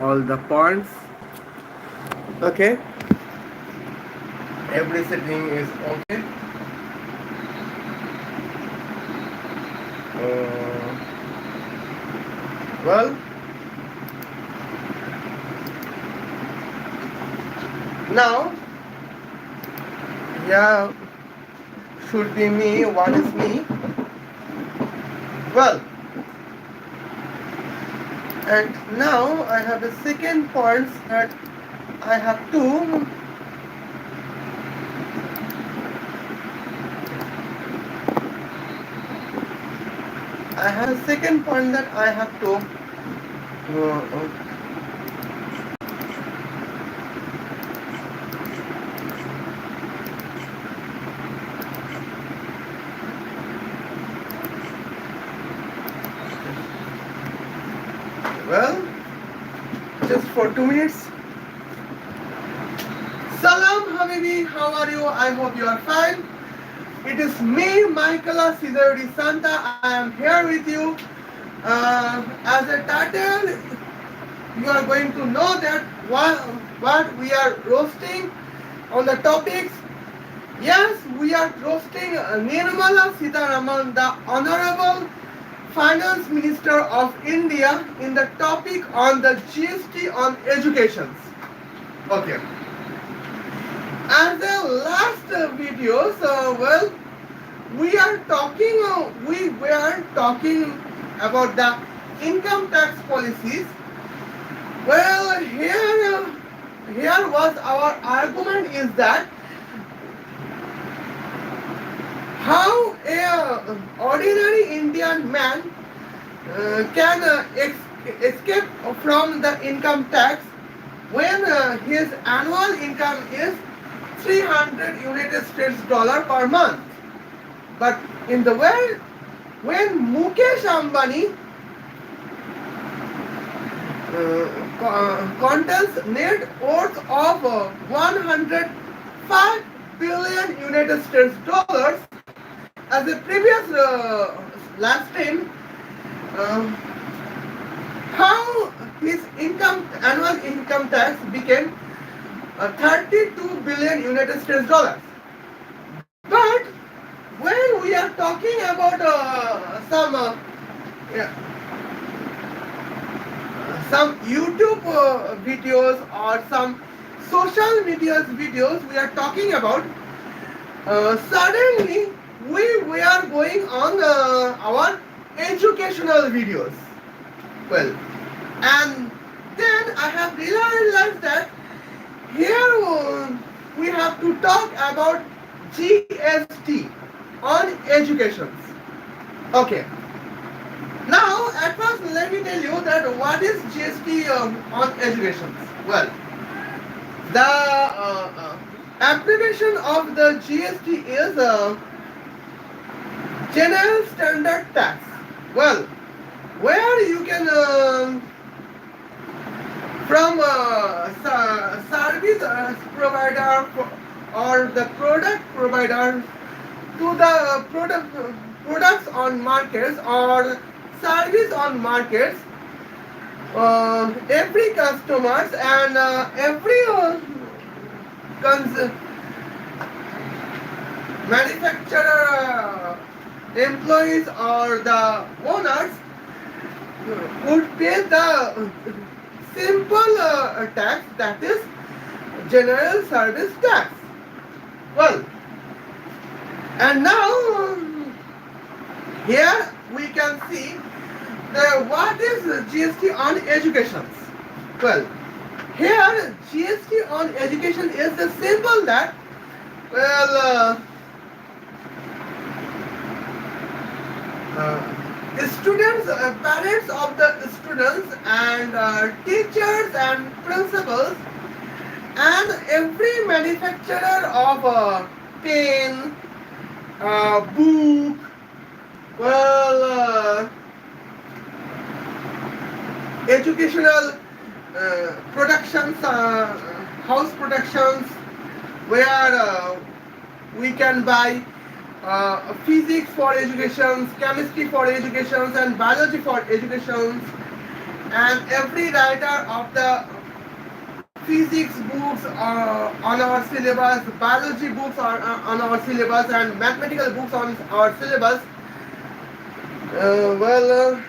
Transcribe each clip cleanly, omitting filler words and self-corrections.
all the points. Okay, every setting is okay. Well, now, yeah, should be me. What is me? Well, and now I have the second points that I have to. I have a second point that I have to. Well, just for 2 minutes. Salam Habibi, how are you? I hope you are fine. It is me, Michaela Cesardi Santa. I am here with you. As a title, you are going to know that what we are roasting on the topics. Yes, we are roasting Nirmala Sitharaman, the Honorable Finance Minister of India, in the topic on the GST on education. Okay. As the last videos, well, we were talking about the income tax policies. Well, here was our argument is that how a ordinary Indian man can escape from the income tax when his annual income is 300 United States dollar per month. But in the world, when Mukesh Ambani contains net worth of 105 billion United States dollars, as the previous last time, how his annual income tax became 32 billion United States dollars. But when we are talking about some YouTube videos or some social media videos we are talking about, suddenly we are going on our educational videos. Well, and then I have realized that here we have to talk about GST on education. Okay. Now, at first, let me tell you that what is GST on education. Well, the abbreviation of the GST is General Standard Tax. Well, where you can from service provider or the product provider to the products on markets or service on markets, every customers and every manufacturer employees or the owners would pay the simple tax, that is general service tax. Well, and now here we can see what is GST on education. Well, here GST on education is the symbol that, well, students, parents of the students and teachers and principals and every manufacturer of pen, book, well, educational productions, house productions, where we can buy physics for education, chemistry for education, and biology for education. and every writer of the physics books on our syllabus, biology books are on our syllabus, and mathematical books on our syllabus. Well,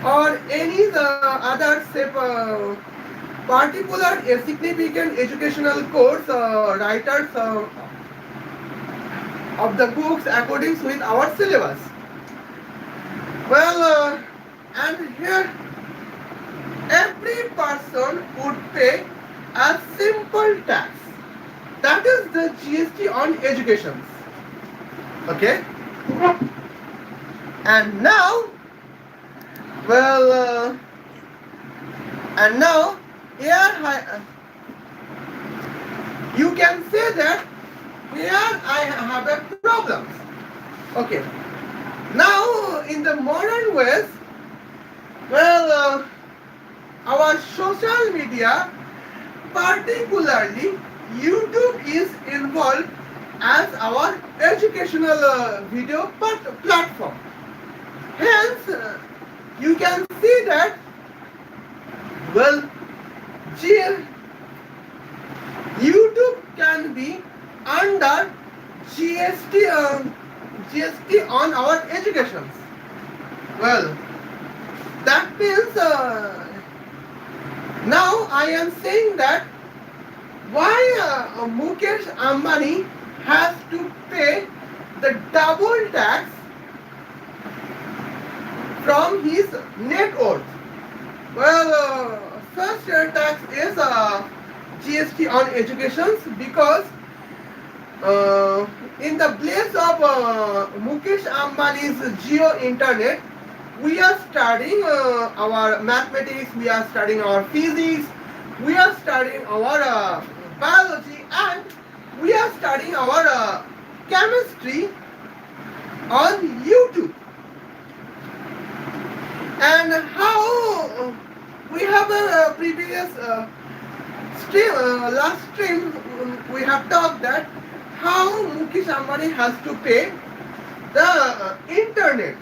or any other particular significant educational course writers of the books according with our syllabus. Well, and here every person would pay a simple tax. That is the GST on education. Okay? And now, well, and now, here you can say that here I have a problem. Okay. Now, in the modern ways, well, our social media, particularly YouTube, is involved as our educational video platform. Hence, you can see that, well, YouTube can be under GST on our education. Well, that means now I am saying that why Mukesh Ambani has to pay the double tax from his net worth. Well, first tax is GST on education because in the place of Mukesh Ambani's Geo Internet, we are studying our mathematics, we are studying our physics, we are studying our biology, and we are studying our chemistry on YouTube. And how we have a previous stream, last stream, we have talked that how Mukesh Ambani has to pay the internet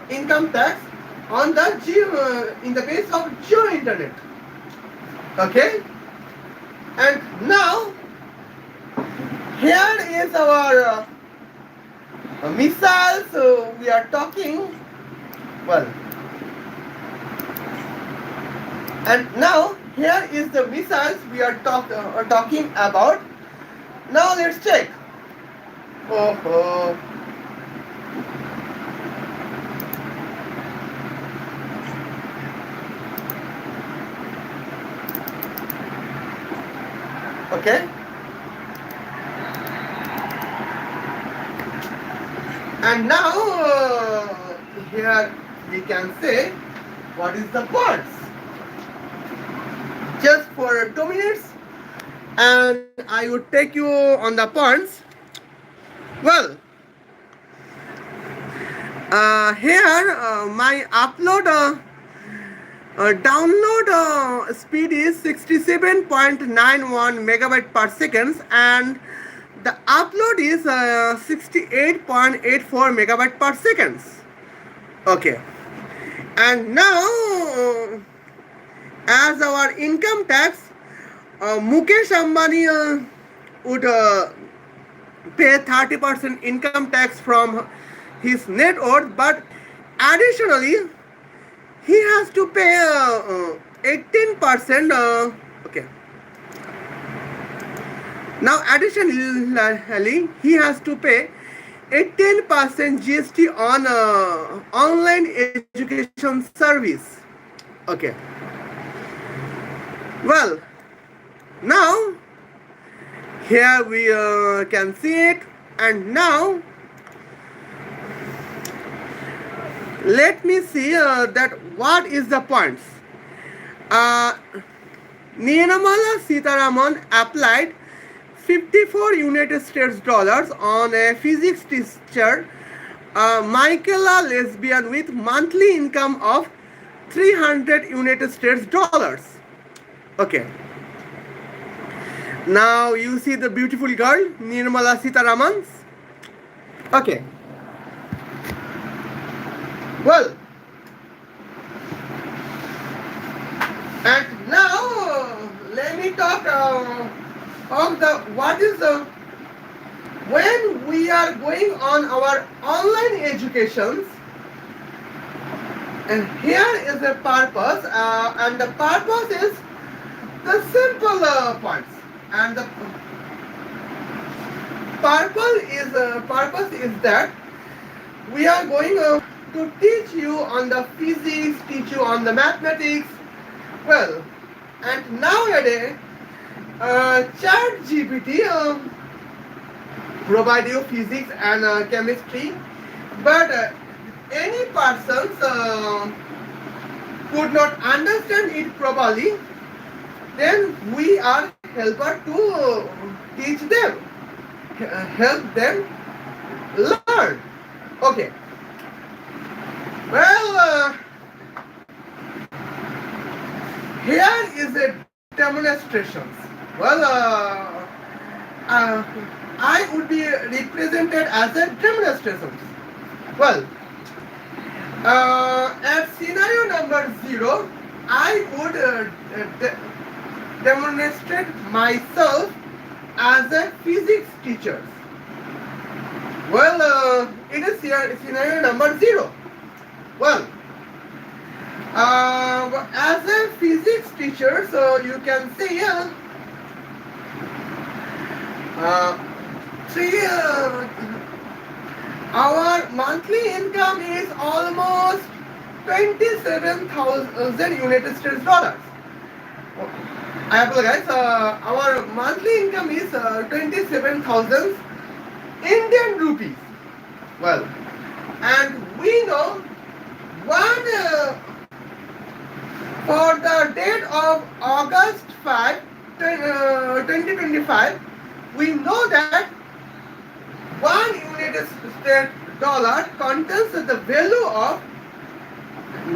income tax on the in the base of Geo Internet. Okay, and now here is our missile. So we are talking. Well, and now here is the missiles we are talking about. Now let's check. Oh. Okay. And now here we can say what is the parts. Just for 2 minutes, and I would take you on the points. Well, here my upload download speed is 67.91 megabyte per second, and the upload is 68.84 megabyte per second. Okay, and now as our income tax, Mukesh Ambani would pay 30% income tax from his net worth, but additionally he has to pay 18%. Okay. Now additionally he has to pay 18% GST on online education service. Okay. Well, now here we can see it, and now let me see that what is the points. Nirmala Sitharaman applied 54 United States dollars on a physics teacher, Michaela lesbian with monthly income of 300 United States dollars. Okay. Now you see the beautiful girl, Nirmala Sitharaman. Okay. Well, And now let me talk of the what is the when we are going on our online educations. And here is the purpose, and the purpose is the simple points. And the purpose is that we are going to teach you on the physics, teach you on the mathematics. Well, and nowadays, Chat GPT provide you physics and chemistry, but any persons could not understand it properly, then we are helper to teach them, help them learn. Okay. Well, here is a demonstrations. Well, I would be represented as a demonstrations. Well, at scenario number 0, I would demonstrate myself as a physics teacher. Well, it is here scenario number 0. Well, as a physics teacher, so you can see see our monthly income is almost 27,000 United States dollars. I apologize. Our monthly income is 27,000 Indian rupees. Well, and we know one for the date of August 5, 2025, we know that 1 United States dollar contains the value of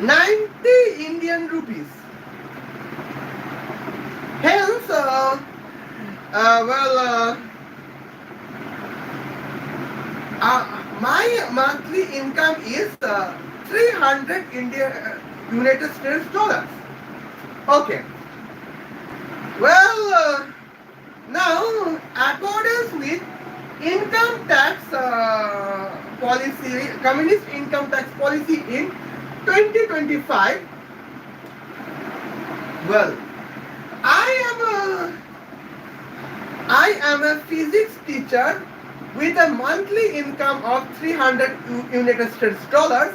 90 Indian rupees. Hence, my monthly income is 300 United States dollars. Okay. Well, now accordance with income tax policy, communist income tax policy in 2025. Well, I am a physics teacher with a monthly income of 300 United States dollars.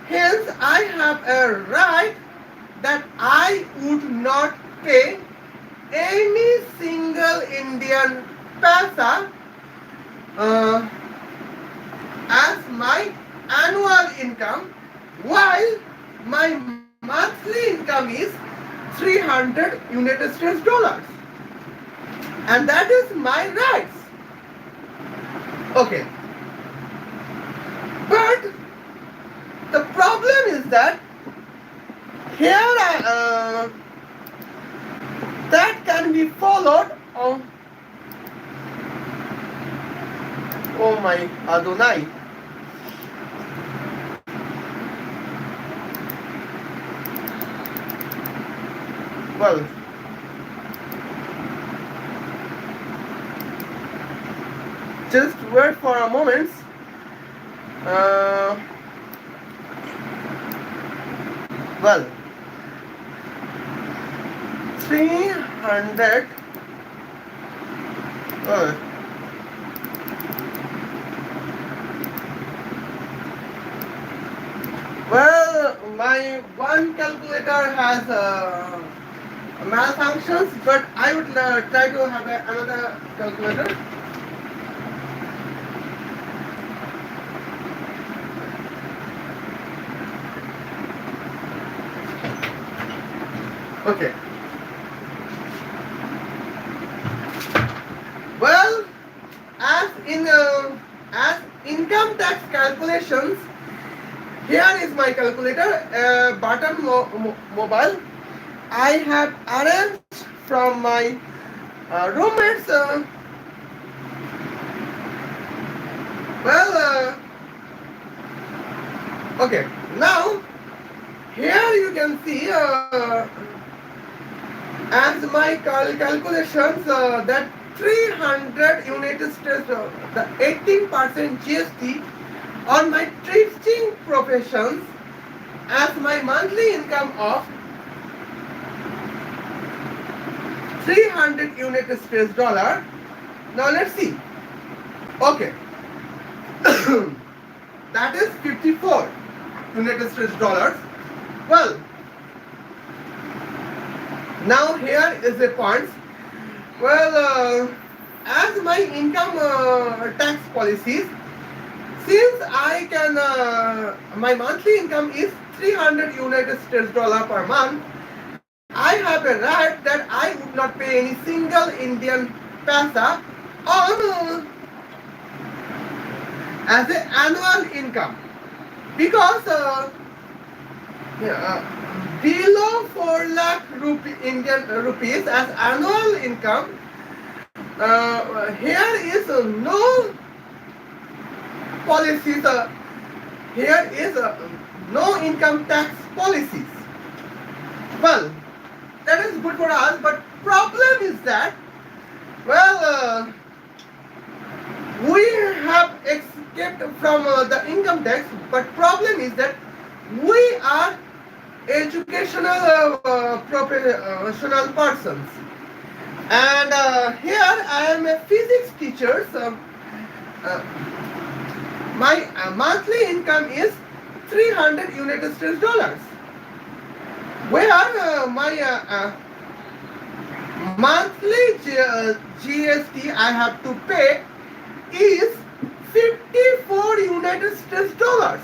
Hence, I have a right that I would not pay any single Indian paisa as my annual income, while my monthly income is 300 United States dollars, and that is my rights. Okay, but the problem is that here that can be followed on. Oh my Adonai. Well, just wait for a moment. Well, 300. Well, my one calculator has malfunctions, but I would try to have another calculator. Okay. Well, as income tax calculations, here is my calculator, button mobile. I have arranged from my roommates. Okay. Now, here you can see As my calculations, that 300 United States, the 18% GST on my teaching professions as my monthly income of 300 United States dollar. Now let's see. Okay, that is 54 United States dollars. Well, now here is a point. Well, as my income tax policies, since I can, my monthly income is 300 United States dollar per month, I have a right that I would not pay any single Indian paisa on as an annual income, because below 4 lakh Indian rupees as annual income, here is no policies, here is no income tax policies. Well, that is good for us, but problem is that, well, we have escaped from the income tax, but problem is that we are educational professional persons, and here I am a physics teacher. So, my monthly income is 300 United States dollars, where my monthly GST I have to pay is 54 United States dollars.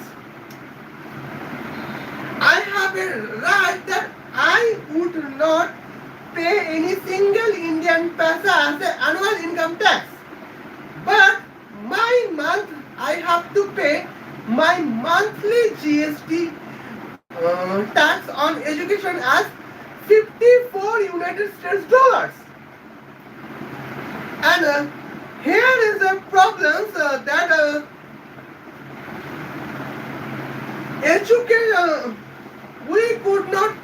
I have a right that I would not pay any single Indian paisa as an annual income tax, but my month I have to pay my monthly GST tax on education as 54 United States dollars. And here is a problem that education, we could not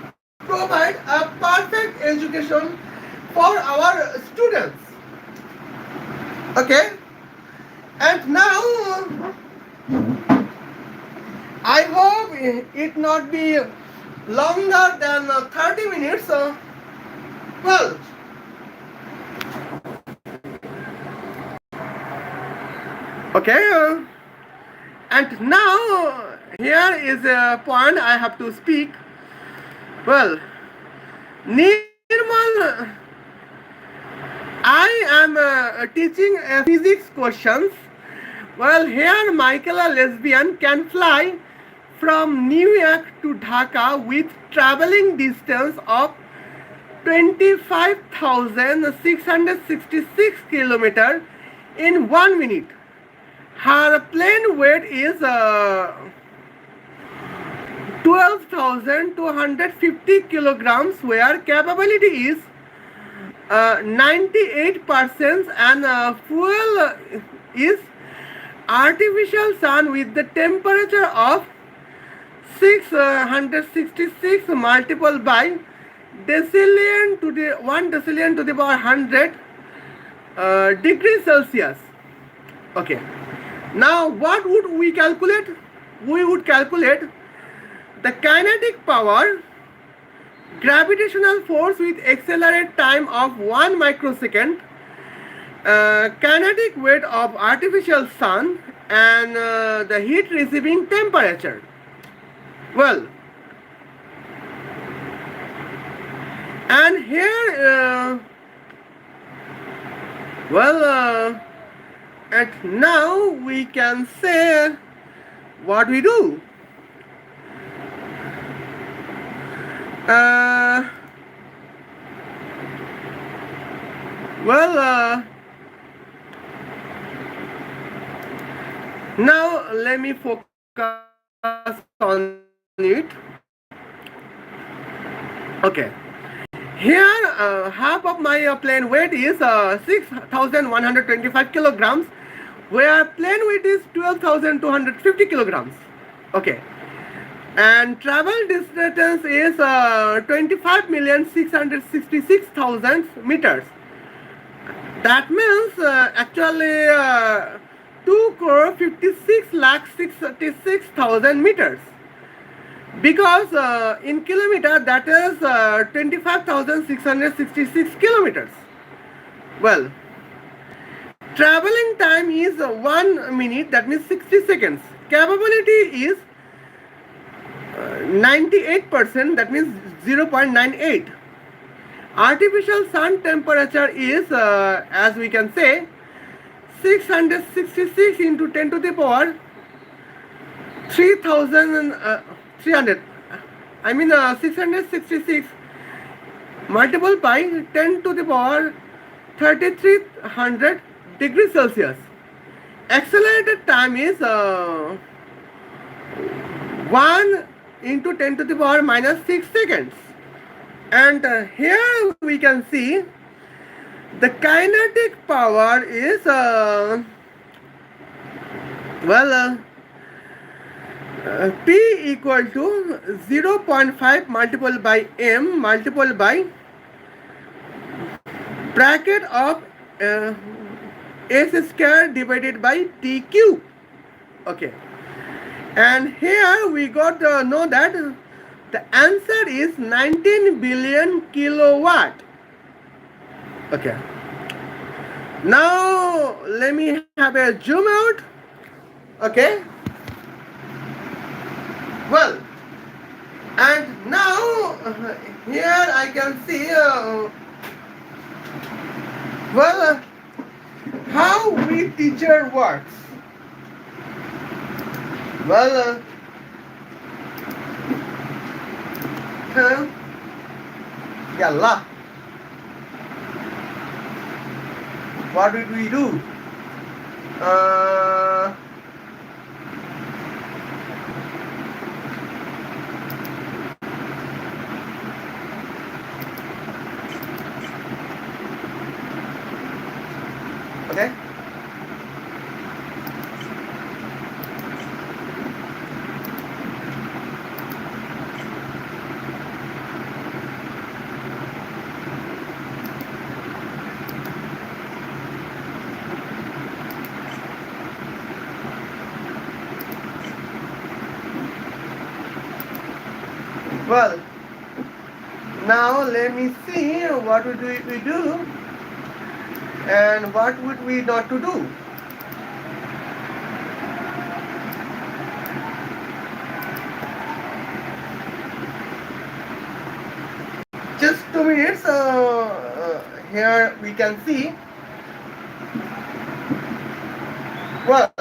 provide a perfect education for our students. Okay, and now I hope it not be longer than 30 minutes. Well, okay, and now here is a point I have to speak. Well, Nirmal, I am teaching physics questions. Well, here Michael, a lesbian, can fly from New York to Dhaka with traveling distance of 25,666 kilometers in 1 minute. Her plane weight is 12,250 kilograms, where capability is 98%, and fuel is artificial sun with the temperature of 666 multiplied by decillion to the 1 decillion to the power 100 degrees Celsius. Okay. Now what would we calculate? We would calculate the kinetic power, gravitational force with accelerate time of 1 microsecond, kinetic weight of artificial sun, and the heat receiving temperature. Well, and here, and now we can say what we do. Now let me focus on it. Okay. Here, half of my plane weight is 6,125 kilograms, where plane weight is 12,250 kilograms. Okay. and travel distance is 25,666,000 meters. That means actually 2 crore 56 lakh 636,000 meters, because in kilometer that is 25,666 kilometers. Well, traveling time is 1 minute, that means 60 seconds. Capability is 98%, that means 0.98. Artificial sun temperature is, as we can say, 666 into 10 to the power 3,300. I mean 666 multiple by 10 to the power 3300 degrees Celsius. Accelerated time is 1 into 10 to the power minus 6 seconds. And here we can see the kinetic power is P equal to 0.5 multiplied by M multiplied by bracket of S square divided by TQ. Okay. And here we got to know that the answer is 19 billion kilowatt. Okay. Now let me have a zoom out. Okay. Well, and now here I can see how we teacher works. Well, yalla. What did we do? Okay. Well, now let me see what would we do and what would we not to do. Just 2 minutes. Here we can see. Well,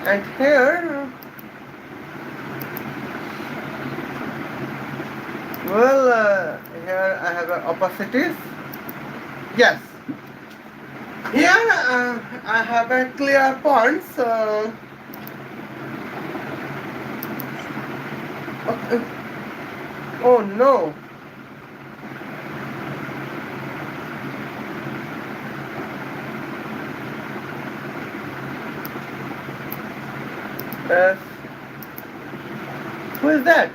and here, well, here I have opposites. Yes. Here I have a clear points. Okay. Oh no. Who is that?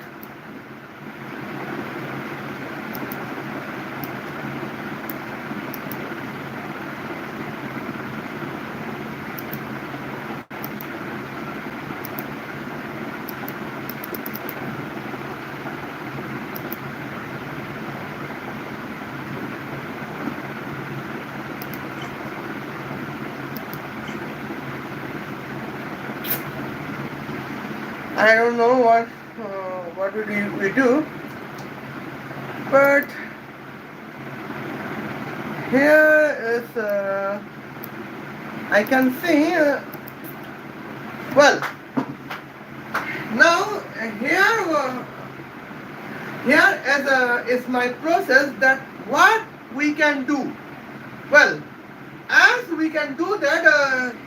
I don't know what would we do, but here is I can see well now here Here is my process that what we can do. Well, as we can do that,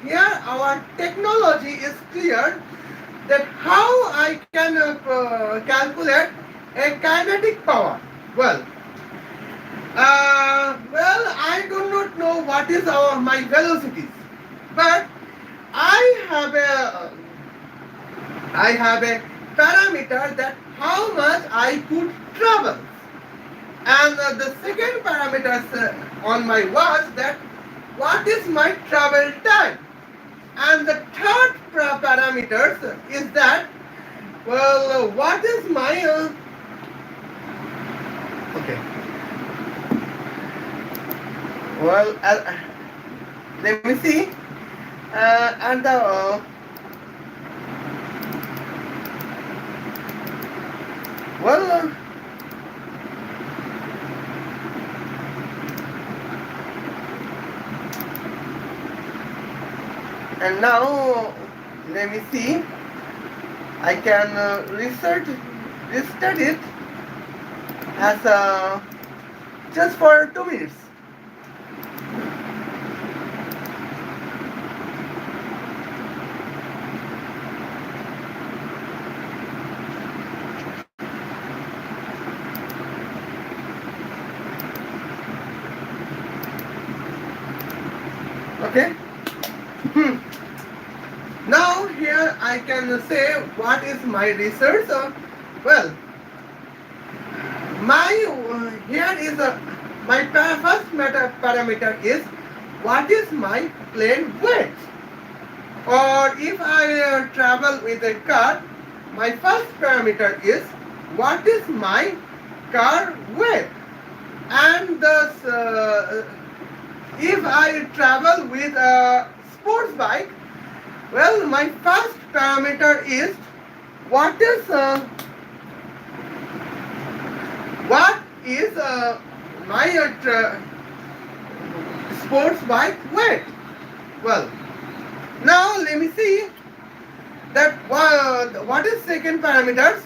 here our technology is clear that how I can calculate a kinetic power. Well, I do not know what is my velocities, but I have a I have a parameter that how much I could travel, and the second parameter on my watch that what is my travel time, and the third parameter is that what is my okay well let me see and the well and now let me see I can restart it as just for 2 minutes. Okay. Now here I can say what is my research. Well, my here is my first parameter is what is my plane weight. Or if I travel with a car, my first parameter is what is my car weight. And thus, if I travel with a sports bike, well, my first parameter is what is my sports bike weight. Well, now let me see that what is second parameters,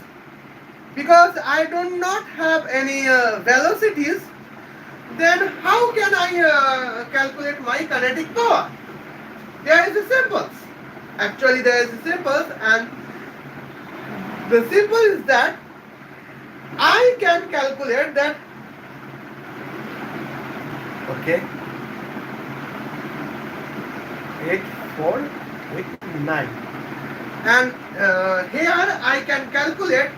because I do not have any velocities. Then how can I calculate my kinetic power? There is a symbols. Actually, there is a symbols, and the symbol is that I can calculate that. Okay. 8, 4, 8, 9. And here I can calculate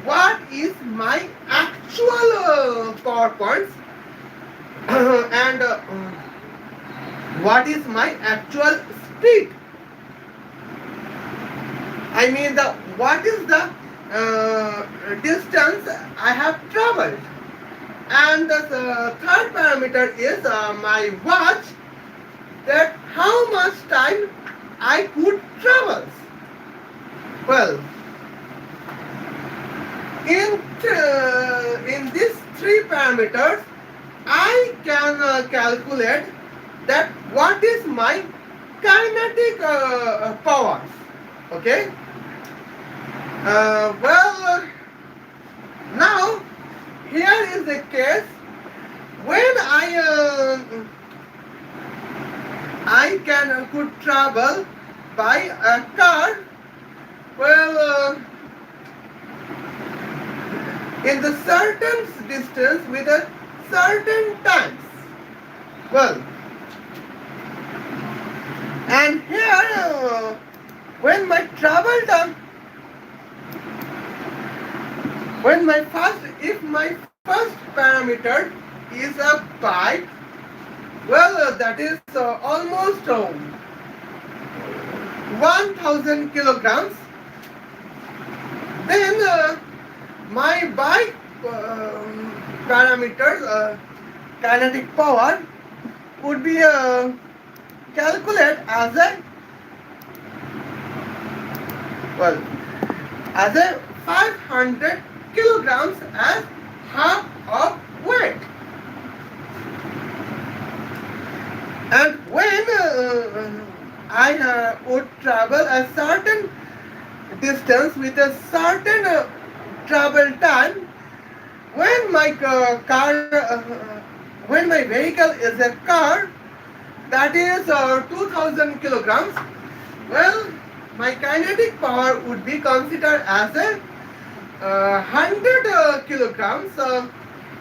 what is my actual power points and what is my actual speed. I mean what is the distance I have traveled. And the third parameter is my watch, that how much time I could travel. Well, in these three parameters, I can calculate that what is my kinetic powers. Okay. Now here is the case when I could travel by a car. Well, in the certain distance with a certain times. Well, and here when my travel time, if my first parameter is a bike, well, that is almost 1000 kilograms. Then my bike parameters, kinetic power, would be calculated as a as a 500 kilograms as half of weight. And when I would travel a certain distance with a certain travel time, when my when my vehicle is a car that is 2000 kilograms, well, my kinetic power would be considered as a 100 kilograms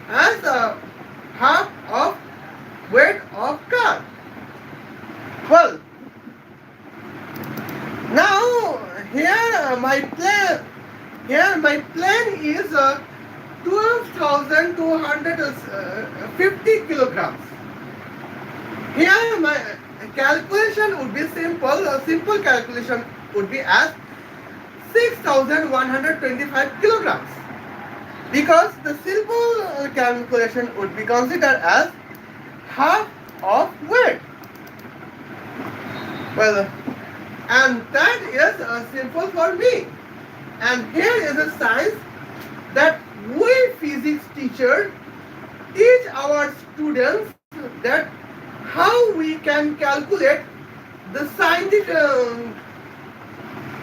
as half of weight of car. Well, now here my plane is 12,250 kilograms. Here my calculation would be simple. A simple calculation would be as 6,125 kilograms, because the simple calculation would be considered as half of weight. Well, and that is simple for me. And here is a science that we physics teachers teach our students that how we can calculate the scientific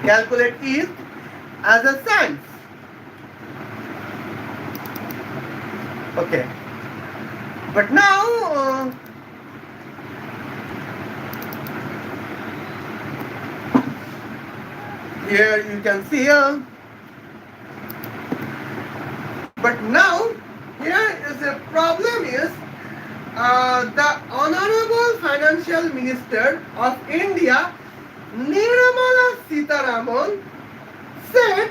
calculate it as a science. Okay, but now here you can see but now here is a problem is the Honorable Financial Minister of India, Nirmala Sitharaman, said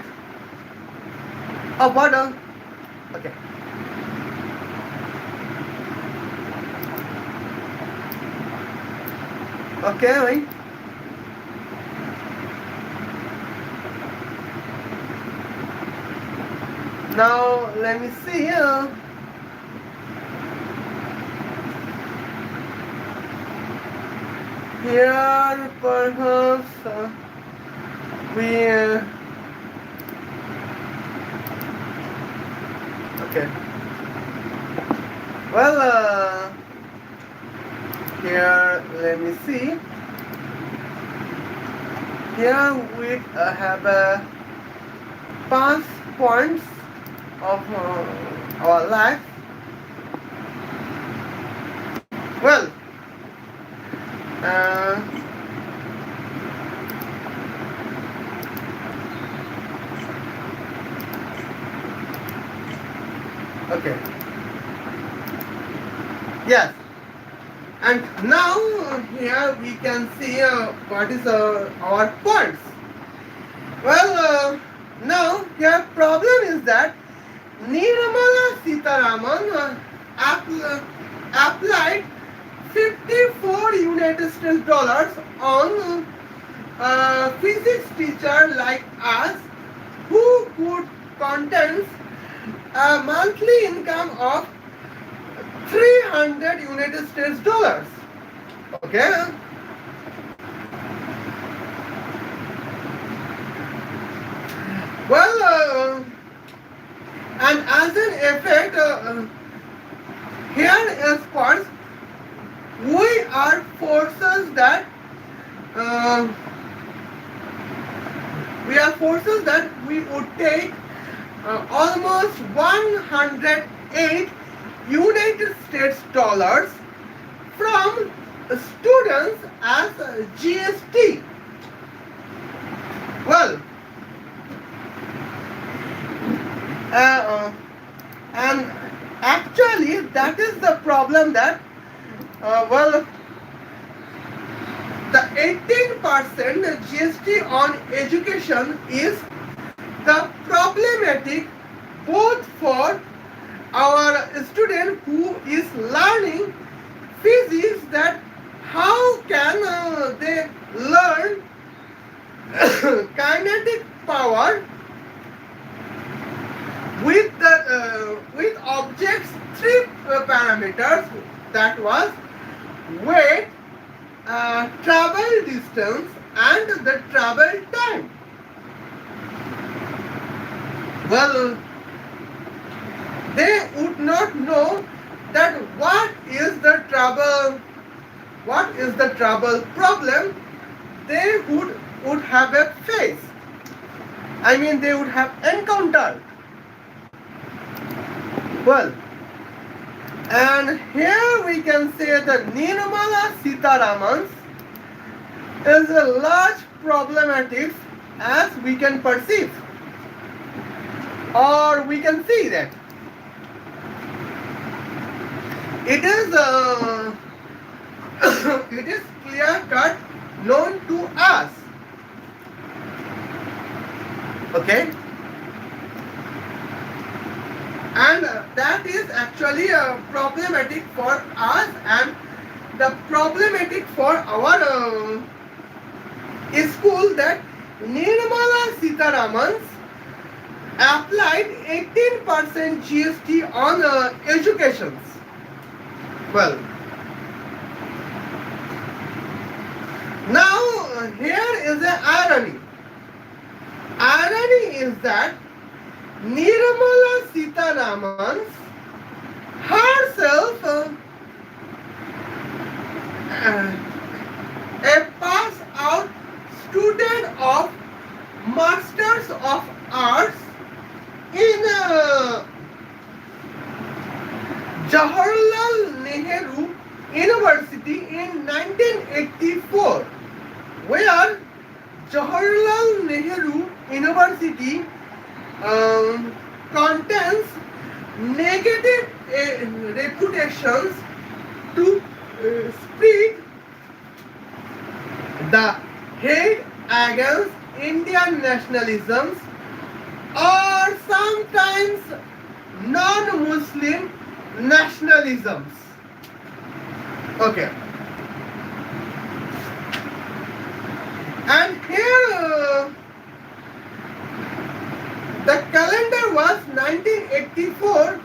about okay. Okay, right? Now let me see here. Here perhaps we okay. Well, here let me see. Here we have 5 points of our life. Well, okay. Yes. And now here we can see what is our points. Well, now here problem is that Nirmala Sitharaman applied 54 United States dollars on physics teacher like us who could contains a monthly income of 300 United States dollars. Okay. Well, and as an effect, here is first, we are forces that we would take almost 108 United States dollars from students as GST. Well, and actually that is the problem that well, the 18% GST on education is the problematic both for our student who is learning physics, that how can they learn kinetic power with the with objects 3 parameters, that was weight, travel distance and the travel time. Well, they would not know that what is the trouble problem they would have a face. I mean, they would have encountered. Well, and here we can say that Nirmala Sitharaman is a large problematic as we can perceive or we can see that it is it is clear cut known to us. Okay, and that is actually problematic for us and the problematic for our school that Nirmala Sitharaman applied 18% GST on education. Well, now here is the irony. Irony is that Nirmala Sitharaman herself a pass out student of Masters of Arts in Jawaharlal Nehru University in 1984, where Jawaharlal Nehru University contains negative reputations to spread the hate against Indian nationalisms or sometimes non-Muslim nationalisms. Okay. And here the calendar was 1984,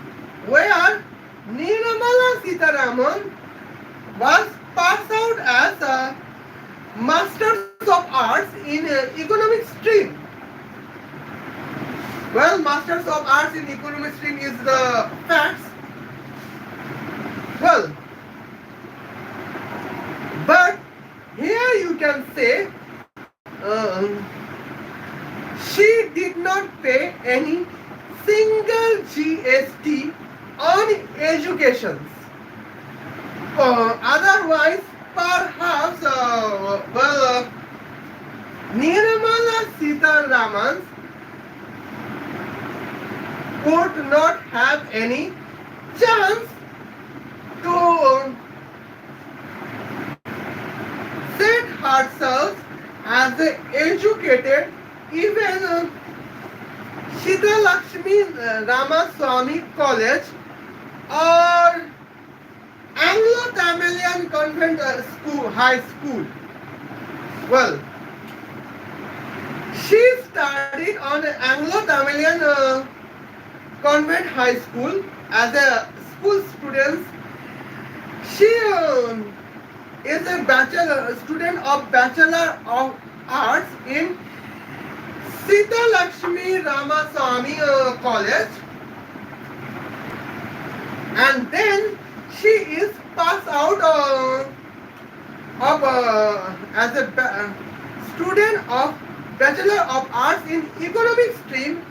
where Nirmala Sitharaman was passed out as a Masters of Arts in Economic Stream. Well, Masters of Arts in Economic Stream is the facts. Well, but here you can say she did not pay any single GST on education. Otherwise, perhaps, Nirmala Sitharaman would not have any chance to set herself as an educated, even Shita Lakshmi Ramaswamy College or Anglo-Tamilian Convent School, High School. Well, she studied on Anglo-Tamilian Convent High School as a school student. She is a student of Bachelor of Arts in Sita Lakshmi Ramaswamy College, and then she is passed out as a student of Bachelor of Arts in Economic Stream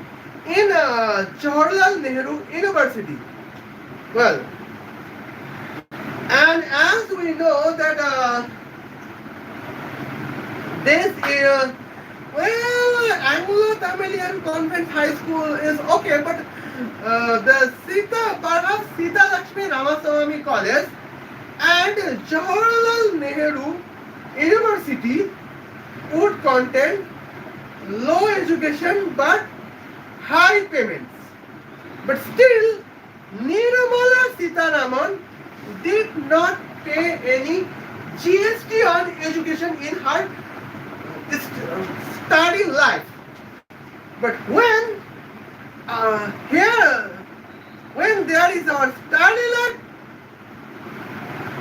in Jawaharlal Nehru University. Well, and as we know that this is, well, Anglo-Tamilian Convent High School is okay, but the perhaps Sita Lakshmi Ramaswamy College and Jawaharlal Nehru University would contain low education but high payments. But still, Nirmala Sitharaman did not pay any GST on education in her study life. But when when there is our study life,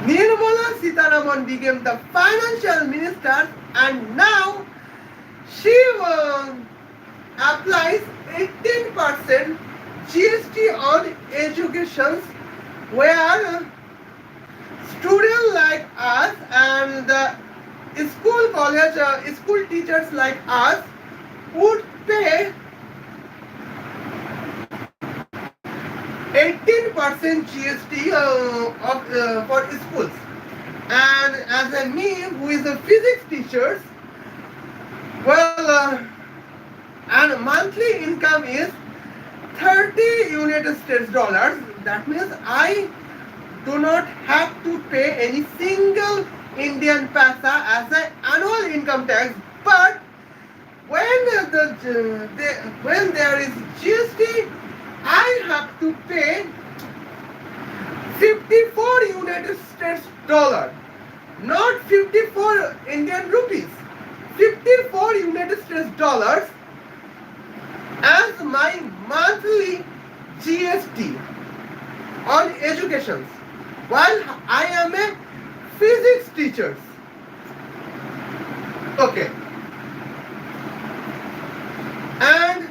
Nirmala Sitharaman became the financial minister, and now she applies 18% GST on education, where students like us and the school teachers like us would pay 18% GST for schools. And as a me, who is a physics teacher, well, and monthly income is 30 United States dollars. That means I do not have to pay any single Indian paisa as an annual income tax. But when when there is GST, I have to pay 54 United States dollar, not 54 Indian rupees. 54 United States dollars as my monthly GST on education while I am a physics teacher. Okay. And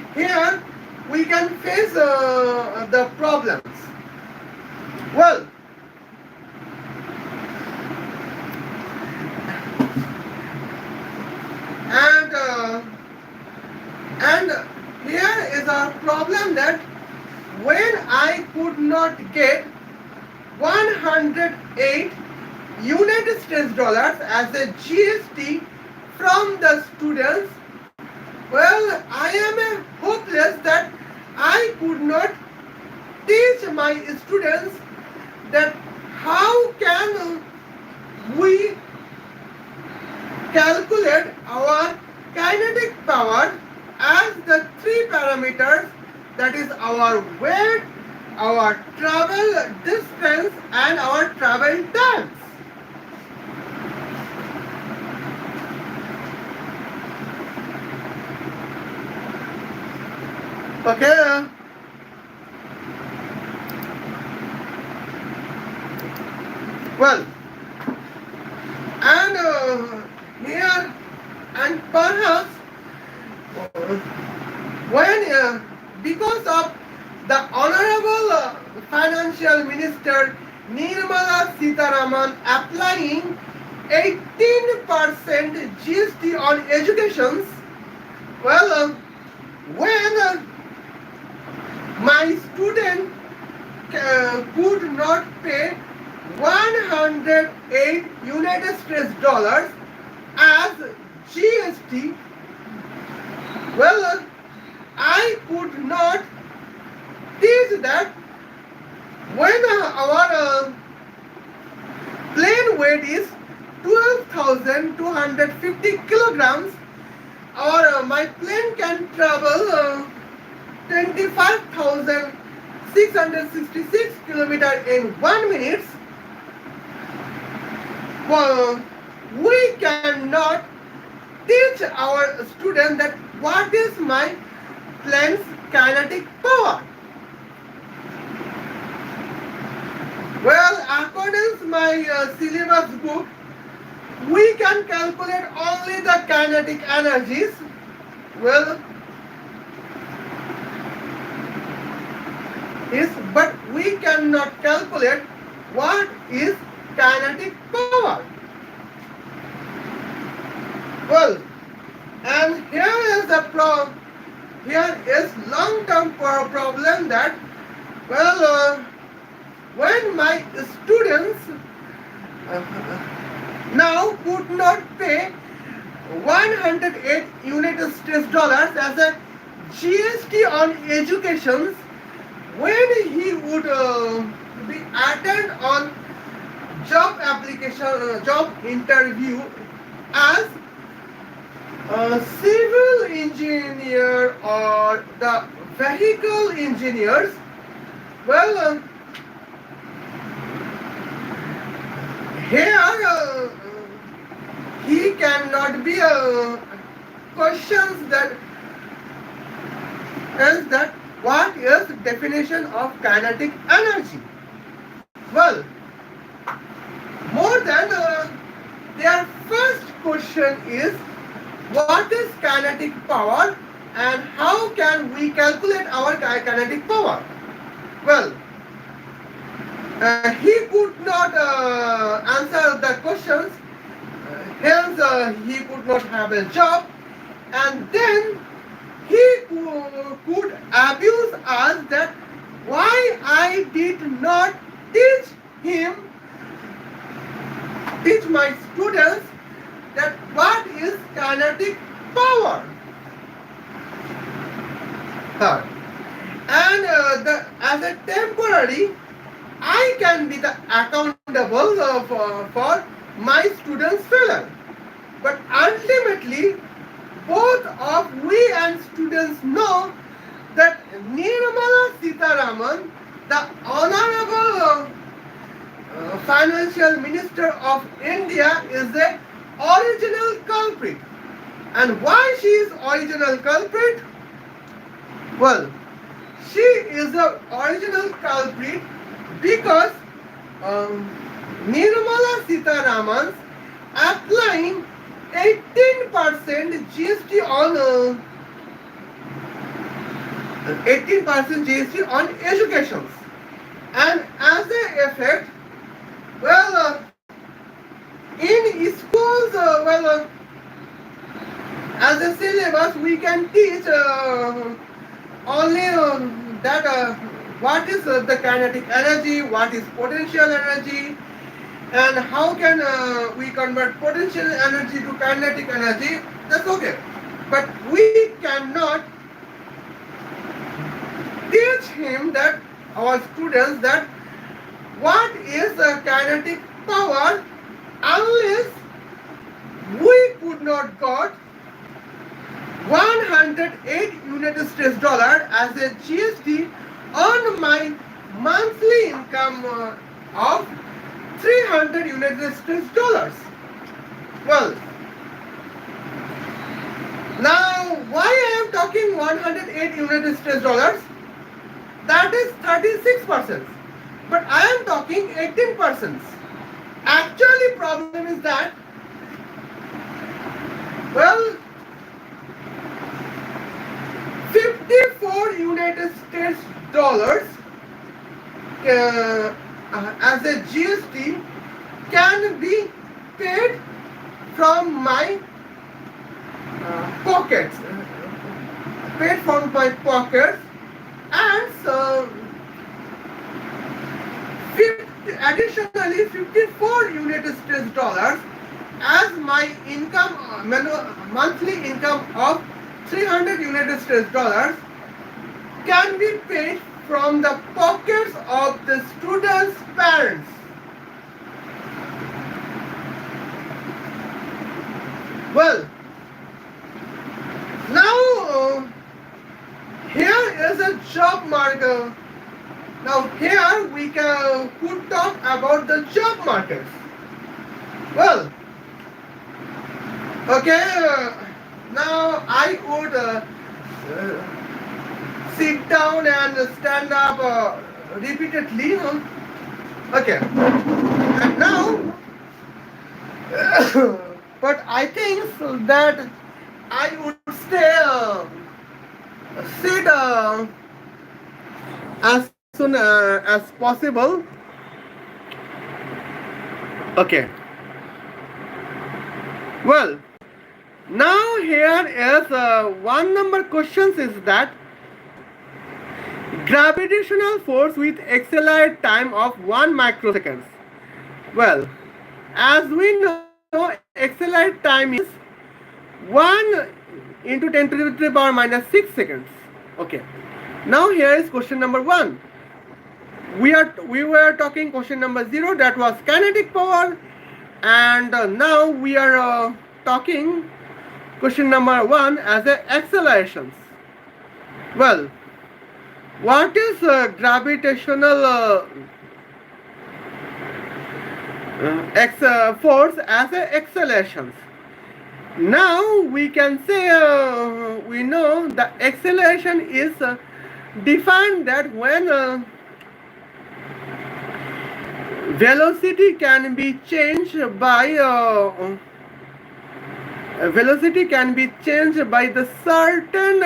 here we can face the problems. Well, and here is our problem that when I could not get 108 United States dollars as a GST from the students, well, I am a hopeless that I could not teach my students that how can we calculate our kinetic power as the three parameters, that is our weight, our travel distance and our travel times. Okay. Well, and here and perhaps when because of the Honorable Financial Minister Nirmala Sitharaman applying 18% GST on education, well, when my student could not pay 108 United States dollars as GST, well, I could not teach that when our plane weight is 12,250 kilograms, or my plane can travel 25,666 kilometers in 1 minute. Well, we cannot teach our students that what is my plane's kinetic power. Well, according to my syllabus book, we can calculate only the kinetic energies. Well, but we cannot calculate what is kinetic power. Well, and here is the long-term problem that, well, when my students now could not pay 108 United States dollars as a GST on education, when he would be attend on job application, job interview as a civil engineer or the vehicle engineers, well, here he cannot be questions that is that what is definition of kinetic energy. Well, more than their first question is what is kinetic power and how can we calculate our kinetic power. Well, he could not answer the questions, hence he could not have a job, and then could abuse us, that why I did not teach him, teach my students that what is kinetic power. Third, and as a temporary, I can be the accountable for my students' failure. But ultimately, both of we and students know that Nirmala Sitharaman, the Honorable Financial Minister of India, is the original culprit. And why she is original culprit? Well, she is the original culprit because Nirmala Sitharaman applying 18% GST on 18% GST on education, and as a effect, well, in schools, as a syllabus, we can teach only that what is the kinetic energy, what is potential energy, and how can we convert potential energy to kinetic energy. That's okay, but we cannot teach him, that our students, that what is kinetic power, unless we could not got 108 United States dollar as a GST on my monthly income of 300 United States dollars. Well, now why I am talking 108 United States dollars? That is 36%. But I am talking 18%. Actually, problem is that, well, 54 United States dollars as a GST can be paid from my pockets, and so additionally 54 United States dollars as my income, monthly income of 300 United States dollars can be paid from the pockets of the students' parents. Well, now here is a job market. Now here we could talk about the job markets. Well, okay, now I would sit down and stand up repeatedly. Okay, and now, but I think so that I would sit as soon as possible. Okay. Well, now here is one number questions is that gravitational force with accelerated time of 1 microseconds. Well, as we know, accelerated time is 1 into 10 to the power minus 6 seconds. Okay. Now here is question number 1. We were talking question number 0, that was kinetic power, and now we are talking question number 1 as a accelerations. Well, what is gravitational force as a accelerations? Now we can say we know the acceleration is defined that when velocity can be changed by the certain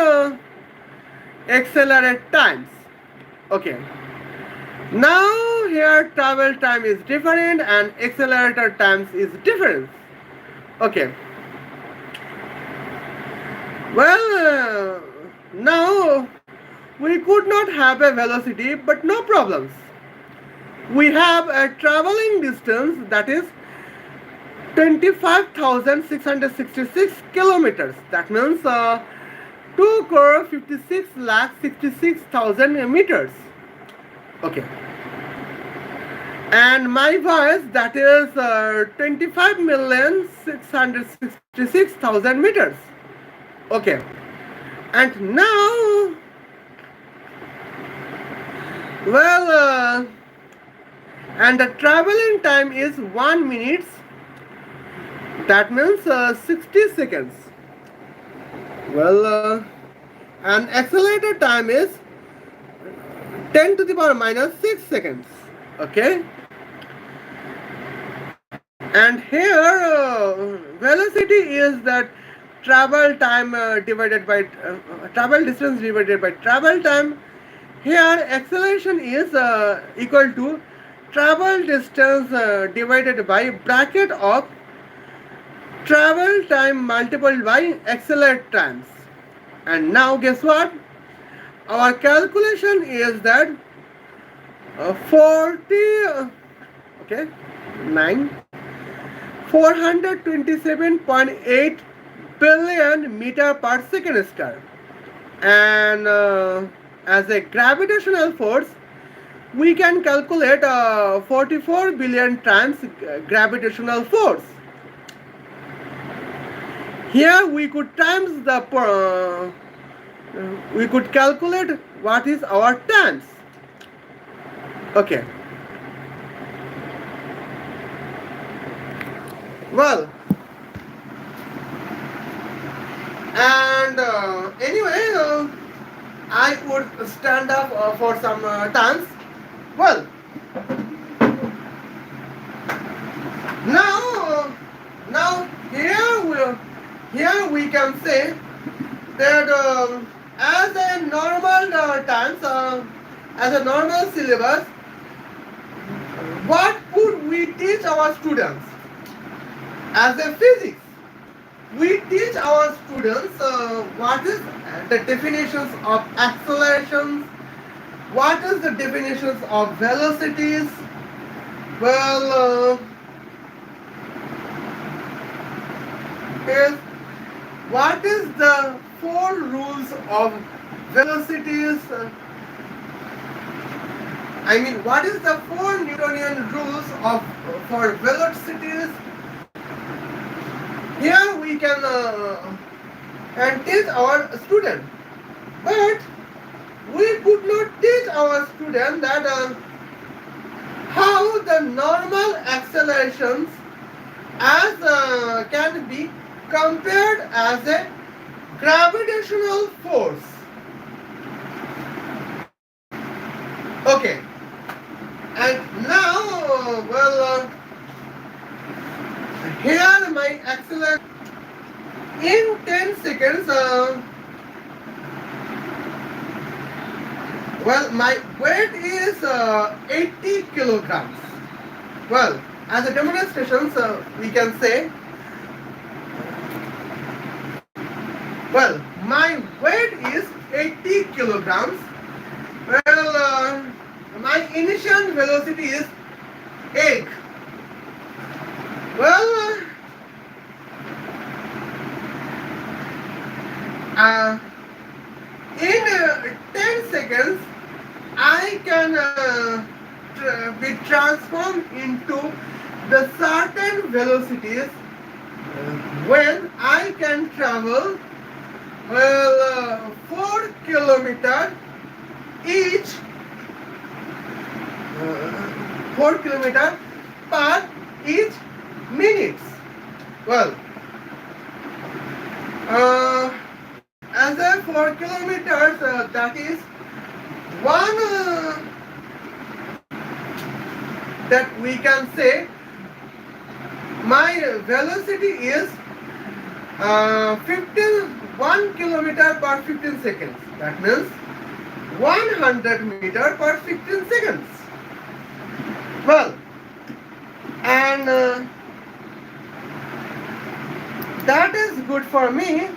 accelerated times. Okay. Now here travel time is different and accelerator times is different. Okay. Well, Now we could not have a velocity, but no problems. We have a traveling distance that is 25,666 kilometers. That means 2 crore 56 lakh 66,000 meters. Okay. And my voice that is 25,666,000 meters. Okay. And now, well, and the traveling time is 1 minute. That means 60 seconds. Well, and accelerator time is 10 to the power minus 6 seconds. Okay. And here velocity is that travel time divided by travel distance divided by travel time. Here acceleration is equal to travel distance divided by bracket of travel time multiplied by accelerate times. And now guess what? Our calculation is that 40 okay 9 427.8 billion meter per second square. And as a gravitational force, we can calculate 44 billion times gravitational force. Here we could times the we could calculate what is our times. Okay. Well, and anyway, I would stand up for some times. Well, now here we can say that as a normal times, as a normal syllabus, what could we teach our students? As a physics, we teach our students what is the definitions of accelerations, what is the definitions of velocities. Well, is what is the 4 rules of velocities? I mean, what is the 4 Newtonian rules of for velocities? Here we can and teach our student, but we could not teach our student that how the normal accelerations as can be compared as a gravitational force. Okay, and now here my acceleration in 10 seconds. Well, my weight is 80 kilograms. Well, as a demonstration, we can say, well, my weight is 80 kilograms. Well, my initial velocity is 8. Well, in 10 seconds, I can be transformed into the certain velocities when I can travel 4 kilometers each 4 kilometers per each minutes. Well, as a 4 kilometers, that is one that we can say my velocity is 1 kilometer per 15 seconds. That means 100 meter per 15 seconds. Well, and that is good for me.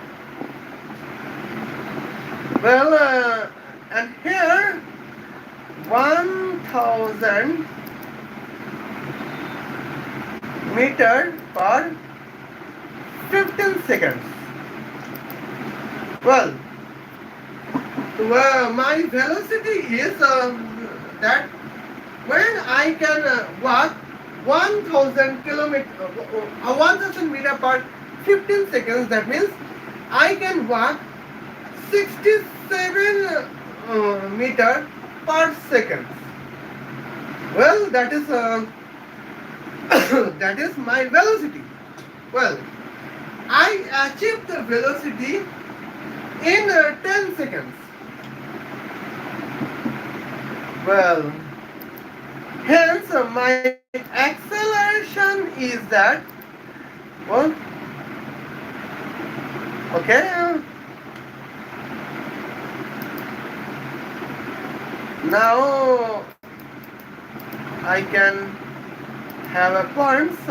Well, and here 1000 meter per 15 seconds. Well, my velocity is that when I can walk 1000 kilometer, 1000 meter per 15 seconds, that means I can walk 67 meter per second. Well, that is that is my velocity. Well, I achieved the velocity in 10 seconds. Well, hence my acceleration is that, well, okay, now I can have a points,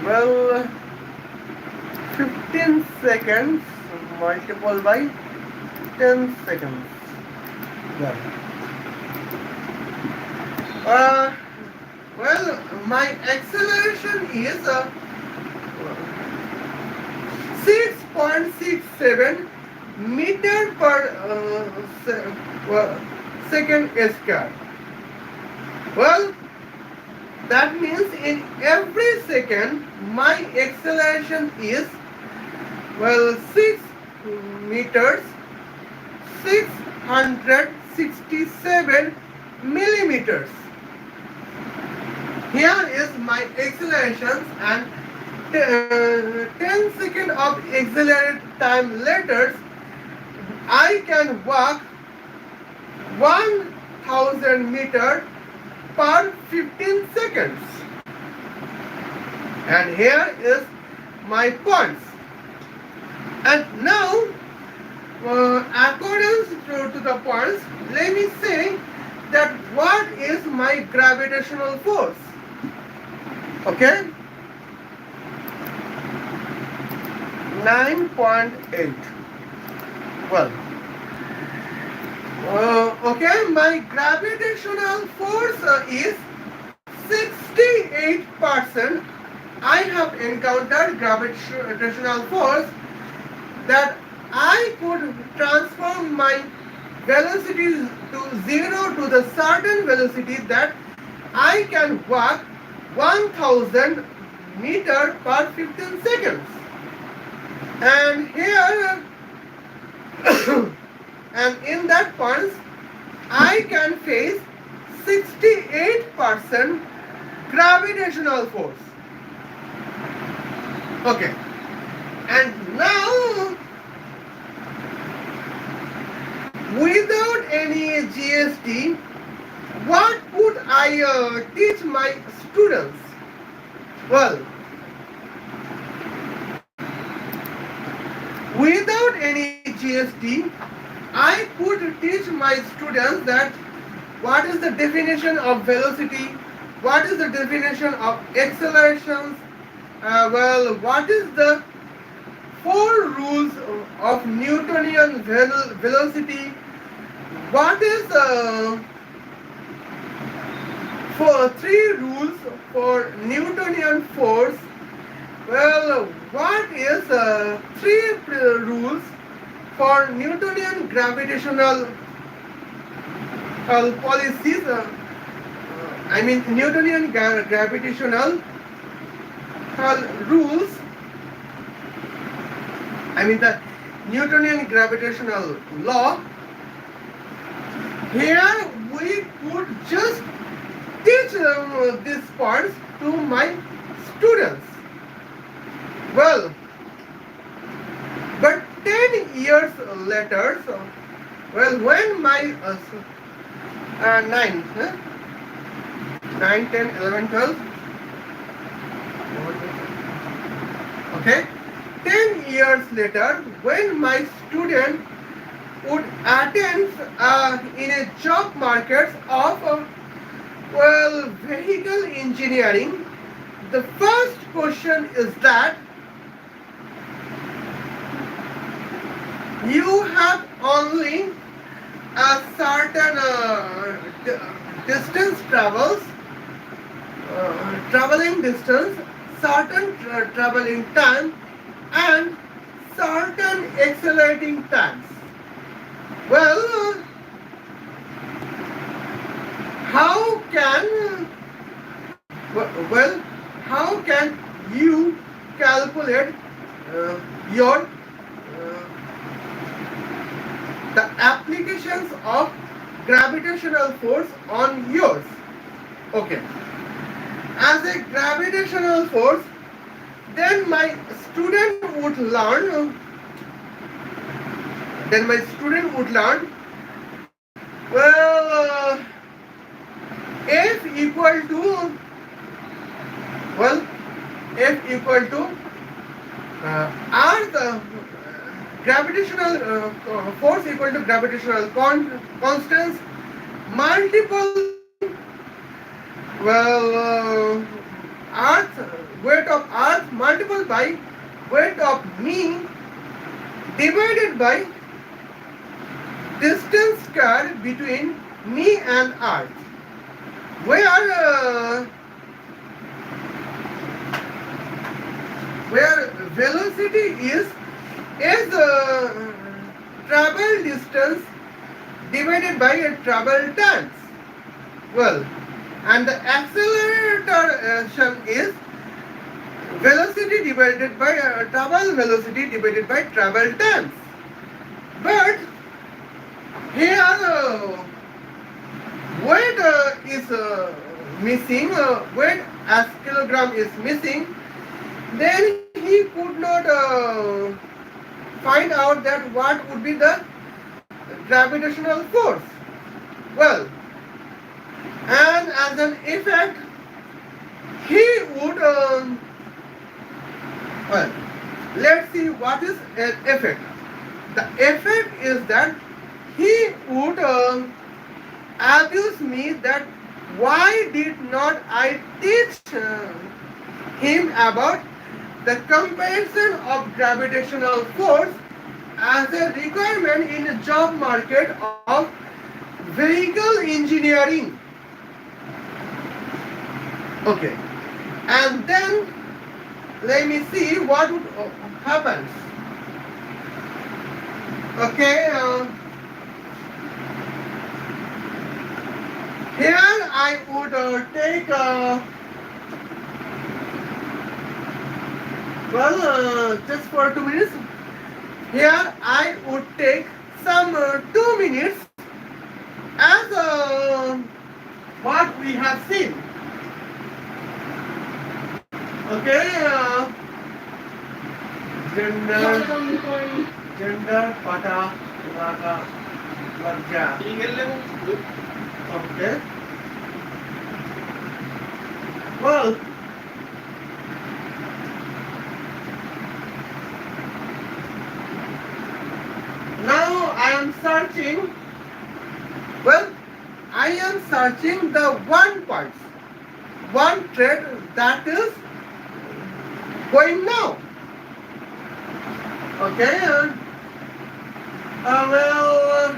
well, 15 seconds multiplied by 10 seconds. Yeah. Well, my acceleration is 6.67 meter per second square. Well, that means in every second my acceleration is, well, 6 meters 667 millimeters. Here is my accelerations, and 10 seconds of accelerate time later I can walk 1000 meter per 15 seconds. And here is my points. And now, according to the points, let me say that what is my gravitational force. Okay? 9.8. Well, okay, my gravitational force is 68%. I have encountered gravitational force that I could transform my velocity to zero to the certain velocity that I can walk 1000 meter per 15 seconds. And here and in that point I can face 68% gravitational force. Okay. And now, without any GST, what would I teach my students? Well, without any GST, I could teach my students that what is the definition of velocity, what is the definition of accelerations, well, what is the 4 rules of Newtonian velocity, what is for 3 rules for Newtonian force, well, what is 3 rules for Newtonian gravitational policies, Newtonian gravitational rules, the Newtonian gravitational law. Here we could just teach these parts to my students. Well, but 10 years later, well, when my 9, 10, 11, 12, okay, 10 years later, when my student would attend in a job market of well, vehicle engineering, the first question is that you have only a certain distance traveling distance, certain traveling time, and certain accelerating times. Well, how can well how can you calculate your the applications of gravitational force on yours? Okay, as a gravitational force, then my student would learn then my student would learn, well, F equal to, well, F equal to Earth gravitational force equal to gravitational constants multiple, well, Earth weight of Earth multiple by weight of me divided by distance square between me and Earth, where velocity is travel distance divided by a travel times. Well, and the acceleration is velocity divided by travel velocity divided by travel times. But here weight is missing, weight as kilogram is missing, then he could not find out that what would be the gravitational force. Well, and as an effect, he would, well, let's see what is an effect. The effect is that he would abuse me that why did not I teach him about the comparison of gravitational force as a requirement in the job market of vehicle engineering. Okay, and then let me see what would happen. Okay, here I would take just for 2 minutes. Here I would take some 2 minutes as what we have seen. Okay, gender, pata, raga, varga. Okay. Well, now I am searching. Well, I am searching the one point, one thread that is going now. Okay. Well,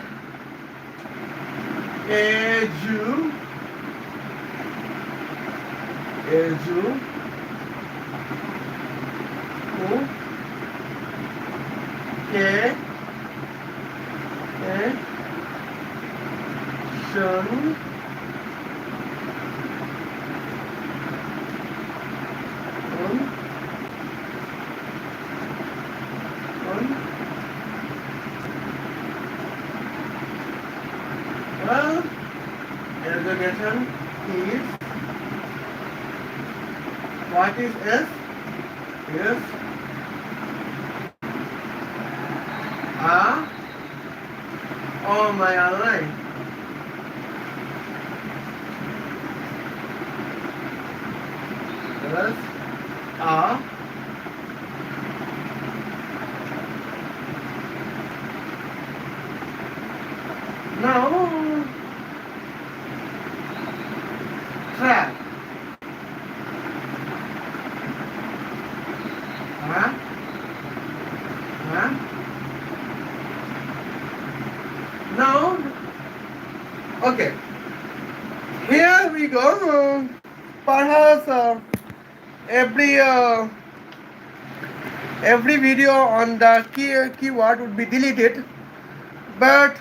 eju, ke, shun, well, irrigation is, what is S? Is oh my line. Yes, now track. perhaps every every video on the keyword would be deleted, but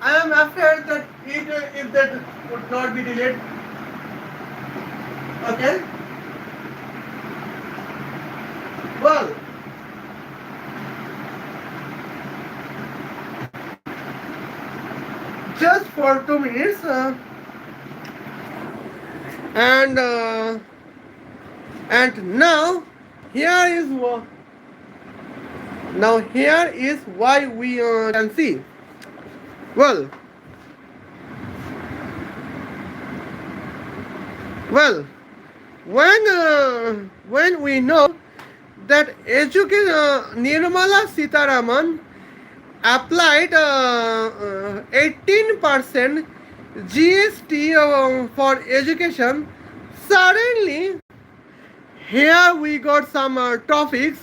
I am afraid that if that would not be deleted, okay. Well, just for 2 minutes, and now here is why we can see. Well, well, when we know that Nirmala Sitharaman applied 18% GST for education, suddenly here we got some topics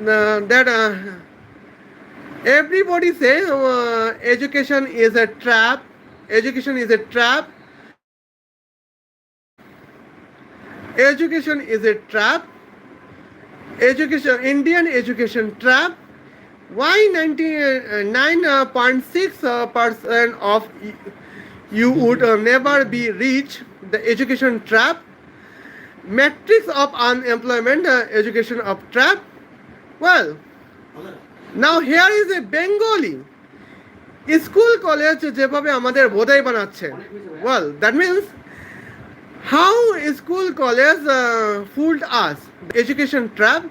that everybody say education is a trap, education is a trap, education is a trap, education, Indian education trap. Why 99.6% of you would never be reach the education trap? Metrics of unemployment, education of trap. Well, now here is a Bengali school college যেভাবে আমাদের বোধাই বানাচ্ছে. Well, that means how school college fooled us. The education trap.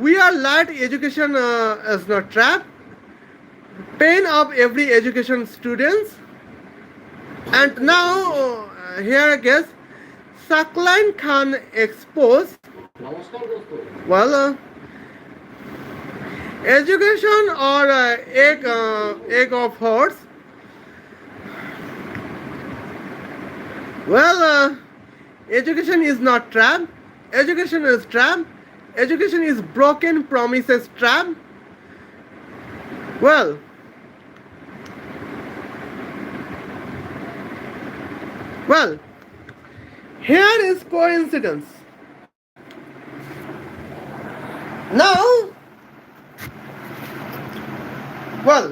We are light education is not trap. Pain of every education students. And now here I guess Saklan Khan exposed. Well, education or egg of horse. Well, education is not trap. Education is trap. Education is broken promises trap. Well, here is coincidence. Now, well,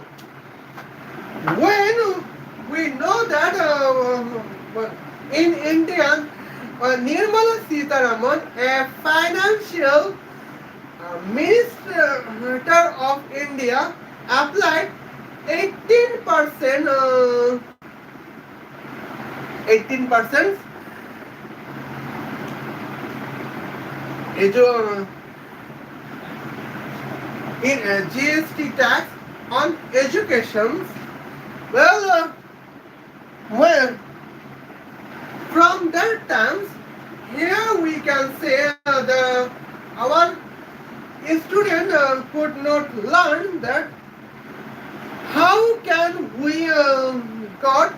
when we know that in India, Nirmala Sitharaman, a financial minister of India, applied 18% in GST tax on education. Well, from that times, here we can say our student could not learn that how can we got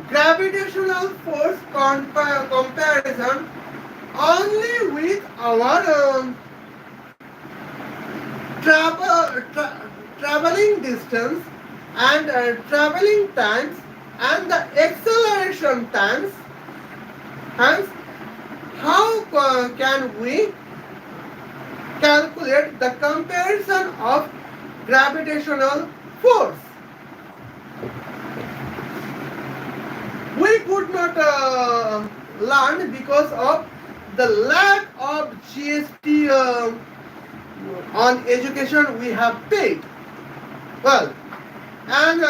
gravitational force comparison only with our traveling distance and traveling times and the acceleration times. Hence, how can we calculate the comparison of gravitational force? We could not learn because of the lack of GST on education we have paid. Well, and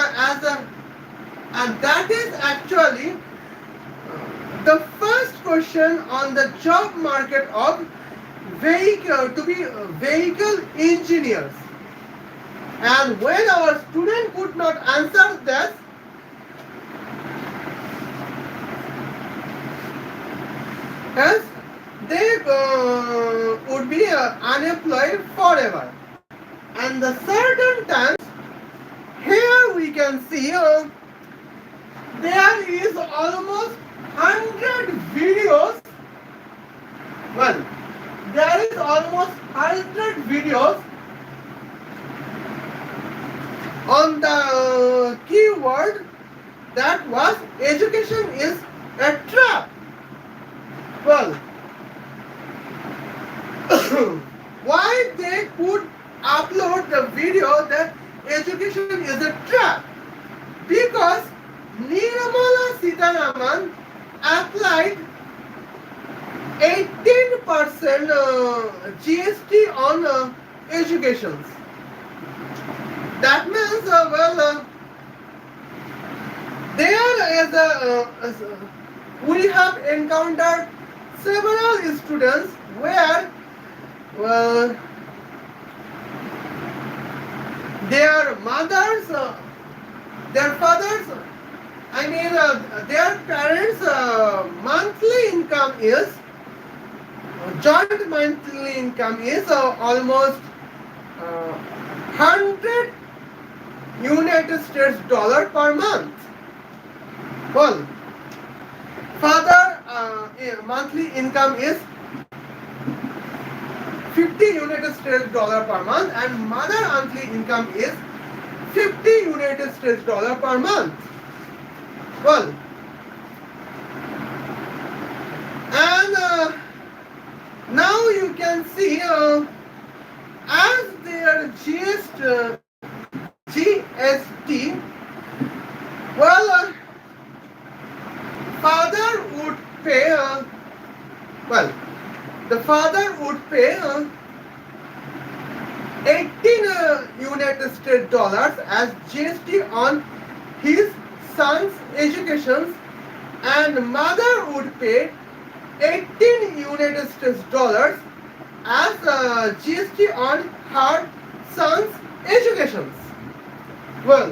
that is actually the first question on the job market of vehicle engineers. And when our student could not answer this, as they would be unemployed forever. And the certain times, here we can see there is almost 100 videos. Well, there is almost 100 videos on the keyword that was education is a trap. applied 18% GST on education. That means, there is we have encountered several students where, well, their mothers, their fathers, their parents' monthly income is, joint monthly income is almost 100 United States dollar per month. Well, father monthly income is 50 United States dollar per month, and mother monthly income is 50 United States dollar per month. Well, and now you can see as their GST, well, father would pay, the father would pay 18 United States dollars as GST on his son's education, and mother would pay 18 United States dollars as GST on her son's education. Well,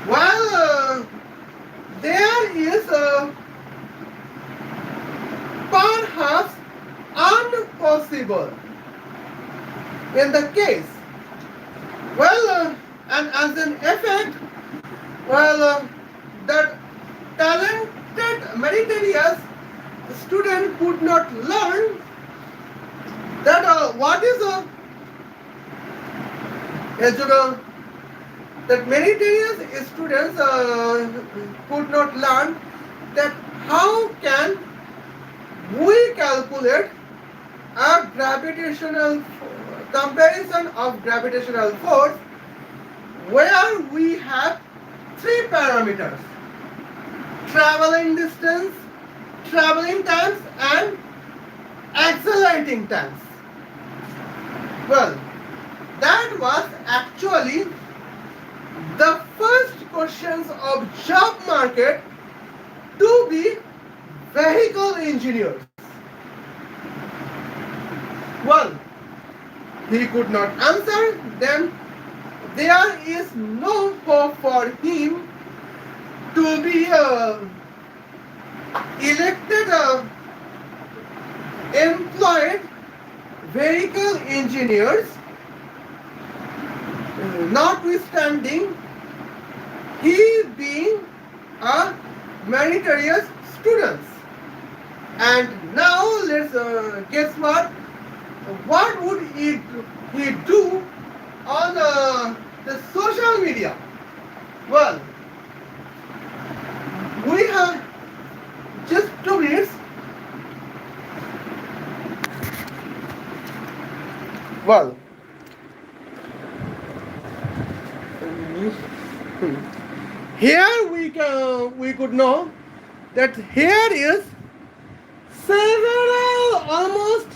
while there is perhaps impossible in the case, well, and as an effect, well, that talented meritorious student could not learn that what is education. That meritorious students could not learn that how can we calculate a gravitational comparison of gravitational force where we have three parameters: traveling distance, traveling times, and accelerating times. Well, that was actually the first questions of job market to be vehicle engineers. Well, he could not answer them. There is no hope for him to be elected employed vehicle engineers, notwithstanding he being a meritorious student. And now let's guess what would he do on the social media? Well, we have just 2 minutes. Well, here we could know that here is several almost,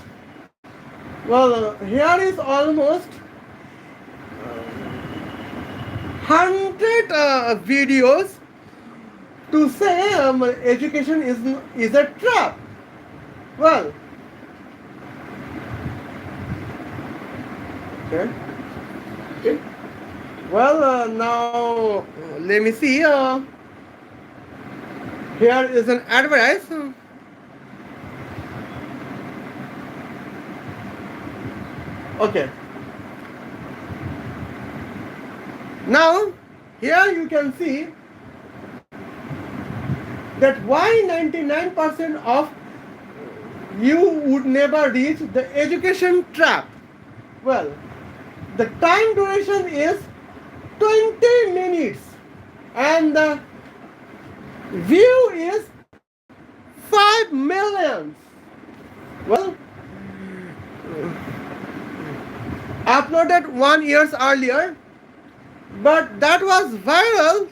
here is almost 100 videos to say education is a trap. Well, okay. Well, now let me see. Here is an advertise. Okay. Now here you can see that why 99% of you would never reach the education trap. Well, the time duration is 20 minutes and the view is 5 million. Well, uploaded 1 year earlier, but that was viral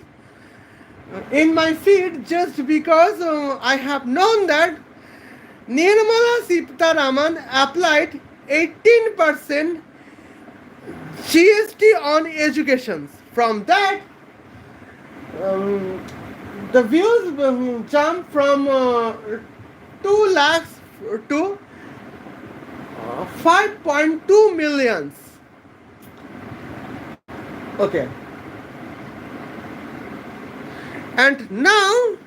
in my seat just because I have known that Nirmala Sitharaman applied 18% GST on education. From that, um, the views jumped from 2 lakhs to 5.2 millions. Okay. And now,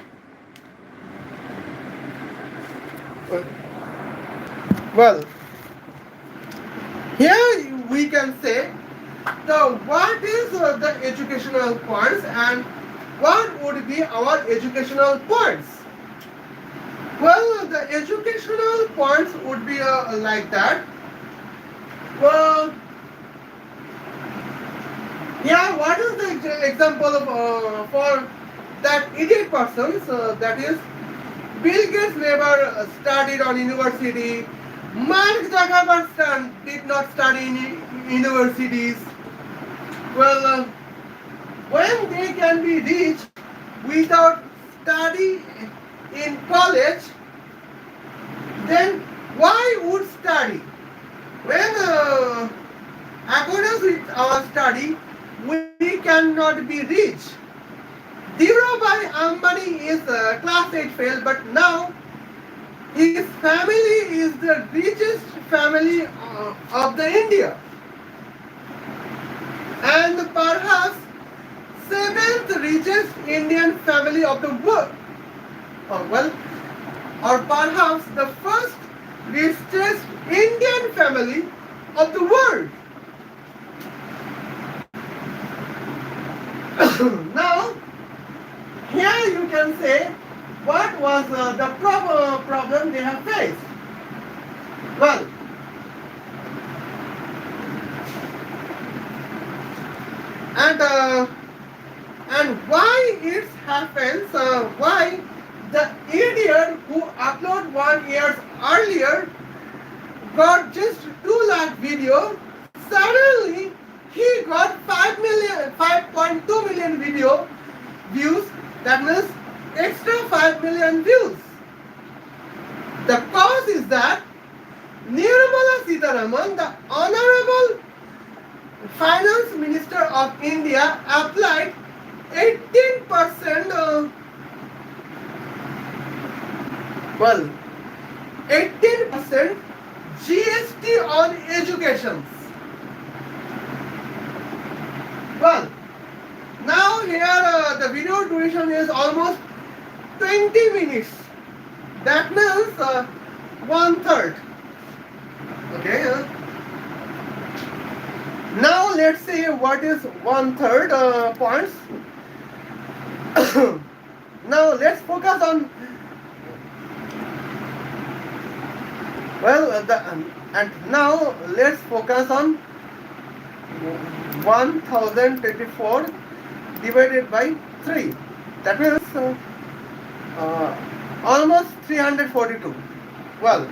well, here we can say the what is the educational points and what would be our educational points. Well, the educational points would be like that. Well, yeah, what is the example of for that idiot persons? That is, Bill Gates never studied on university. Mark Zuckerberg did not study in universities. Well, when they can be rich without study in college, then why would study? When according with our study, we cannot be rich. Dhirubhai Ambani is class 8 fail, but now his family is the richest family of the India, and perhaps seventh richest Indian family of the world. Well, or perhaps the first richest Indian family of the world. Now, here you can say what was the problem they have faced. Well, and why it happens? Why the idiot who uploaded 1 year earlier got just 2 lakh video, suddenly he got 5.2 million video views. That means extra 5 million views. The cause is that Nirmala Sitharaman, the Honorable Finance Minister of India, applied 18% 18% GST on education. Well, now here the video duration is almost 20 minutes. That means 1/3. Okay. Now let's see what is 1/3 points. Now let's focus on and now let's focus on 1024 divided by 3. That means almost 342. Well,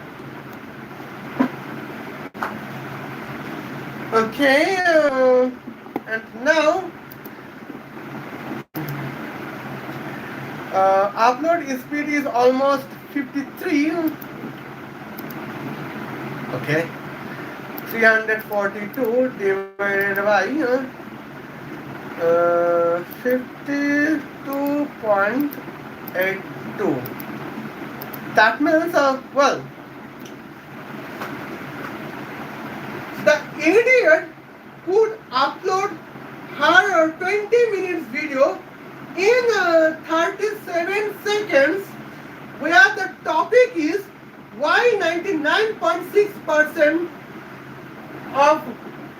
okay, and now upload speed is almost 53. Okay, 342 divided by 52.82. That means, well, the idiot could upload her 20 minutes video in 37 seconds, where the topic is why 99.6% of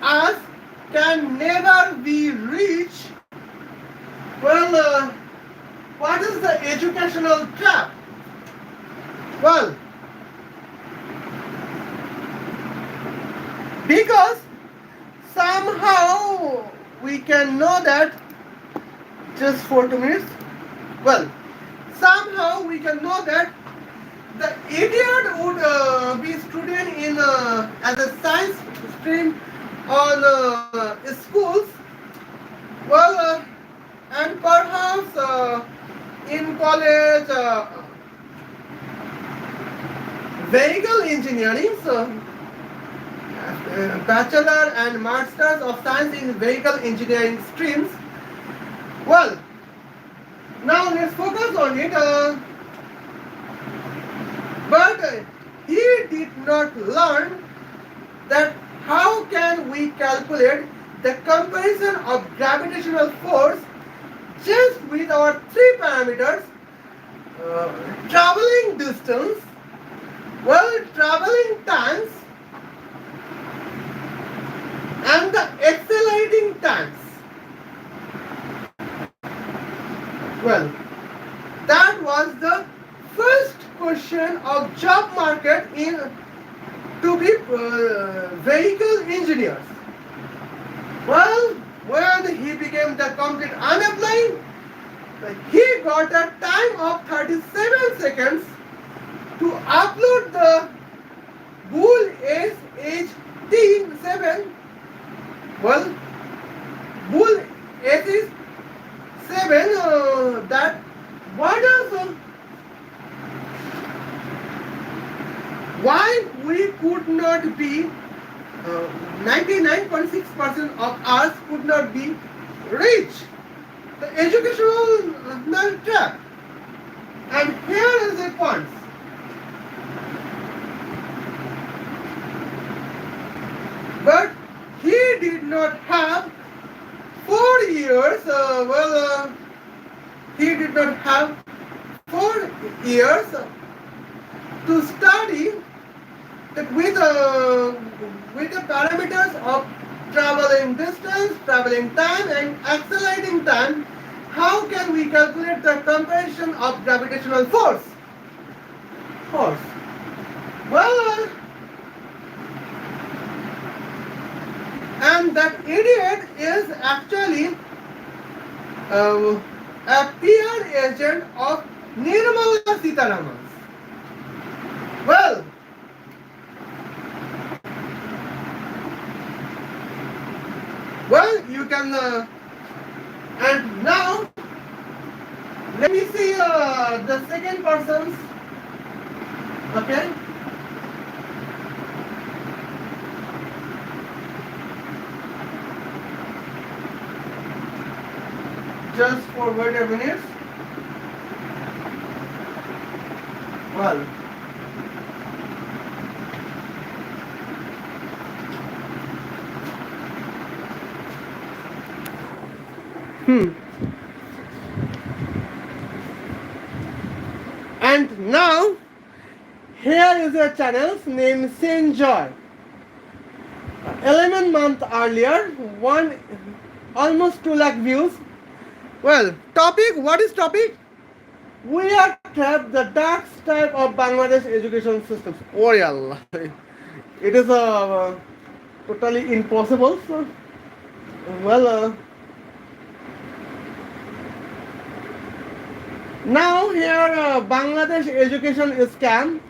us can never be rich. Well, what is the educational trap? Well, because somehow we can know that just for 2 minutes. Well, somehow we can know that the idiot would be student in as a science stream on schools. Well, and perhaps in college vehicle engineering, so bachelor and masters of science in vehicle engineering streams. Well, now let's focus on it. But he did not learn that how can we calculate the comparison of gravitational force just with our three parameters: traveling distance, well, traveling times, and the accelerating times. Well, that was the first question of job market in to be vehicle engineers. Well, when he became the complete unemployed, he got a time of 37 seconds to upload the Bull SHT7. Well, Bull SH7, that what is why we could not be 99.6% of us could not be rich. The educational trap. And here is the point. But he did not have 4 years. He did not have 4 years to study that with the parameters of traveling distance, traveling time, and accelerating time. How can we calculate the comparison of gravitational force? Well, and that idiot is actually a PR agent of Nirmala Sitharaman. Well, you can, and now let me see the second person's. Okay. Just for wait a minute. Well. And now, here is a channel named Saint Joy. 11 months earlier, almost 2 lakh views. Well, topic, what is topic? We are trapped the dark type of Bangladesh education systems. Oh yeah, Allah. It is totally impossible. So, well, now here Bangladesh education is scam.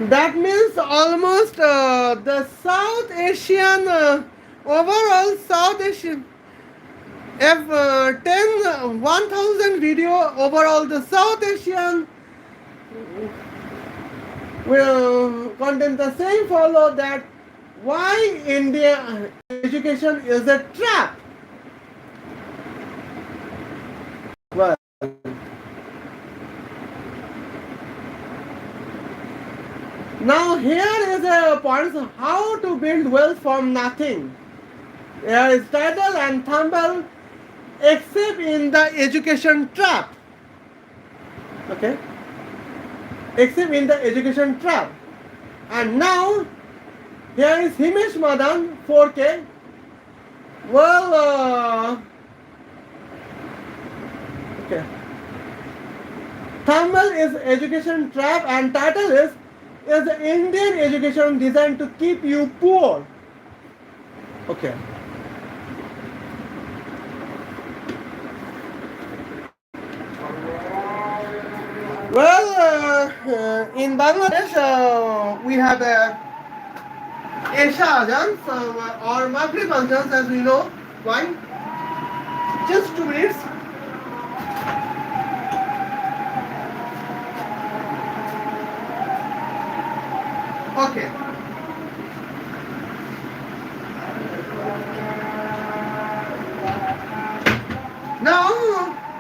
That means almost the South Asian overall South Asian if 1,000 video overall the South Asian will contain the same follow that why India education is a trap. Well, now here is a point of how to build wealth from nothing. Here is title and thumbnail, except in the education trap. Okay, except in the education trap. And now here is Himesh Madan 4K. Well, okay. Thumbnail is education trap and title is the Indian education designed to keep you poor. Okay. Well, in Bangladesh, we have a Isha Azan, or Maghrib Azan as we know. Why? Just 2 minutes. Okay. Now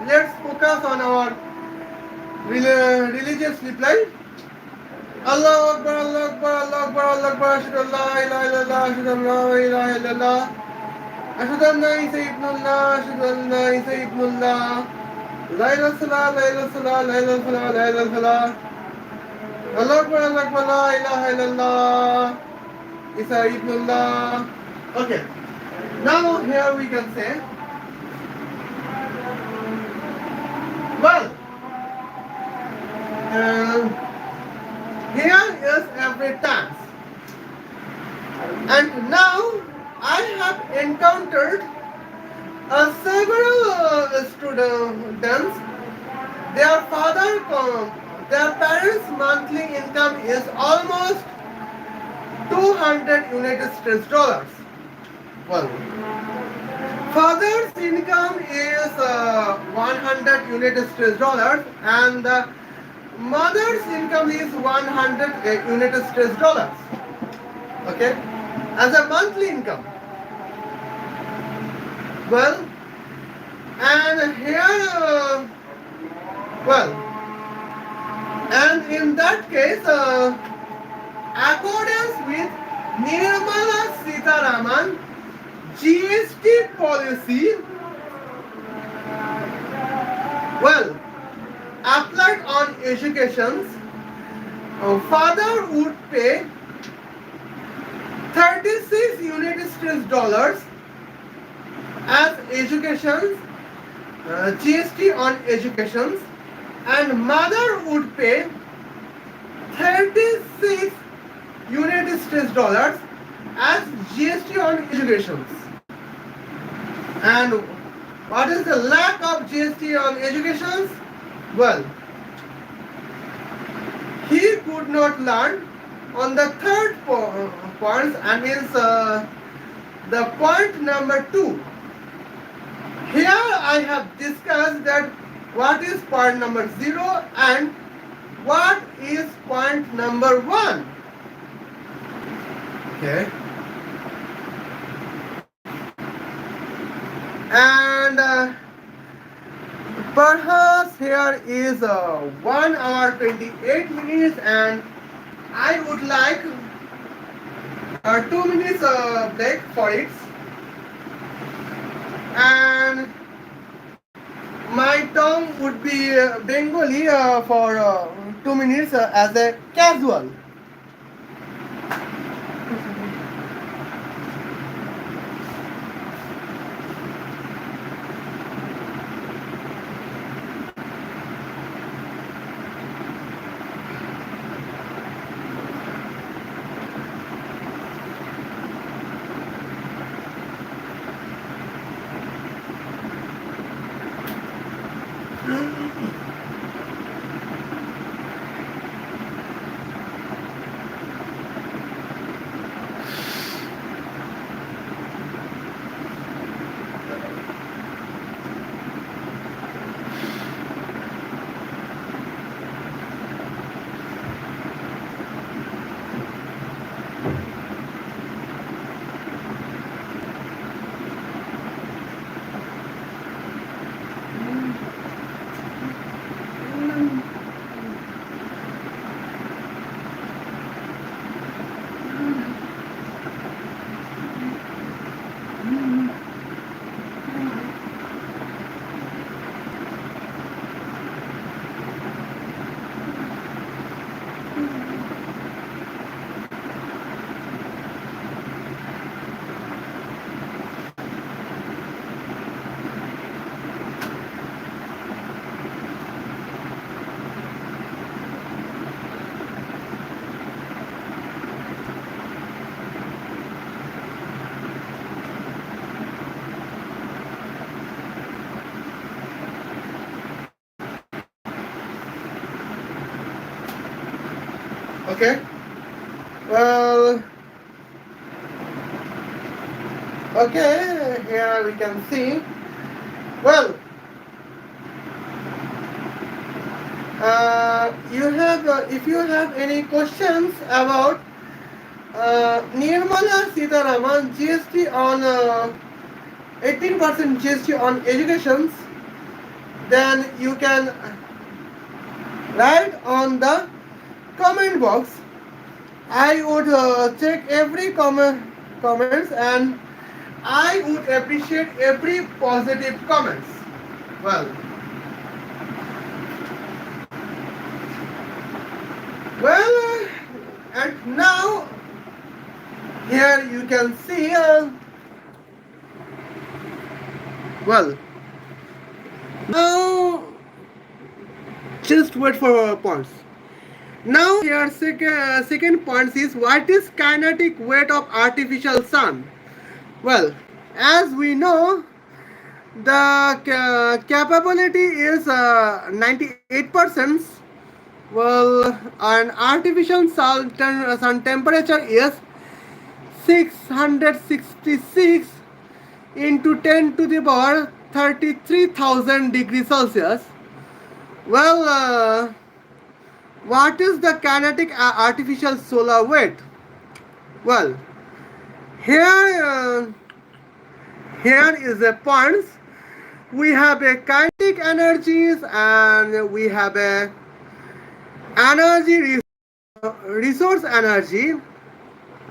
let's focus on our religious reply. Allah Akbar, Allah Akbar, Allah Akbar, Allah Akbar, Ashhadu an la ilaha illallah, Ashhadu an la ilaha illallah, Ashhadu anna Isa ibnullah, Ashhadu anna Isa ibnullah, La ilaha illallah, La ilaha illallah, La ilaha illallah, La ilaha illallah, Allah Akbar, Allah Akbar, La ilaha illallah, Isa ibnullah. Okay. Now here we can say, well, uh, here is every tax. And now I have encountered several students. Their their parents' monthly income is almost 200 United States dollars. Well, father's income is 100 United States dollars, and the mother's income is 100 United States dollars. Okay, as a monthly income. Well, and here, well, and in that case, accordance with Nirmala Sitharaman GST policy, well, applied on education, father would pay 36 United States dollars as education, GST on education, and mother would pay 36 United States dollars as GST on education. And what is the lack of GST on education? Well, he could not learn on the third point, and means the point number 2. Here I have discussed that what is point number 0 and what is point number 1. Okay. And perhaps here is 1 hour 28 minutes, and I would like 2 minutes break for it. And my tongue would be Bengali for 2 minutes as a casual. Okay. Well, okay, here we can see. Well, you have if you have any questions about Nirmala Sitharaman GST on 18% GST on educations, then you can write on the comment box. I would check every comments, and I would appreciate every positive comments. Well, well, and now here you can see. Well, now just wait for points. Now here second point is, what is kinetic weight of artificial sun? Well, as we know, the capability is 98%. Well, an artificial sun temperature is 666 into 10 to the power 33,000 degrees Celsius. Well, what is the kinetic artificial solar weight? Well, here, here is a points. We have a kinetic energies, and we have a energy resource energy.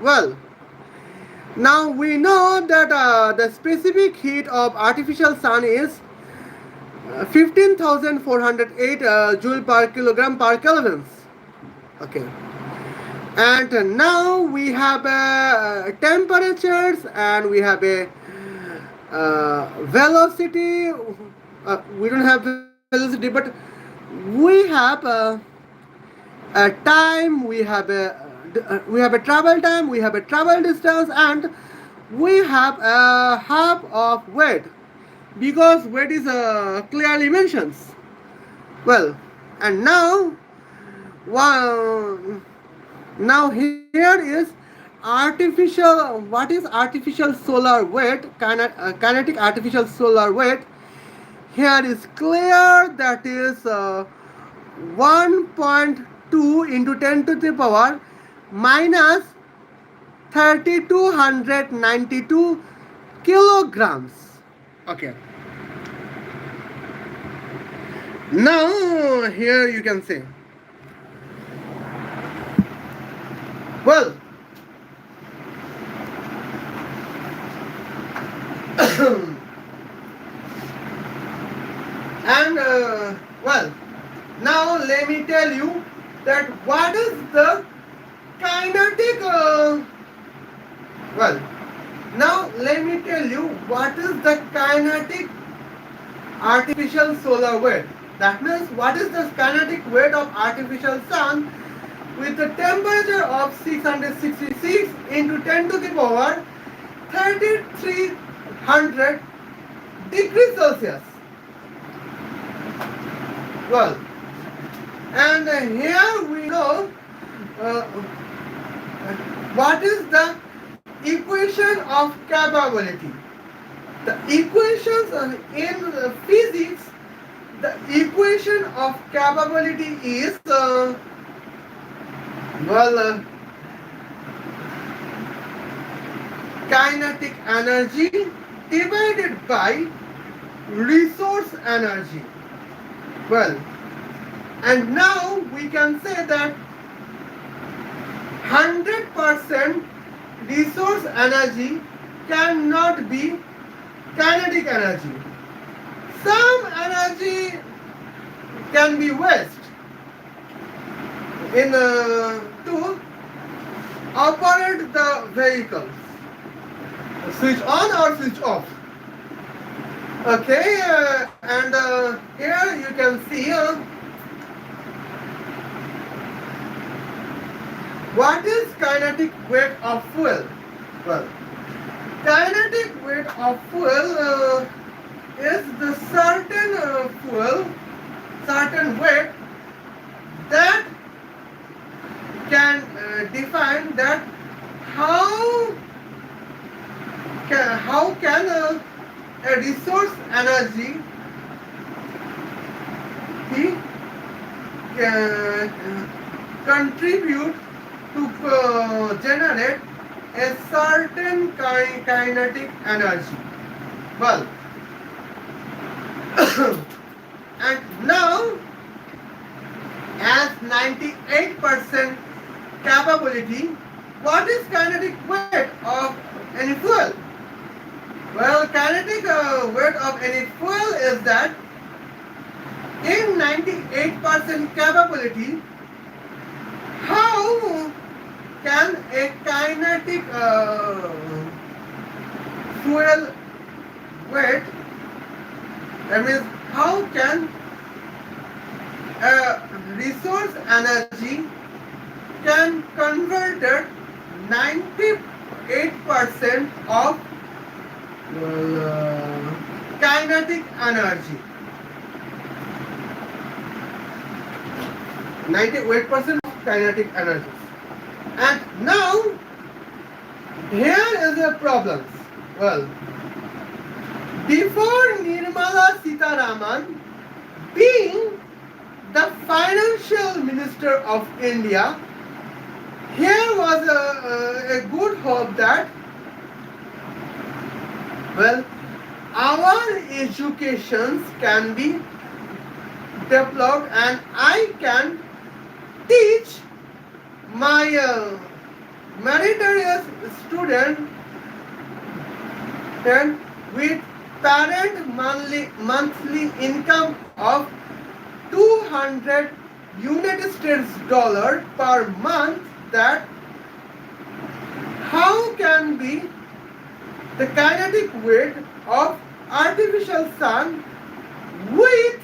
Well, now we know that the specific heat of artificial sun is 15,408 joule per kilogram per Kelvin. Okay. And now we have temperatures, and we have a velocity. We don't have velocity, but we have a time. We have a travel time. We have a travel distance, and we have a half of weight, because weight is clearly mentions. Well, and now, now here is artificial. What is artificial solar weight? Kinetic artificial solar weight. Here is clear, that is 1.2 into 10 to the power minus 3292 kilograms. Okay. Now here you can see. Well, and well, now let me tell you that what is the kinetic. Well, now let me tell you what is the kinetic artificial solar weight. That means, what is the kinetic weight of artificial sun with the temperature of 666 into 10 to the power 3300 degrees Celsius. Well, and here we know what is the equation of capability. The equations in physics, the equation of capability is kinetic energy divided by resource energy. Well, and now we can say that 100% resource energy cannot be kinetic energy. Some energy can be waste in to operate the vehicles. Switch on or switch off. Okay, and here you can see what is kinetic weight of fuel. Well, kinetic weight of fuel is the certain fuel, certain weight that can define that how can a resource energy be contribute to generate a certain kinetic energy. Well, and now as 98% capability, what is kinetic weight of any fuel? Well, kinetic weight of any fuel is that in 98% capability, how can a kinetic fuel weight, that means how can a resource energy can converted 98% of kinetic energy. 98% of kinetic energy. And now, here is the problem. Well, before Nirmala Sitharaman being the financial minister of India, here was a good hope that, well, our educations can be developed and I can teach my meritorious student and with parent monthly income of 200 United States dollar per month, that how can be the kinetic weight of artificial sun with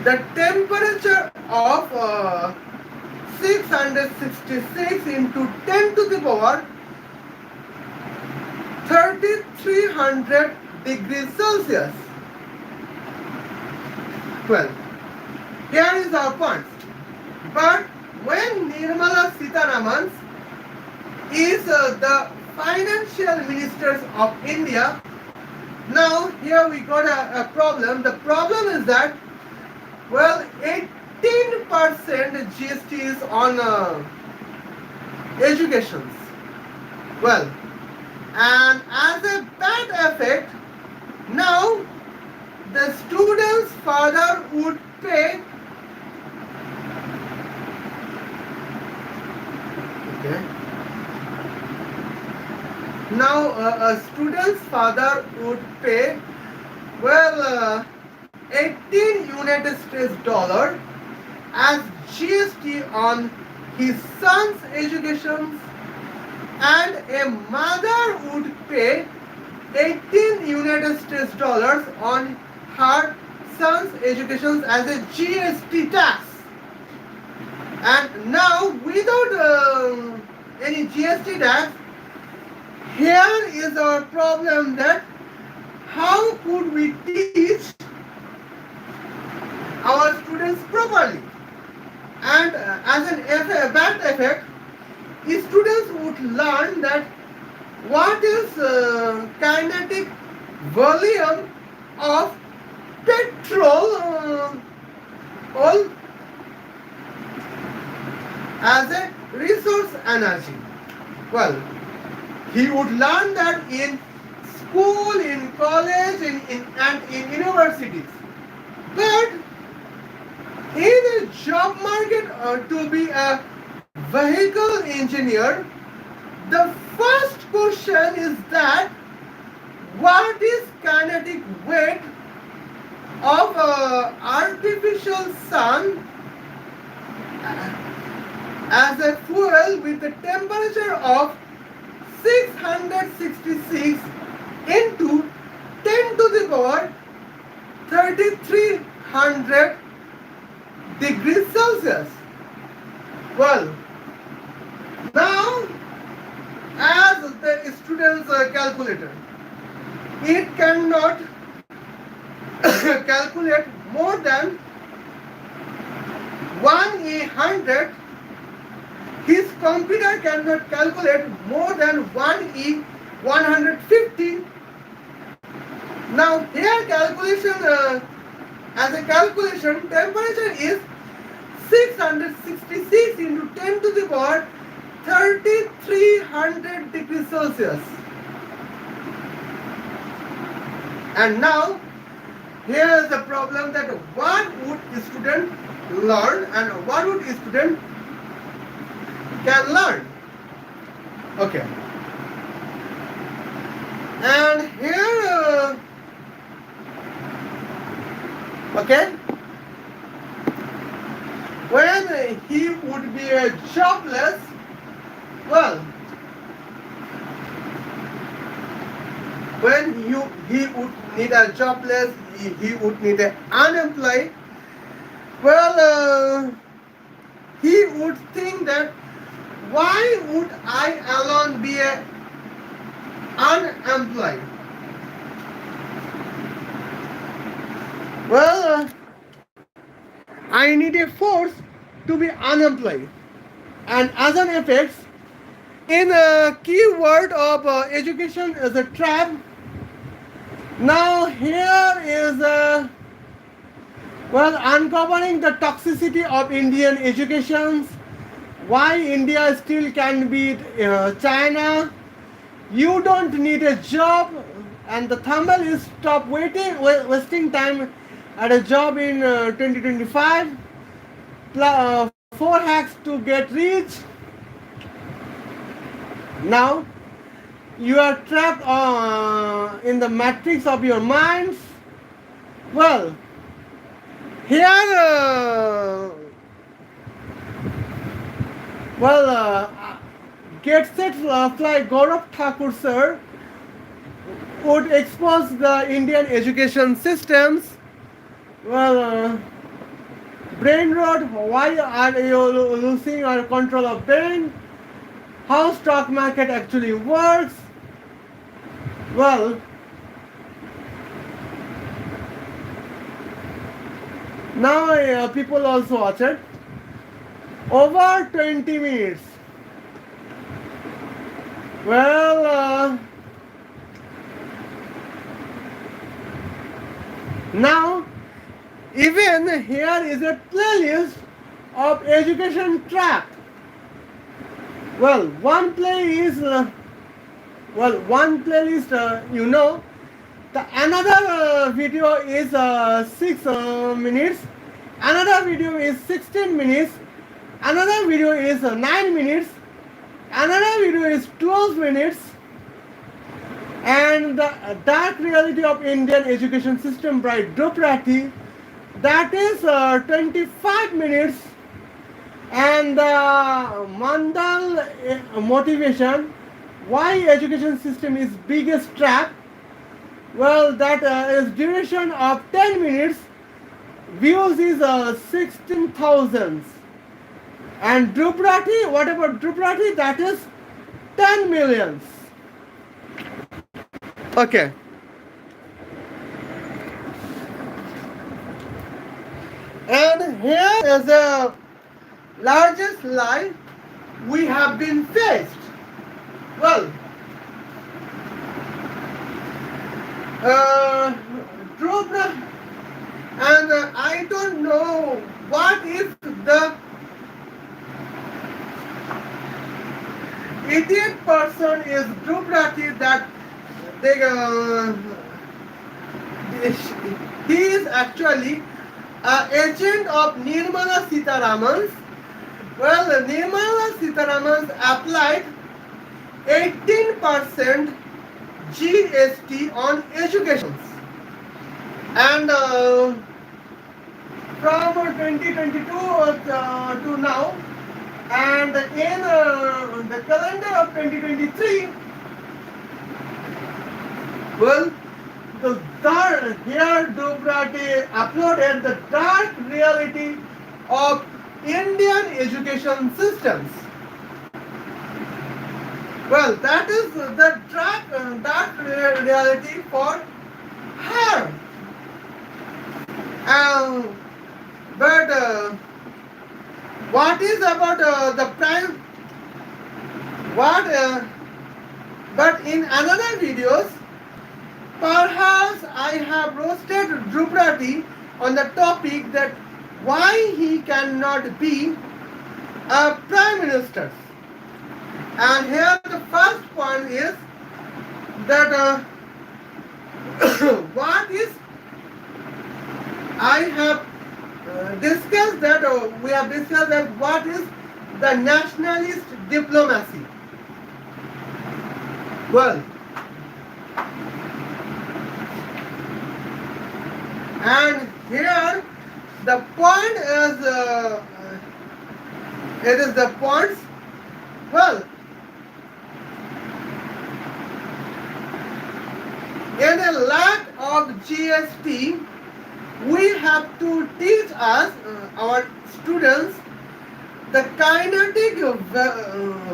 the temperature of 666 into 10 to the power 3300 degrees Celsius. Well, here is our point. But when Nirmala Sitharaman is the financial minister of India, now here we got a problem. The problem is that, well, 18% GST is on educations. Well, and as a bad effect, now the student's father would pay. Okay. Now a student's father would pay, well, 18 United States dollar as GST on his son's education, and a mother would pay 18 United States dollars on her son's education as a GST tax. And now without any GST tax, here is our problem that how could we teach our students properly? And as a bad effect, the students would learn that what is kinetic volume of petrol all as a resource energy. Well, he would learn that in school, in college, and in universities. But in the job market, to be a vehicle engineer, the first question is that what is kinetic weight of artificial sun as a fuel with the temperature of 666 into 10 to the power 3300 degrees Celsius. Well, now as the student's calculator, it cannot calculate more than 1E100. His computer cannot calculate more than 1E150. Now here calculation, as a calculation, temperature is 666 into 10 to the power 3300 degrees Celsius. And now here is the problem, that what would a student learn and what would a student can learn. Okay. And here okay, when he would be jobless, well, when he would need a jobless, he would need an unemployed, well, he would think that why would I alone be unemployed? Well, I need a force to be unemployed, and as an effect, in a key word of education is a trap. Now here is well, uncovering the toxicity of Indian education, why India still can beat China. You don't need a job, and the thumbnail is stop wasting time at a job in 2025. 4 hacks to get rich. Now you are trapped in the matrix of your minds. Well, here Get Set Fly Gaurav Thakur sir would expose the Indian education systems. Well, brain rot, why are you losing your control of brain? How stock market actually works? Well, now people also watch it. Over 20 minutes. Well, now even here is a playlist of education trap. Well, one playlist, you know. Another video is 6 minutes. Another video is 16 minutes. Another video is 9 minutes. Another video is 12 minutes. And the dark reality of Indian education system by Duprati, that is 25 minutes. And the Mandal motivation, why education system is biggest trap. Well, that is duration of 10 minutes. Views is 16,000. And Duprati, what about Duprati? That is 10 millions. Okay. And here is the largest lie we have been faced. Well, and I don't know what if the idiot person is Duprati, that they, he is actually an agent of Nirmala Sitharaman. Well, Nirmala Sitharaman applied 18% GST on education. And from 2022 to now, and in the calendar of 2023, well, the dark, here Duprati uploaded the dark reality of Indian education systems. Well, that is the dark reality for her. But what is about the prime? But in another videos, perhaps I have roasted Duprati on the topic that why he cannot be a prime minister. And here the first point is that what is I have discussed that we have discussed that what is the nationalist diplomacy. Well, and here the point is it is the points. Well, in a lack of GST, we have to teach us, our students, the kinetic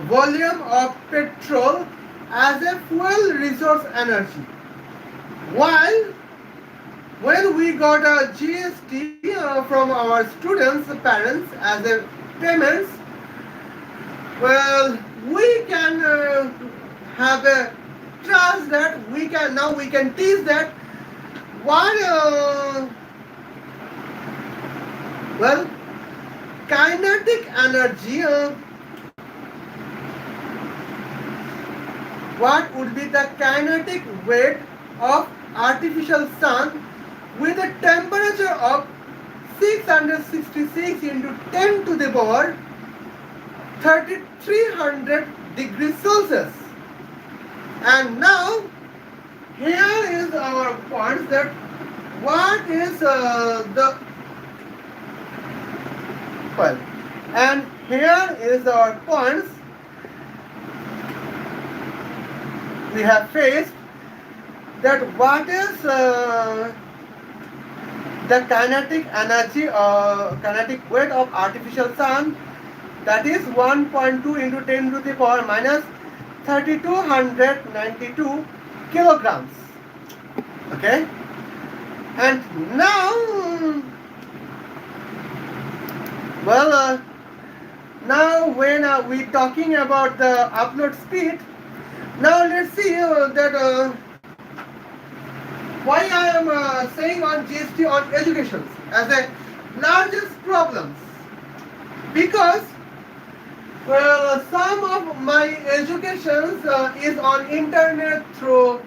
volume of petrol as a fuel resource energy. While when we got a GST from our students' parents as a payments, well, we can have a trust that we can teach that what well, kinetic energy, what would be the kinetic weight of artificial sun with a temperature of 666 into 10 to the power 3300 degrees Celsius. And now here is our points that what is the well, and here is our points we have faced that what is the kinetic energy or kinetic weight of artificial sun, that is 1.2 into 10 to the power minus 3292 kilograms. Okay, and now well now when we talking about the upload speed, now let's see that why I am saying on GST on education as a largest problems, because well, some of my educations is on internet through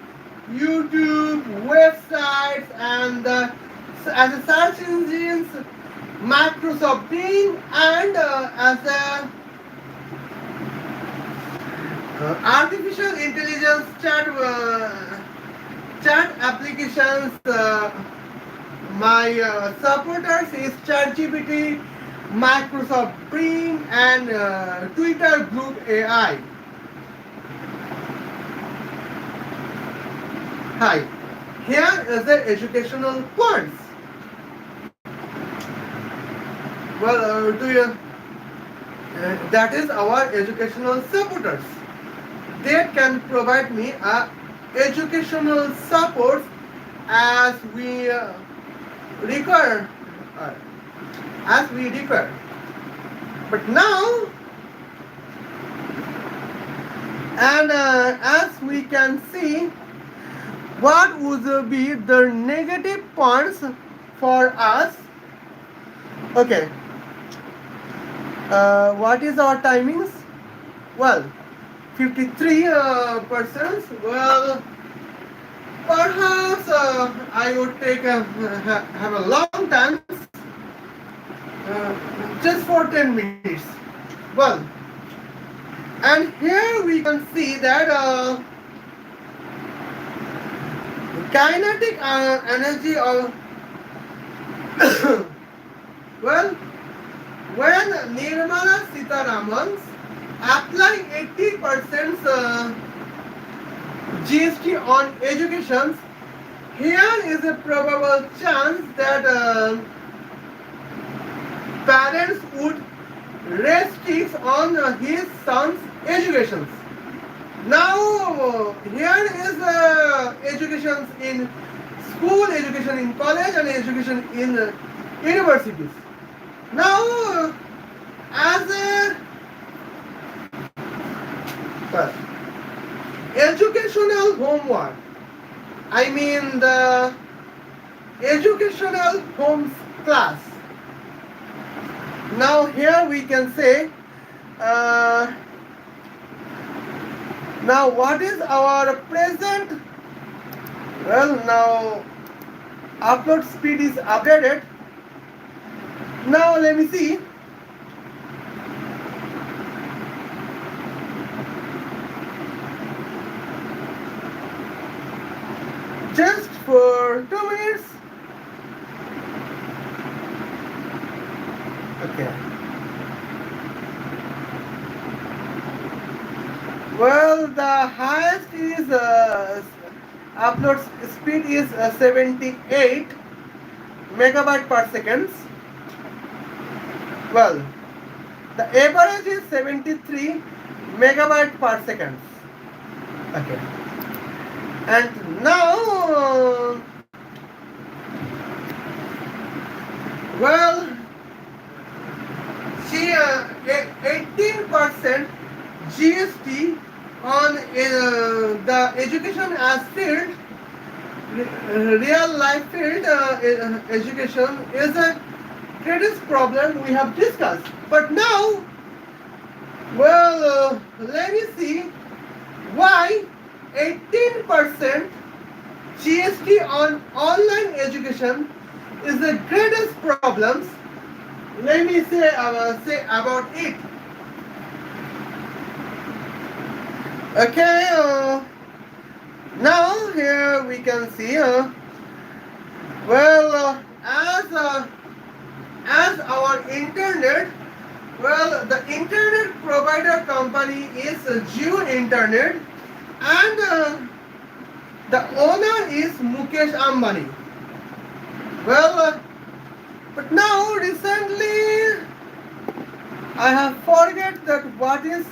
YouTube, websites, and as a search engines, Microsoft Bing, and as a artificial intelligence chat applications. My supporters is ChatGPT, Microsoft Bing, and Twitter Group AI. Hi, here is the educational points. Well, that is our educational supporters. They can provide me educational support as we require. But now, and as we can see, what would be the negative points for us? Okay. What is our timings? Well, 53%. Well, perhaps I would take have a long time, just for 10 minutes. Well, and here we can see that kinetic energy of well, when Nirmala Sitharaman applying 80% GST on education, here is a probable chance that parents would restrict on his son's education. Now, here is education in school, education in college, and education in universities. Now, as a educational homework, I mean the educational home class, Now here we can say, uh, now what is our present? Well, now upload speed is updated. Now let me see. Just for 2 minutes. Okay. Well, the highest is upload speed is 78 megabyte per second. Well, the average is 73 megabyte per second. Okay. And now, well, see, 18% GST on the education as field, real life field education is a greatest problem we have discussed. But now, well, let me see why 18% GST on online education is the greatest problems. Let me say about it. Okay, now here we can see, well, as our internet, well, the internet provider company is Jio Internet, and the owner is Mukesh Ambani. Well, but now recently I have forget that what is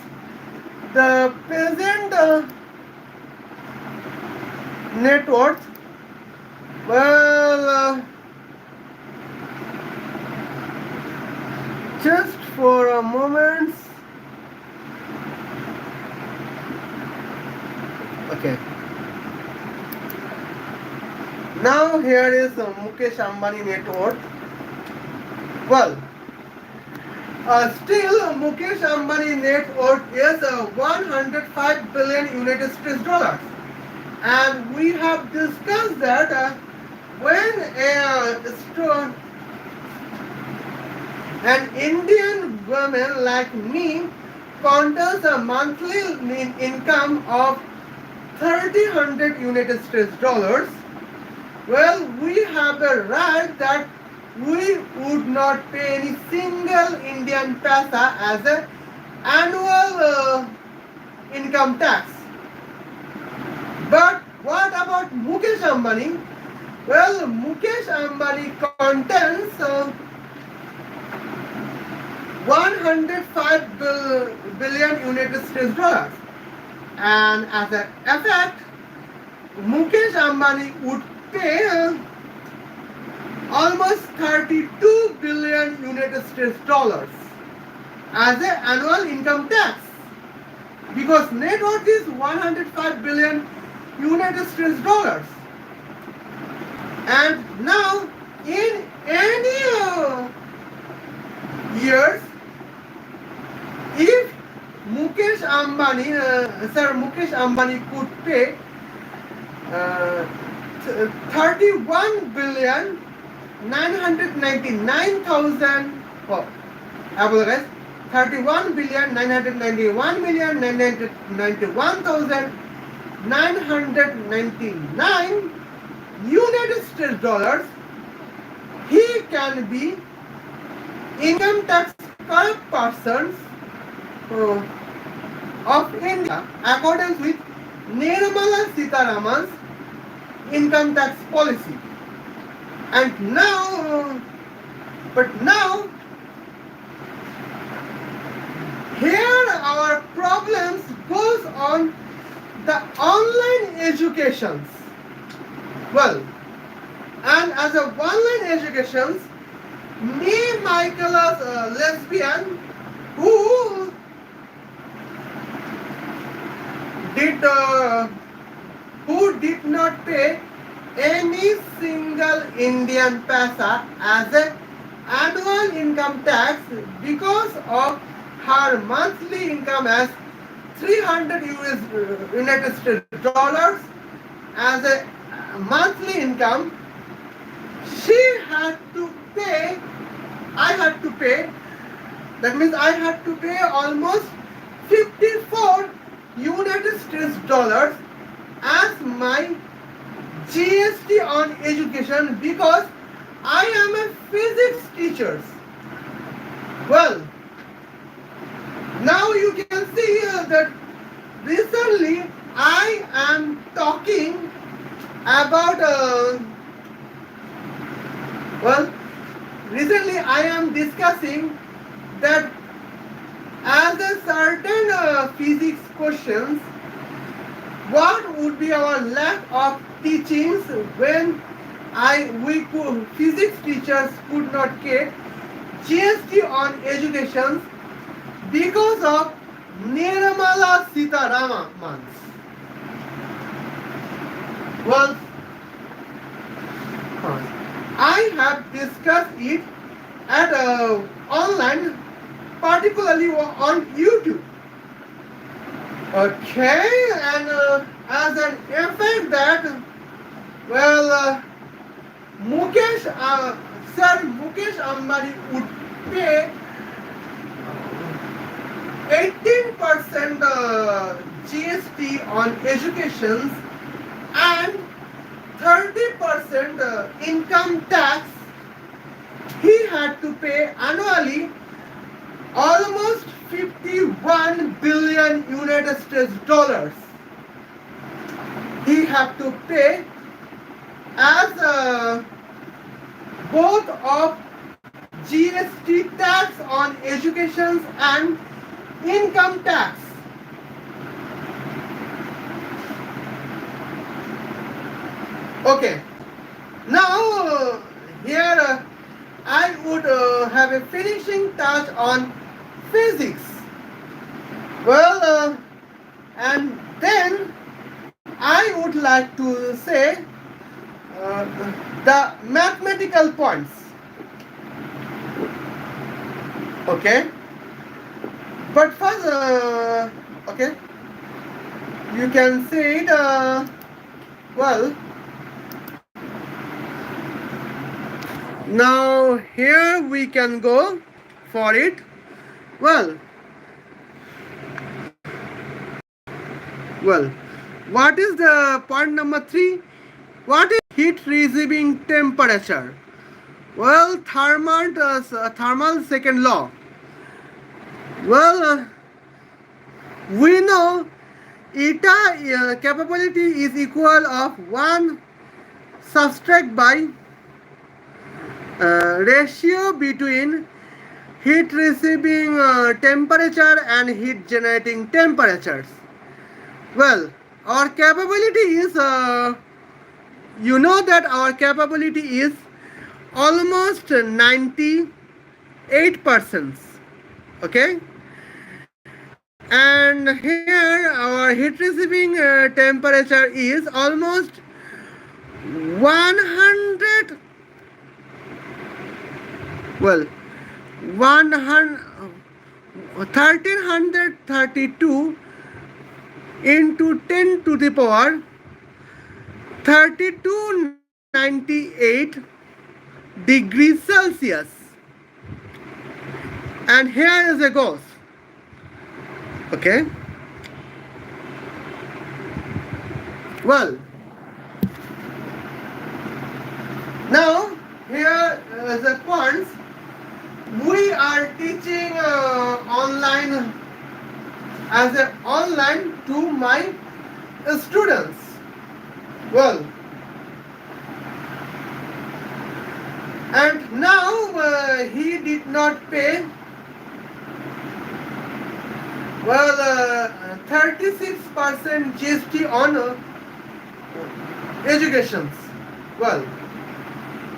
the present net worth. Well, just for a moment. Okay. Now here is Mukesh Ambani net worth. Well, still Mukesh Ambani net worth is 105 billion United States dollars, and we have discussed that when an Indian woman like me contains a monthly income of 3,000 United States dollars, well, we have the right that we would not pay any single Indian paisa as an annual income tax. But what about Mukesh Ambani? Well, Mukesh Ambani contains 105 billion United States dollars, and as an effect, Mukesh Ambani would pay almost 32 billion United States dollars as an annual income tax, because net worth is 105 billion United States dollars. And now in any years, if Mukesh Ambani could pay 31 billion 999,000, oh, I apologize, 31 billion 991 million 991,999 United States dollars, he can be income tax correct persons of India according with Nirmala Sitharaman's income tax policy. And now, but now, here our problems goes on the online educations. Well, and as a online educations, me, Michael, as a lesbian who did not pay any single Indian paisa as an annual income tax because of her monthly income as 300 United States dollars as a monthly income. She had to pay, I had to pay, that means I had to pay almost 54 United States dollars as my GST on education because I am a physics teacher. Well, now you can see that recently I am talking about well, recently I am discussing that as a certain physics questions, what would be our lack of teachings when we could, physics teachers could not get GST on education because of Nirmala Sitharaman. Well, I have discussed it at online, particularly on YouTube. Okay, and as an effect that, well, Mukesh Ambani would pay 18% GST on education and 30% income tax. He had to pay annually almost 51 billion United States dollars. He had to pay as both of GST tax on education and income tax. Okay, now here I would have a finishing touch on physics. Well, and then I would like to say the mathematical points. Okay, but first, okay, you can say it. Well, now here we can go for it. Well, what is the point number 3? What is heat receiving temperature? Well, thermal second law. Well, we know eta capability is equal of 1 subtract by ratio between heat receiving temperature and heat generating temperatures. Well, our capability is, you know that our capability is almost 98%. Okay? And here our heat receiving temperature is almost 100, well, 1332 into 10 to the power 3298 degrees Celsius. And here is a gauge. Okay. Well, now here is the points. We are teaching online as an online to my students. Well, and now he did not pay, well, 36% GST on educations. Well,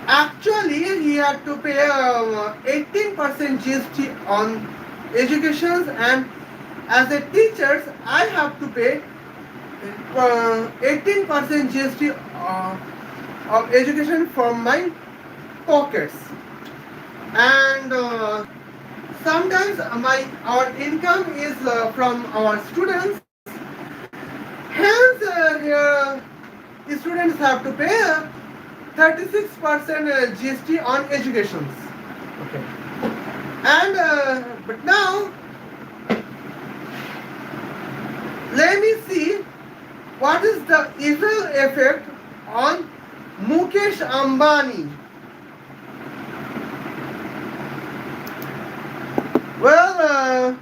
actually he had to pay 18% GST on educations, and as a teacher I have to pay 18% GST of education from my pockets. and sometimes our income is from our students. Hence, here students have to pay 36% GST on educations. Okay. And but now let me see what is the evil effect on Mukesh Ambani. Well,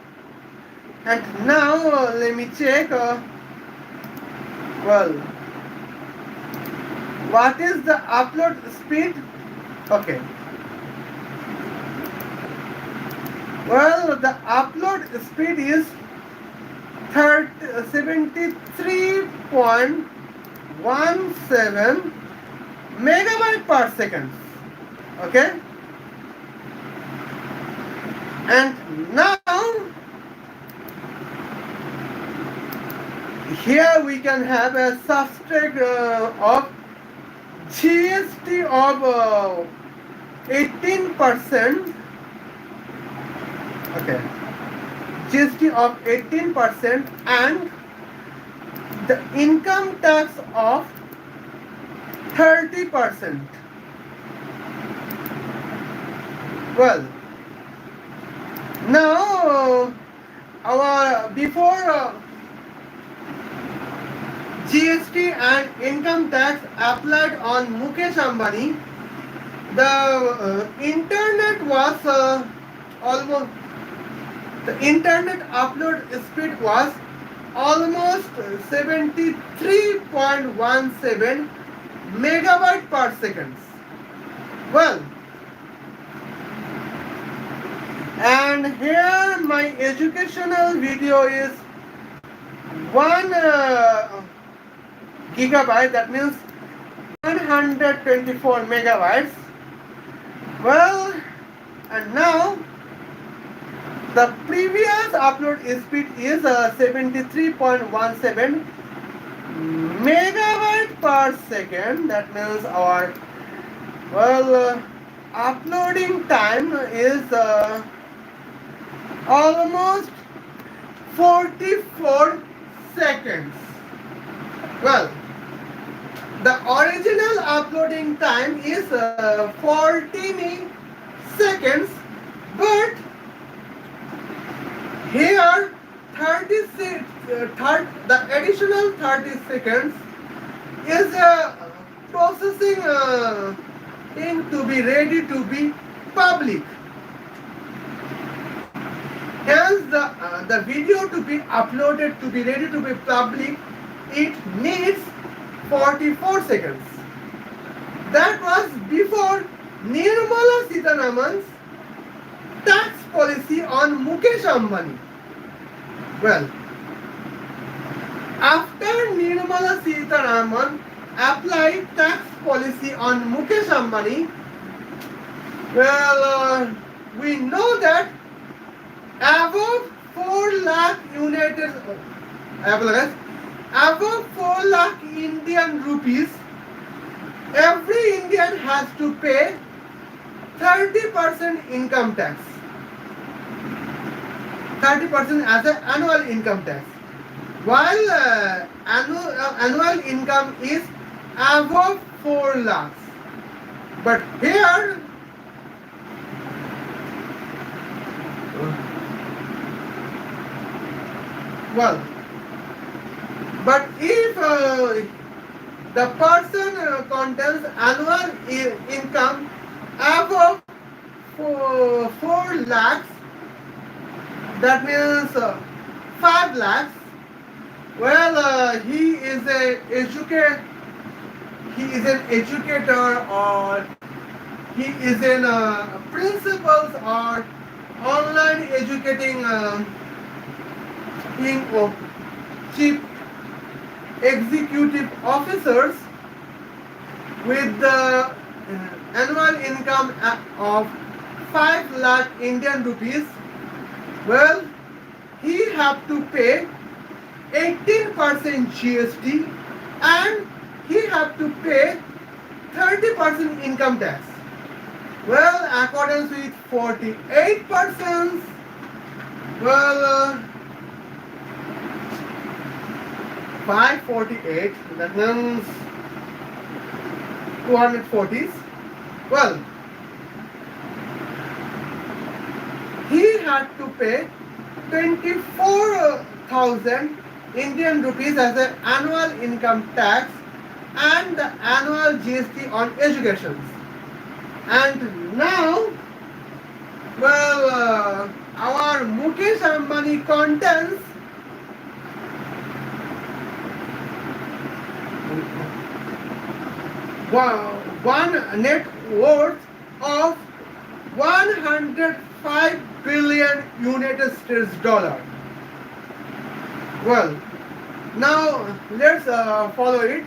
and now let me check. Well, what is the upload speed? Okay. Well, the upload speed is 73.17 megabyte per second. Okay. And now here we can have a subtract of GST of 18%. Okay, GST of 18% and the income tax of 30%. Well, now our before GST and income tax applied on Mukesh Ambani, the internet was almost the internet upload speed was almost 73.17 megabyte per second. Well, and here my educational video is 1 gigabyte, that means 124 megabytes. Well, and now the previous upload speed is 73.17 megabyte per second. That means our uploading time is almost 44 seconds. Well, the original uploading time is 40 seconds, but here 36, the additional 30 seconds is processing thing to be ready to be public. Hence, the video to be uploaded to be ready to be public, it needs 44 seconds. That was before Nirmala Sitharaman's tax policy on Mukesh Ambani. Well, after Nirmala Sitharaman applied tax policy on Mukesh Ambani, well, we know that above 4 lakh above 4 lakh Indian rupees, every Indian has to pay 30% income tax. 30% as an annual income tax. While annual income is above 4 lakhs. But here, well, but if the person contains annual income above 4 lakhs, that means 5 lakhs, well, he is an educator, or he is in principals or online educating chief executive officers with the annual income of 5 lakh Indian rupees. Well, he have to pay 18% GST and he have to pay 30% income tax. Well, accordance with 48%, well, 548, that means 240s. Well, he had to pay 24,000 Indian rupees as an annual income tax and the annual GST on education. And now, well, our Mukesh Ambani contents one net worth of 105 billion United States dollar. Well, now let's follow it.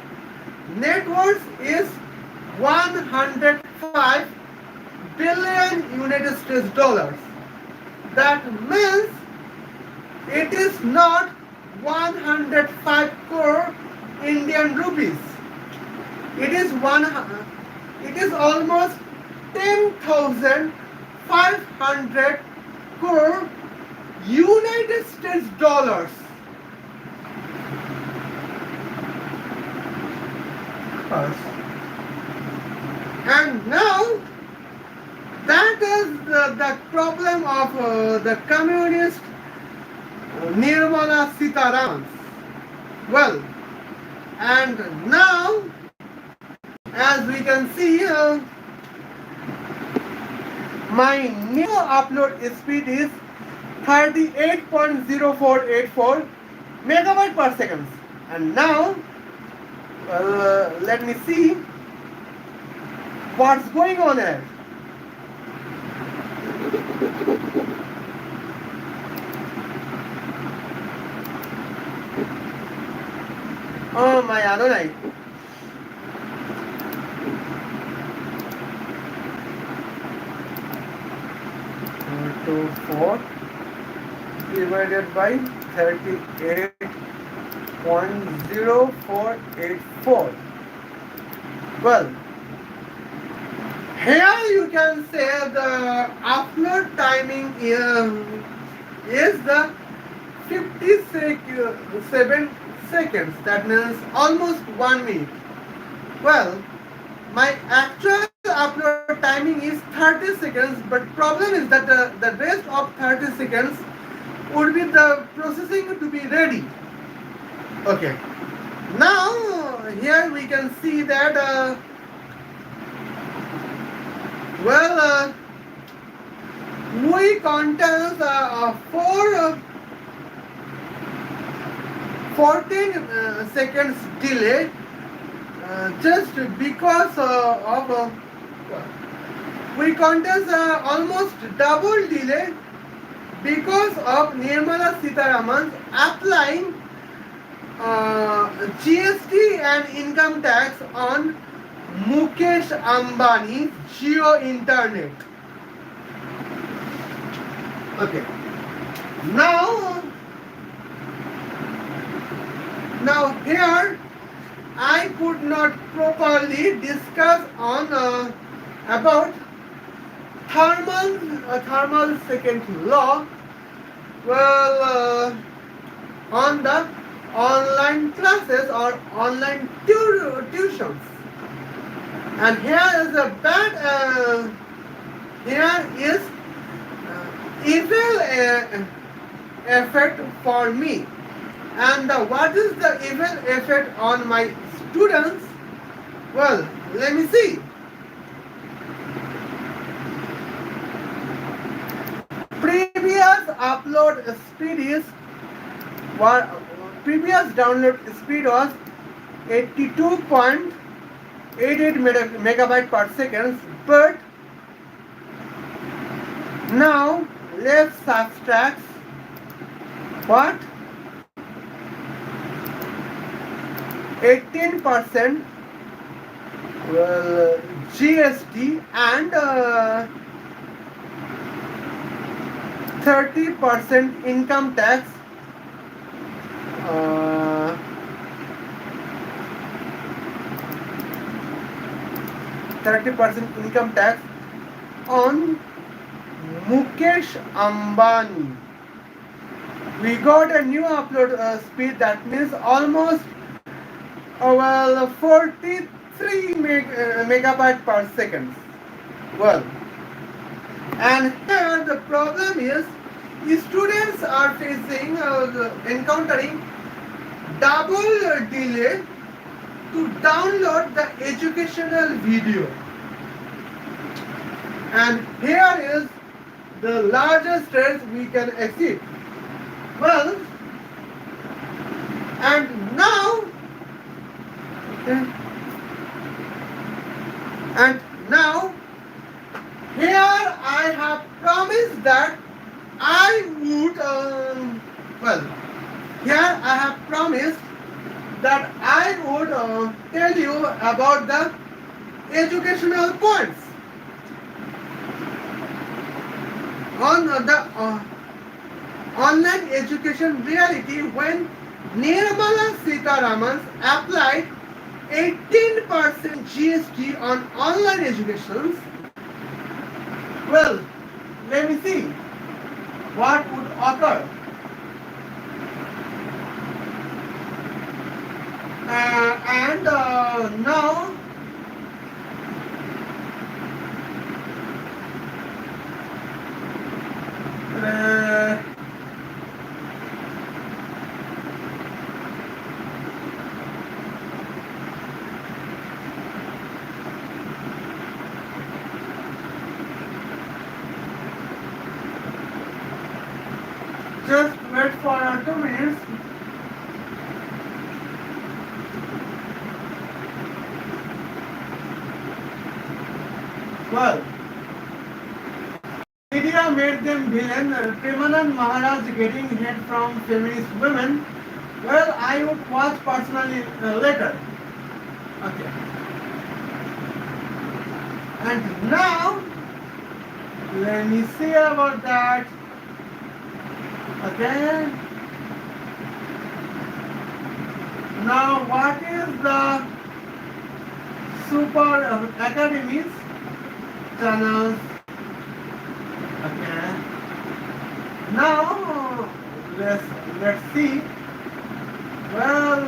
Net worth is 105 billion United States dollars. That means it is not 105 crore Indian rupees. It is almost 10,500 crore United States dollars. And now that is the problem of the communist Nirmala Sitharaman. Well, and now as we can see, my new upload speed is 38.0484 megabyte per second. And now let me see what's going on here. Oh my Adonai. 4 divided by 38.0484. Well, here you can say the upload timing is the 57 seconds. That means almost 1 minute. Well, my actual upload timing is 30 seconds, but problem is that the rest of 30 seconds would be the processing to be ready. Okay. Now here we can see that we contains 14 seconds delay just because of we contains almost double delay because of Nirmala Sitharaman applying GST and income tax on Mukesh Ambani's Jio Internet. Okay. Now here I could not properly discuss on about thermal second law. Well, on the online classes or online tuitions. And here is a bad. Here is evil effect for me. And what is the evil effect on my students? Well, let me see. Previous upload speed is previous download speed was 82.88 megabyte per second, but now let's subtract what 18% GST and 30% income tax. 30% income tax on Mukesh Ambani. We got a new upload speed, that means almost 43 megabyte per second. Well, and here the problem is students are facing encountering double delay to download the educational video. And here is the largest stress we can exceed. Well, and now, okay, and now, here I have promised that I would, here I have promised that I would tell you about the educational points on the online education reality when Nirmala Sitharaman applied 18% GST on online educations. Well, let me see what would occur. And now just wait for 2 minutes. Well, media made them villain. Premanand Maharaj getting hate from feminist women. Well, I would watch personally later. Okay. And now, let me see about that. Okay. Now, what is the super academies channels? Okay. Now, let's see. Well,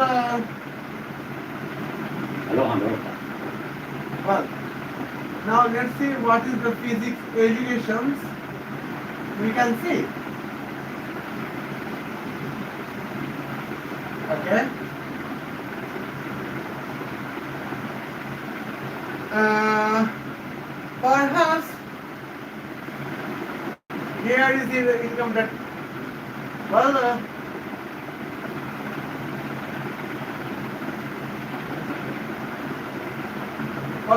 well. Now let's see what is the physics educations. We can see. Okay. Perhaps here is the income that, well,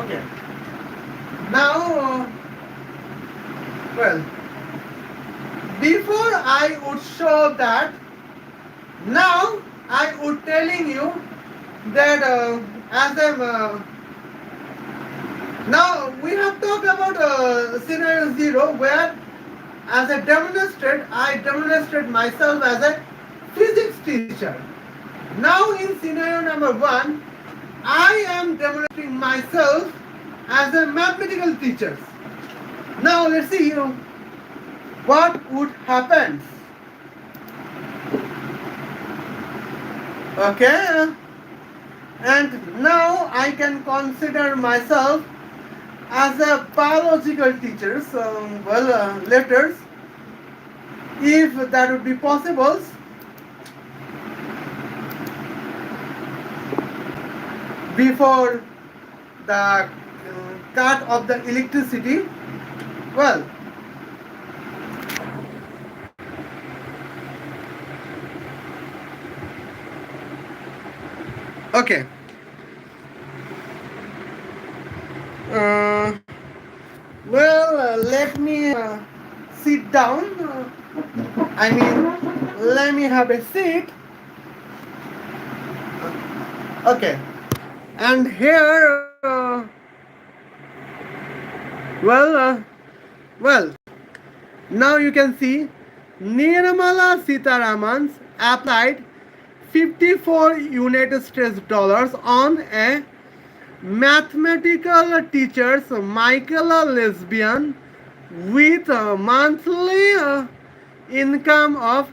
okay. Now, well, before I would show that, now I would telling you that as I'm now we have talked about scenario 0 where as I demonstrate myself as a physics teacher. Now in scenario number 1, I am demonstrating myself as a mathematical teacher. Now let's see what would happen. Okay, and now I can consider myself as a biological teacher. So, well, letters, if that would be possible. Before the cut of the electricity, well, okay. Let me sit down. Let me have a seat. Okay. And here, well, now you can see Nirmala Sitharaman applied 54 United States dollars on a mathematical teacher's Michael lesbian with a monthly income of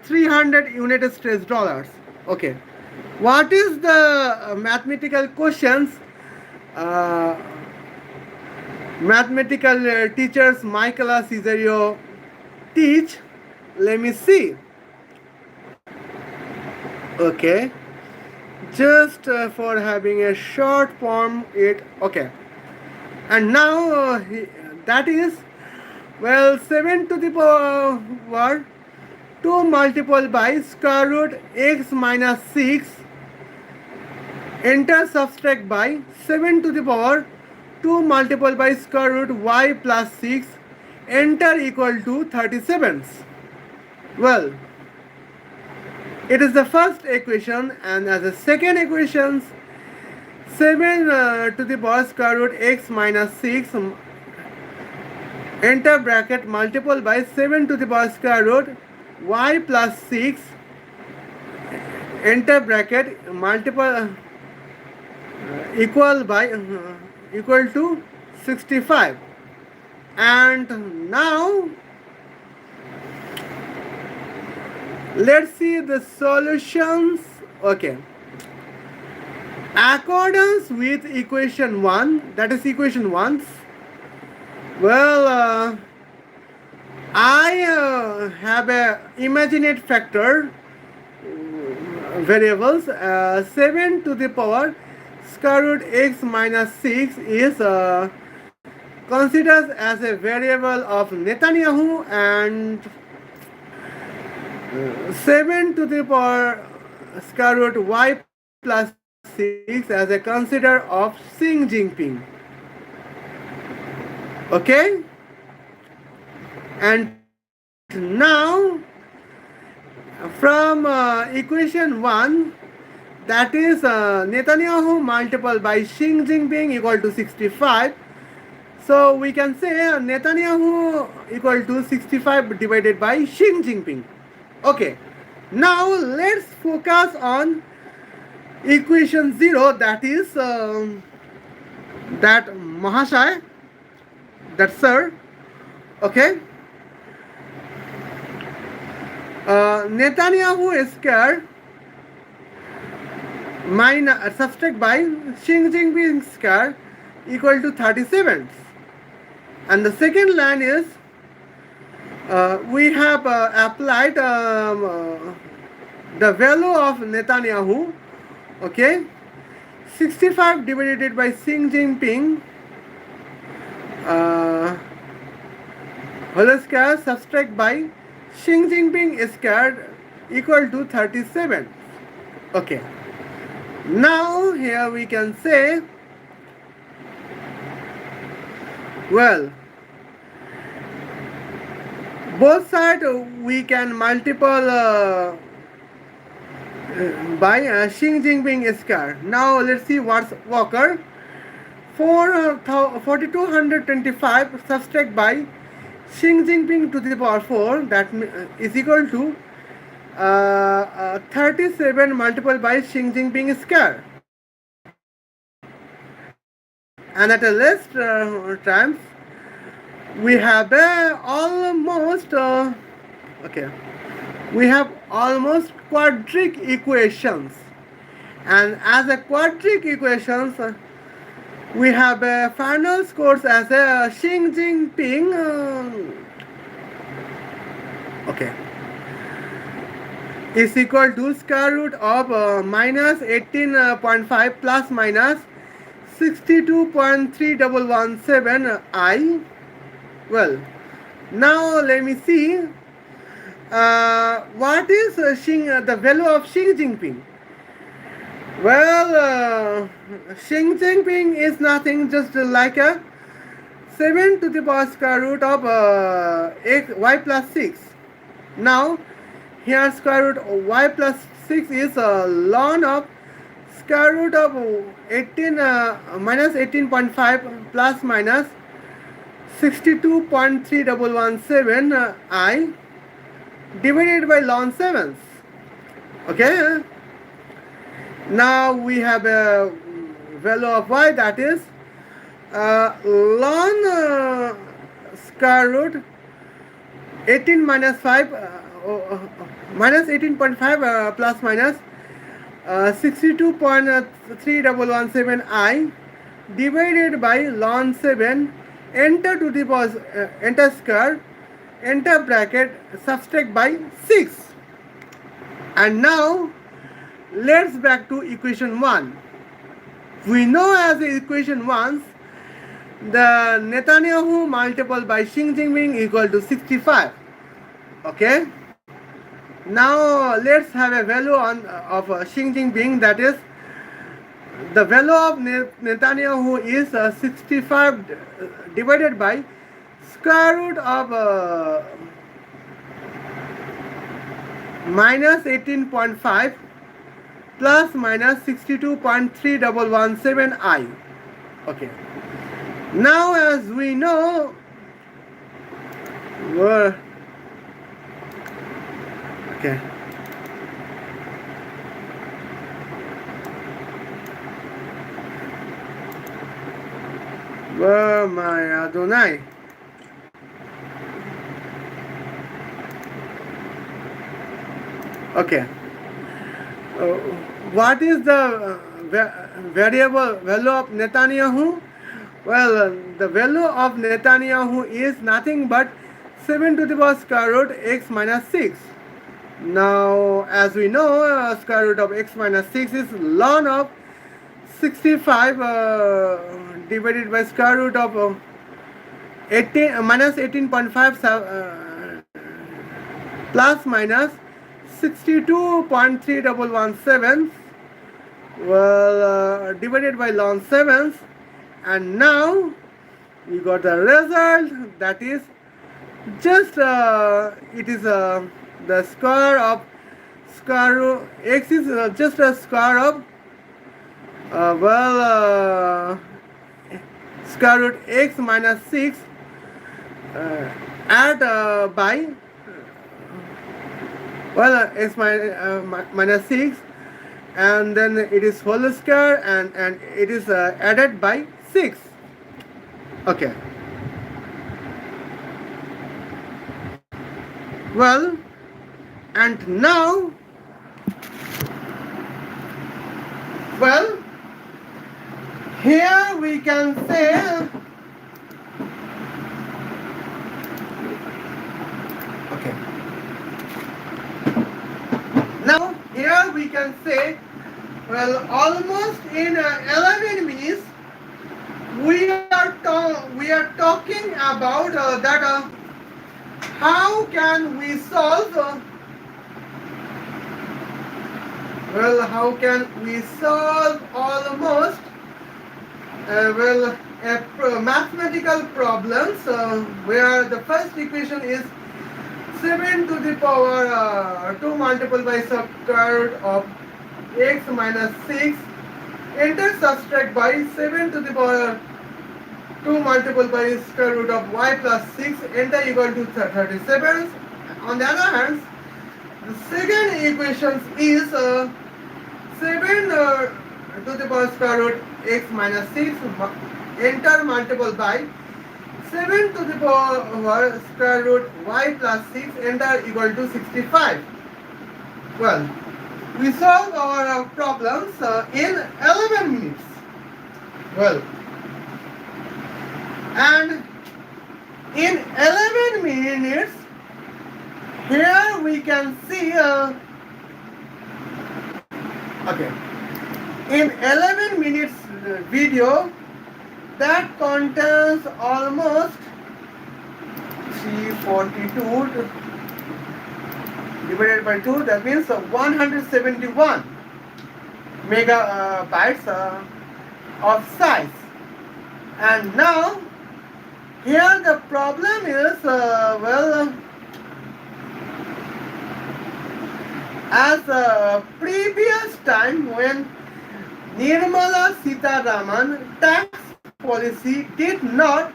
300 United States dollars. Okay, what is the mathematical questions uh, mathematical teachers Michaela Cesario teach? Let me see. Okay, just for having a short form it. Okay, and now that is, well, 7 to the power 2 multiplied by square root x minus 6, enter subtract by 7 to the power 2 multiplied by square root y plus 6, enter equal to 37. Well, it is the first equation, and as a second equation, 7 to the power square root x minus 6, enter bracket, multiple by 7 to the power square root y plus 6, enter bracket, multiple equal to 65. And now let's see the solutions. Okay, accordance with equation 1, that is equation 1. Well, I have a imaginate factor variables. 7 to the power square root x minus 6 is considered as a variable of Netanyahu, and 7 to the power square root y plus 6 as a consider of Xi Jinping. Okay, and now from equation 1, that is Netanyahu multiplied by Xi Jinping equal to 65. So we can say Netanyahu equal to 65 divided by Xi Jinping. Okay, now let's focus on equation 0, that is that Mahashai, that sir. Okay, Netanyahu square minus subtract by Xi Jinping square equal to 37. And the second line is we have applied the value of Netanyahu. Okay, 65 divided by Xi Jinping whole square subtract by Xi Jinping square equal to 37. Okay, now here we can say, well, both sides we can multiple by Xi Jinping square. Now let's see what's occur. 4225 subtract by Xi Jinping to the power 4, that is equal to 37 multiplied by Xi Jinping square. And at a less times we have almost okay, we have almost quadratic equations, and as a quadratic equations we have final scores as a Xi Jinping okay, is equal to square root of minus 18.5 plus minus 62.3117 I. Well, now let me see what is the value of Xi Jinping. Well, Xi Jinping is nothing, just like a 7 to the power square root of y plus 6. Now here square root of y plus 6 is ln of square root of 18 minus 18.5 plus minus 62.3117 I divided by ln 7. Okay, now we have a value of y, that is ln square root 18 minus 5 minus 18.5 plus minus 62.3117 I divided by ln 7 enter to the enter square enter bracket subtract by 6. And now let's back to equation 1. We know as equation 1 the Netanyahu multiplied by Xi Jinping equal to 65. Okay. Now let's have a value of Xi Jinping, that is the value of Netanyahu is 65 divided by square root of minus 18.5 plus minus 62.3117 I. Okay. Now as we know, okay. Where my Adonai? Okay. What is the variable value of Netanyahu? Well, the value of Netanyahu is nothing but 7 to the power square root x minus 6. Now, as we know, square root of x minus 6 is ln of 65 divided by square root of 18 minus 18.5 plus minus 62.3117 divided by ln 7, and now we got the result, that is just it is the square of square root x is just a square of square root x minus 6 add by x minus 6, and then it is whole square and it is added by 6. Okay. Well, and now, well, here we can say, okay, now here we can say, well, almost in 11 minutes we are talking about that how can we solve how can we solve almost mathematical problems where the first equation is 7 to the power 2 multiplied by square root of x minus 6 enter subtract by 7 to the power 2 multiplied by square root of y plus 6 enter equal to 37. On the other hand, the second equation is 7 to the power square root x minus 6 enter multiplied by 7 to the power square root y plus 6 enter equal to 65. Well, we solve our problems in 11 minutes. Well, and in 11 minutes, here we can see, okay, in 11 minutes video that contains almost 342 divided by 2, that means 171 megabytes of size. And now here the problem is as previous time when Nirmala Sitharaman tax policy did not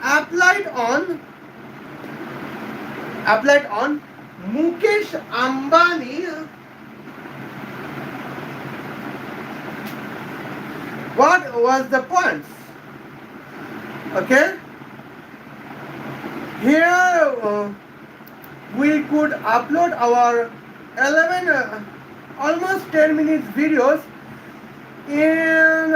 applied on Mukesh Ambani, what was the point? Okay, Here we could upload our 11 almost 10 minutes videos in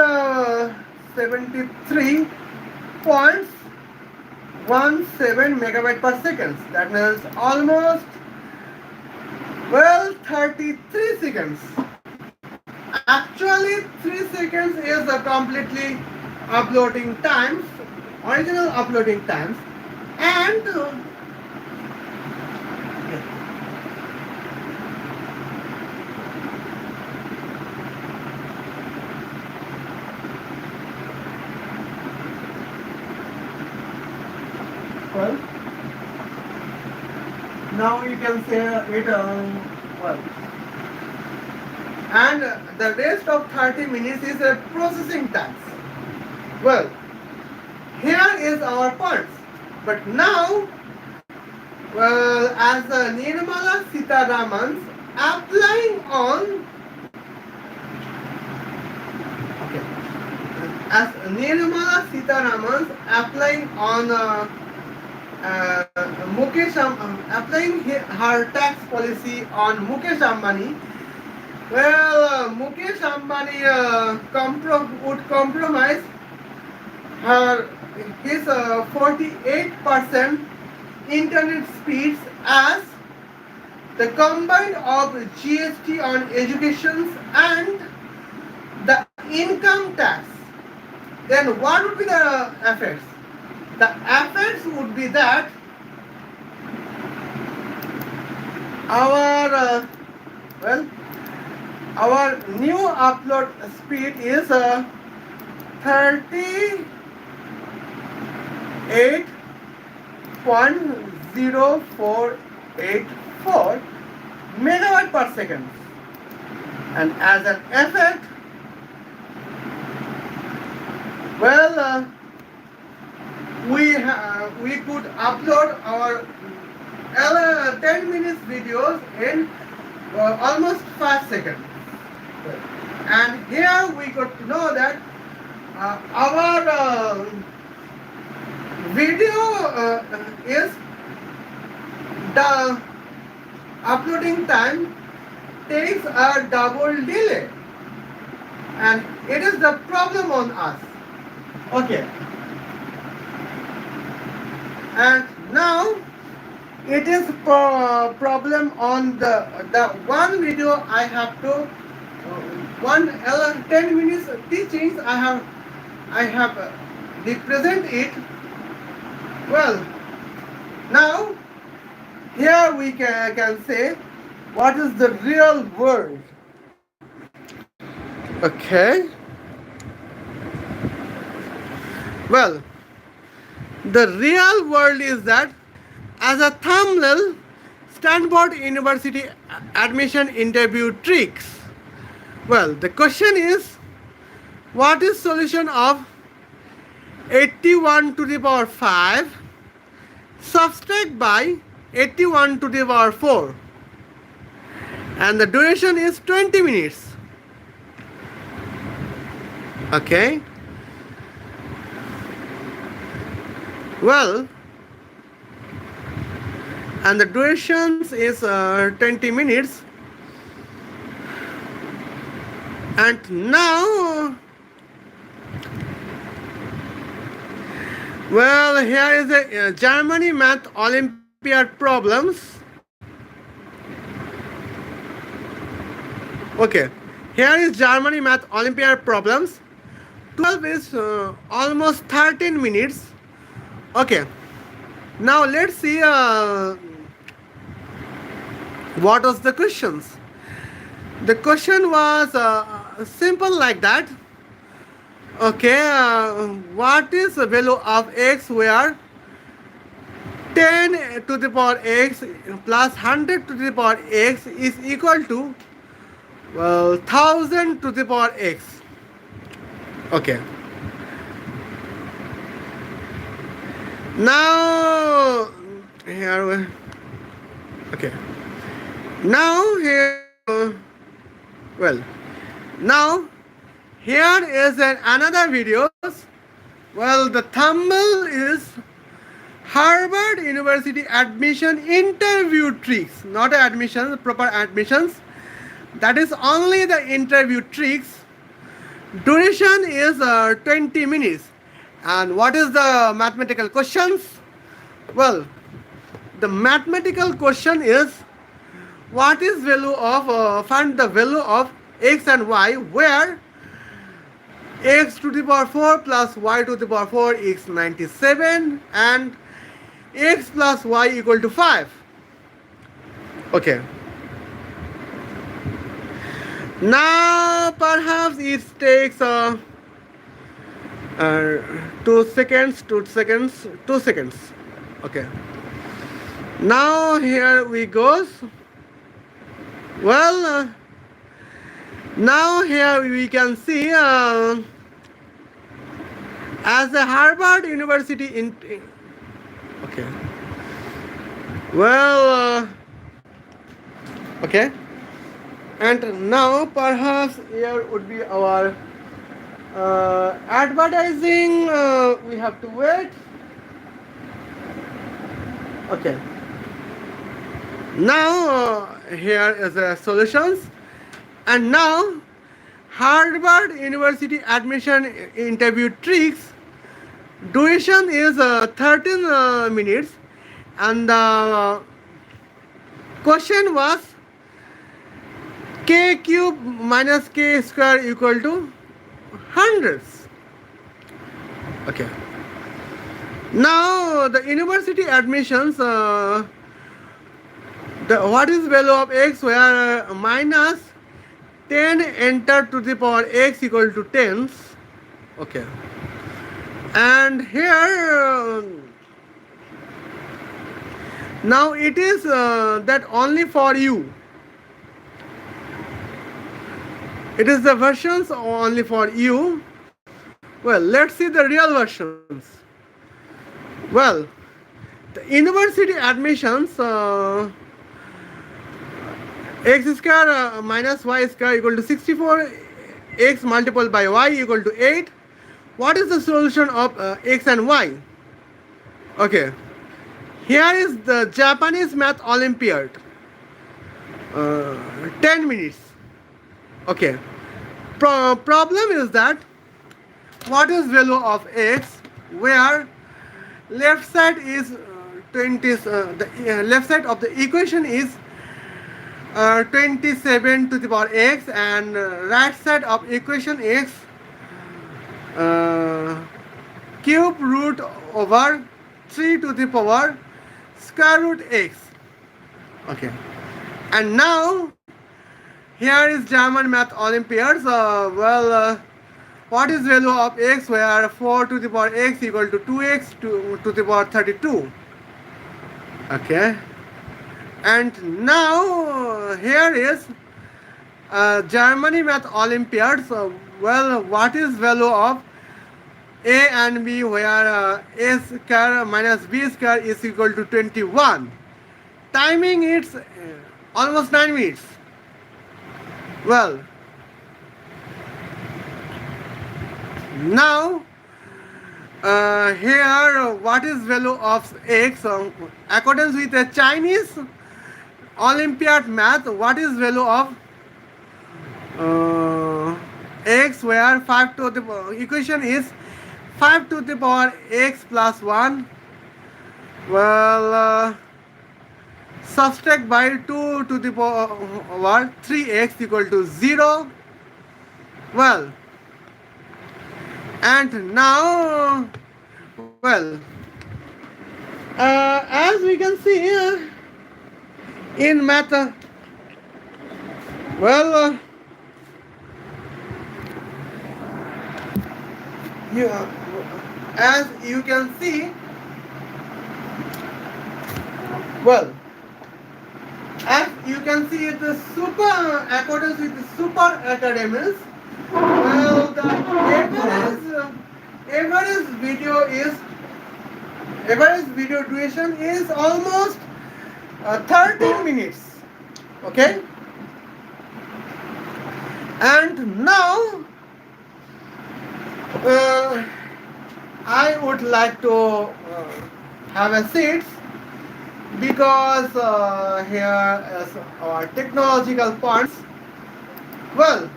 73.17 megabyte per second. That means almost 33 seconds. Actually 3 seconds is the completely uploading times, original uploading times, and well, now you can say it well, and the rest of 30 minutes is a processing tax. Well, here is our points, but now, well, as Nirmala Sitharaman applying on, okay, as Nirmala Sitharaman applying on applying her tax policy on Mukesh Ambani. Well, Mukesh Ambani would compromise his 48% internet speeds as the combine of GST on education and the income tax. Then what would be the effects? The effects would be that our our new upload speed is 38.0484 megabyte per second, and as an effect, well, we could upload our 10 minutes videos in almost 5 seconds. And here we got to know that our video is the uploading time takes a double delay, and it is the problem on us. Okay, and now it is problem on the one video I have to 10 minutes teachings I have represent it. Well, now here we can say what is the real world. Okay, well, the real world is that as a thumbnail, Stanford University admission interview tricks. Well, the question is, what is solution of 81 to the power 5 subtract by 81 to the power 4, and the duration is 20 minutes. Okay, well, and the durations is 20 minutes. And now, well, here is the Germany Math Olympiad problems. Okay, here is Germany Math Olympiad problems. 12 is almost 13 minutes. Okay, now let's see what was the questions. The question was simple like that. Okay, what is the value of x where 10 to the power x plus 100 to the power x is equal to 1000 to the power x. Okay, now here okay, now here well, now here is another videos. Well, the thumbnail is Harvard University admission interview tricks, not admissions, proper admissions. That is only the interview tricks. Duration is 20 minutes. And what is the mathematical questions? Well, the mathematical question is what is value of find the value of x and y where x to the power 4 plus y to the power 4 is 97 and x plus y equal to 5. Okay. Now perhaps it takes 2 seconds, 2 seconds, 2 seconds. Okay. Now here we goes. Well, now here we can see as a Harvard University in. Okay. Well, okay. And now perhaps here would be our advertising. We have to wait. Okay. Now here is the solutions. And now Harvard University admission interview tricks. Duration is 13 minutes and the question was k cube minus k square equal to hundreds. Okay. Now the university admissions what is value of x where minus 10 enter to the power x equal to 10. Okay. And here now it is that only for you. It is the versions only for you. Well, let's see the real versions. Well, the university admissions x square minus y square equal to 64, x multiplied by y equal to 8. What is the solution of x and y? Okay, here is the Japanese Math Olympiad. 10 minutes. Okay. Problem is that what is value of x where left side is 20. The left side of the equation is 27 to the power x and right side of equation is cube root over 3 to the power square root x. Okay. And now here is German Math Olympiads. What is value of x where 4 to the power x equal to 2x to the power 32. Okay. And now here is Germany Math Olympiads. What is value of a and b where a square minus b square is equal to 21. Timing it's almost 9 minutes. Well, now here what is value of x accordance with the Chinese Olympiad math? What is value of x where 5 to the equation is 5 to the power x plus 1. Well, subtract by 2 to the power 3x equal to 0. Well, and now, well, as we can see in math, as you can see, as you can see, the super accordance with the super academies. Well, the average video duration is almost 13 minutes. Okay. And now I would like to have a seats because here is our technological points. Well,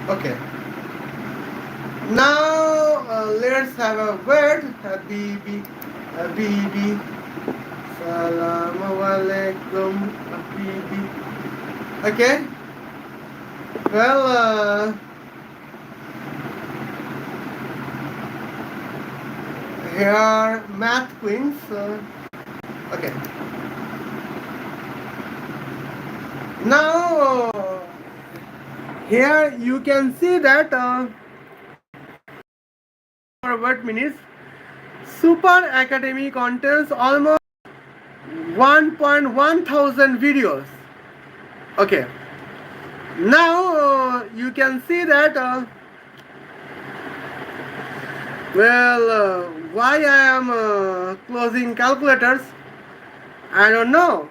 okay. Now let's have a word. Habibi, Habibi, Salamu Alaikum, Habibi. Okay. Well, here are math queens. Okay. Now here you can see that for what minutes Super Academy contains almost 1.1 thousand videos. Okay. Now you can see that why I am closing calculators, I don't know.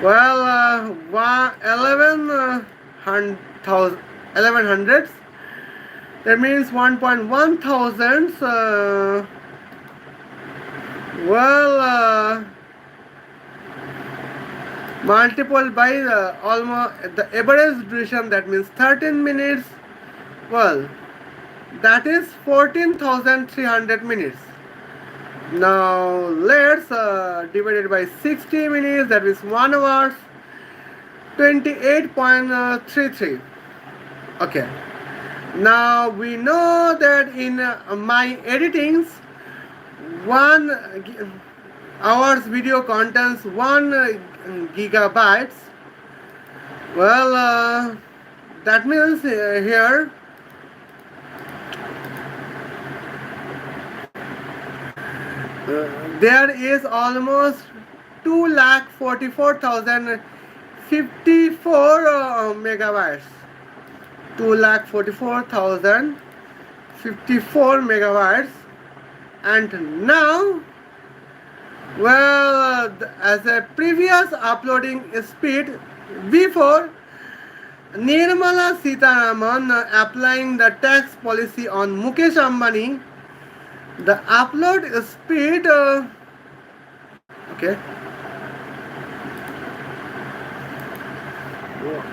Well, 11 hundreds, that means 1.1 thousands. Multiplied by almost the average duration, that means 13 minutes. Well, that is 14,300 minutes. Now let's divide it by 60 minutes, that is 1 hour 28.33. Okay. Now we know that in my editings, 1 hour's video contains 1 gigabytes. Well, that means here there is almost 2,44,054 megabytes. 2,44,054 megabytes. And now, well, as a previous uploading speed before Nirmala Sitharaman applying the tax policy on Mukesh Ambani, the upload speed okay,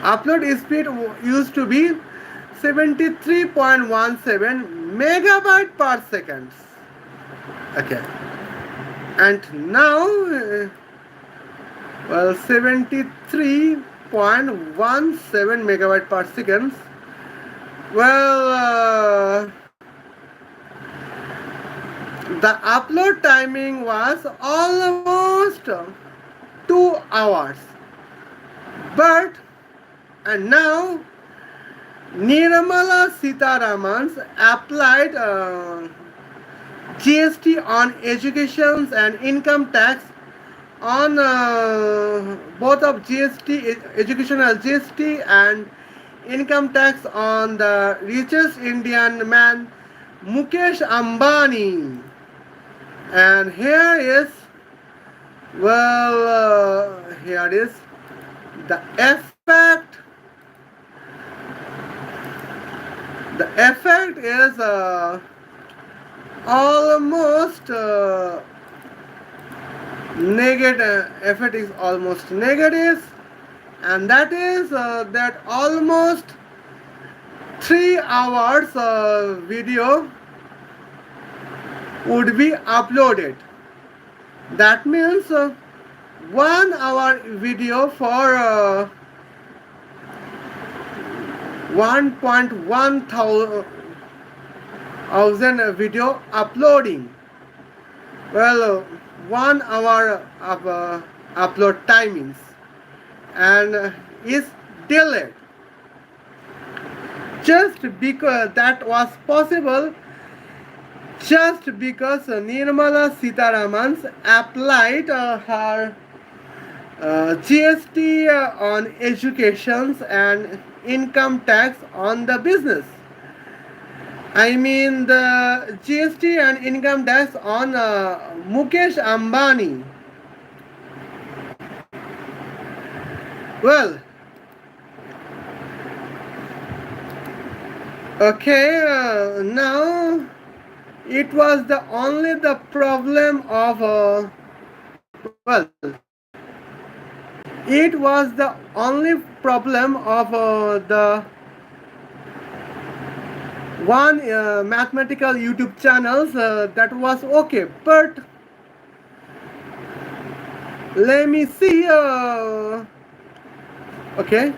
upload speed used to be 73.17 megabyte per second. Okay, and now 73.17 megabyte per second. Well, the upload timing was almost 2 hours. But and now Nirmala Sitharaman applied GST on education and income tax on both of GST, educational GST and income tax on the richest Indian man Mukesh Ambani. And here is, here is the effect. The effect is almost negative. Effect is almost negative, and that is that almost 3 hours video would be uploaded. That means 1 hour video for 1.1 thousand video uploading. Well, 1 hour of upload timings and is delayed. Just because that was possible, just because Nirmala Sitharaman applied her GST on education and income tax on the business. I mean the GST and income tax on Mukesh Ambani. Well, Okay, now it was the only the problem of well, it was the only problem of the one mathematical YouTube channels that was okay, but let me see. Okay,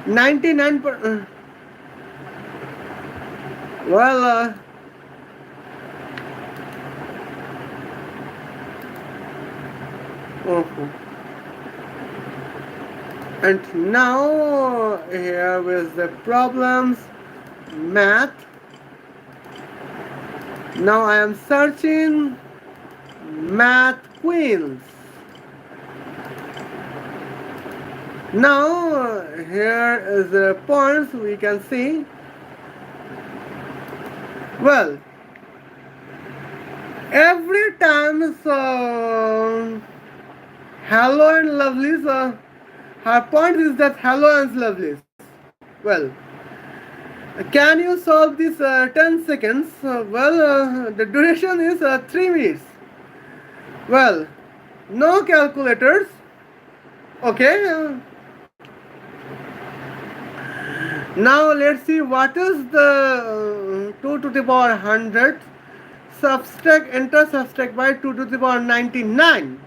99. Well, uh, and now here is the problems math. Now I am searching math queens. Now here is the points we can see. Well, every time so hello and lovelies, her point is that hello and lovelies. Well, can you solve this 10 seconds? The duration is 3 minutes. Well, no calculators. Okay. Now let's see what is the 2 to the power 100 subtract enter subtract by 2 to the power 99.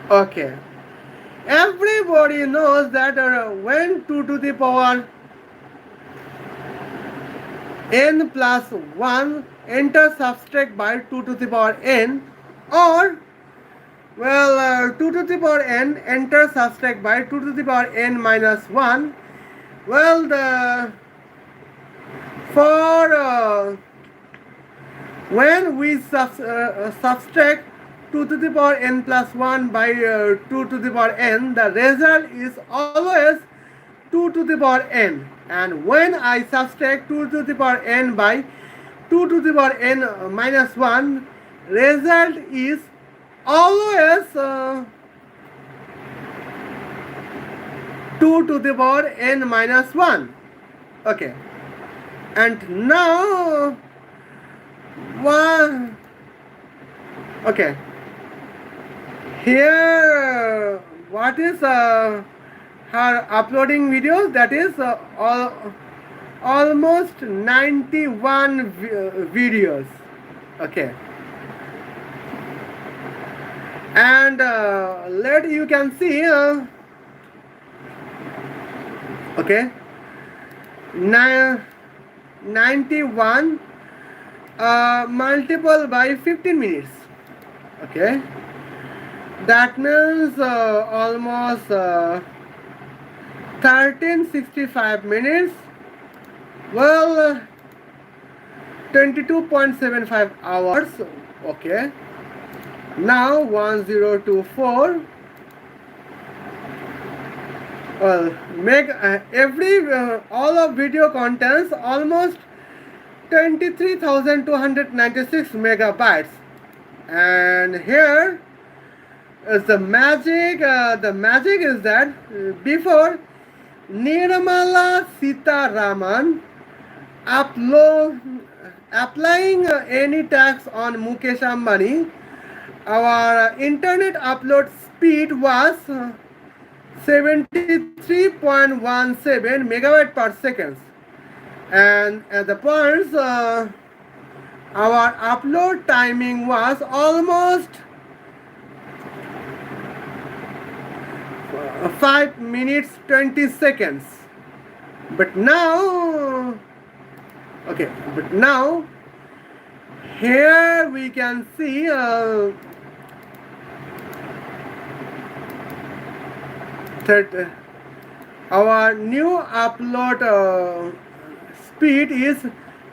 Okay. Everybody knows that when 2 to the power n plus 1 enter subtract by 2 to the power n, or 2 to the power n enter subtract by 2 to the power n minus 1. Well, the for when we subtract 2 to the power n plus 1 by 2 to the power n, the result is always 2 to the power n. And when I subtract 2 to the power n by 2 to the power n minus 1, result is always 2 to the power n minus 1. Okay. And now, one. Okay. Here, what is her uploading videos? That is almost 91 videos. Okay. And let you can see. Okay. 91 multiple by 15 minutes. Okay. That means almost 1365 minutes. Well, 22.75 hours. Okay. Now 1024. Well, make every all of video contains almost 23,296 megabytes. And here is the magic. The magic is that before Nirmala Sitharaman applying any tax on Mukesh Ambani, our internet upload speed was 73.17 megabyte per second. And at the points, our upload timing was almost 5 minutes 20 seconds. But now, okay, but now here we can see that our new upload speed is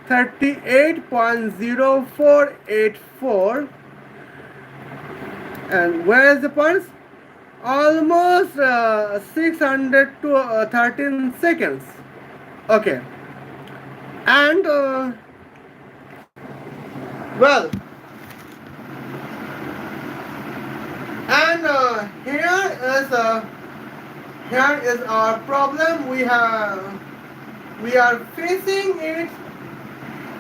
38.0484. And where is the points? Almost 600 to 13 seconds. Okay. And well, and here is our problem. We have we are facing it,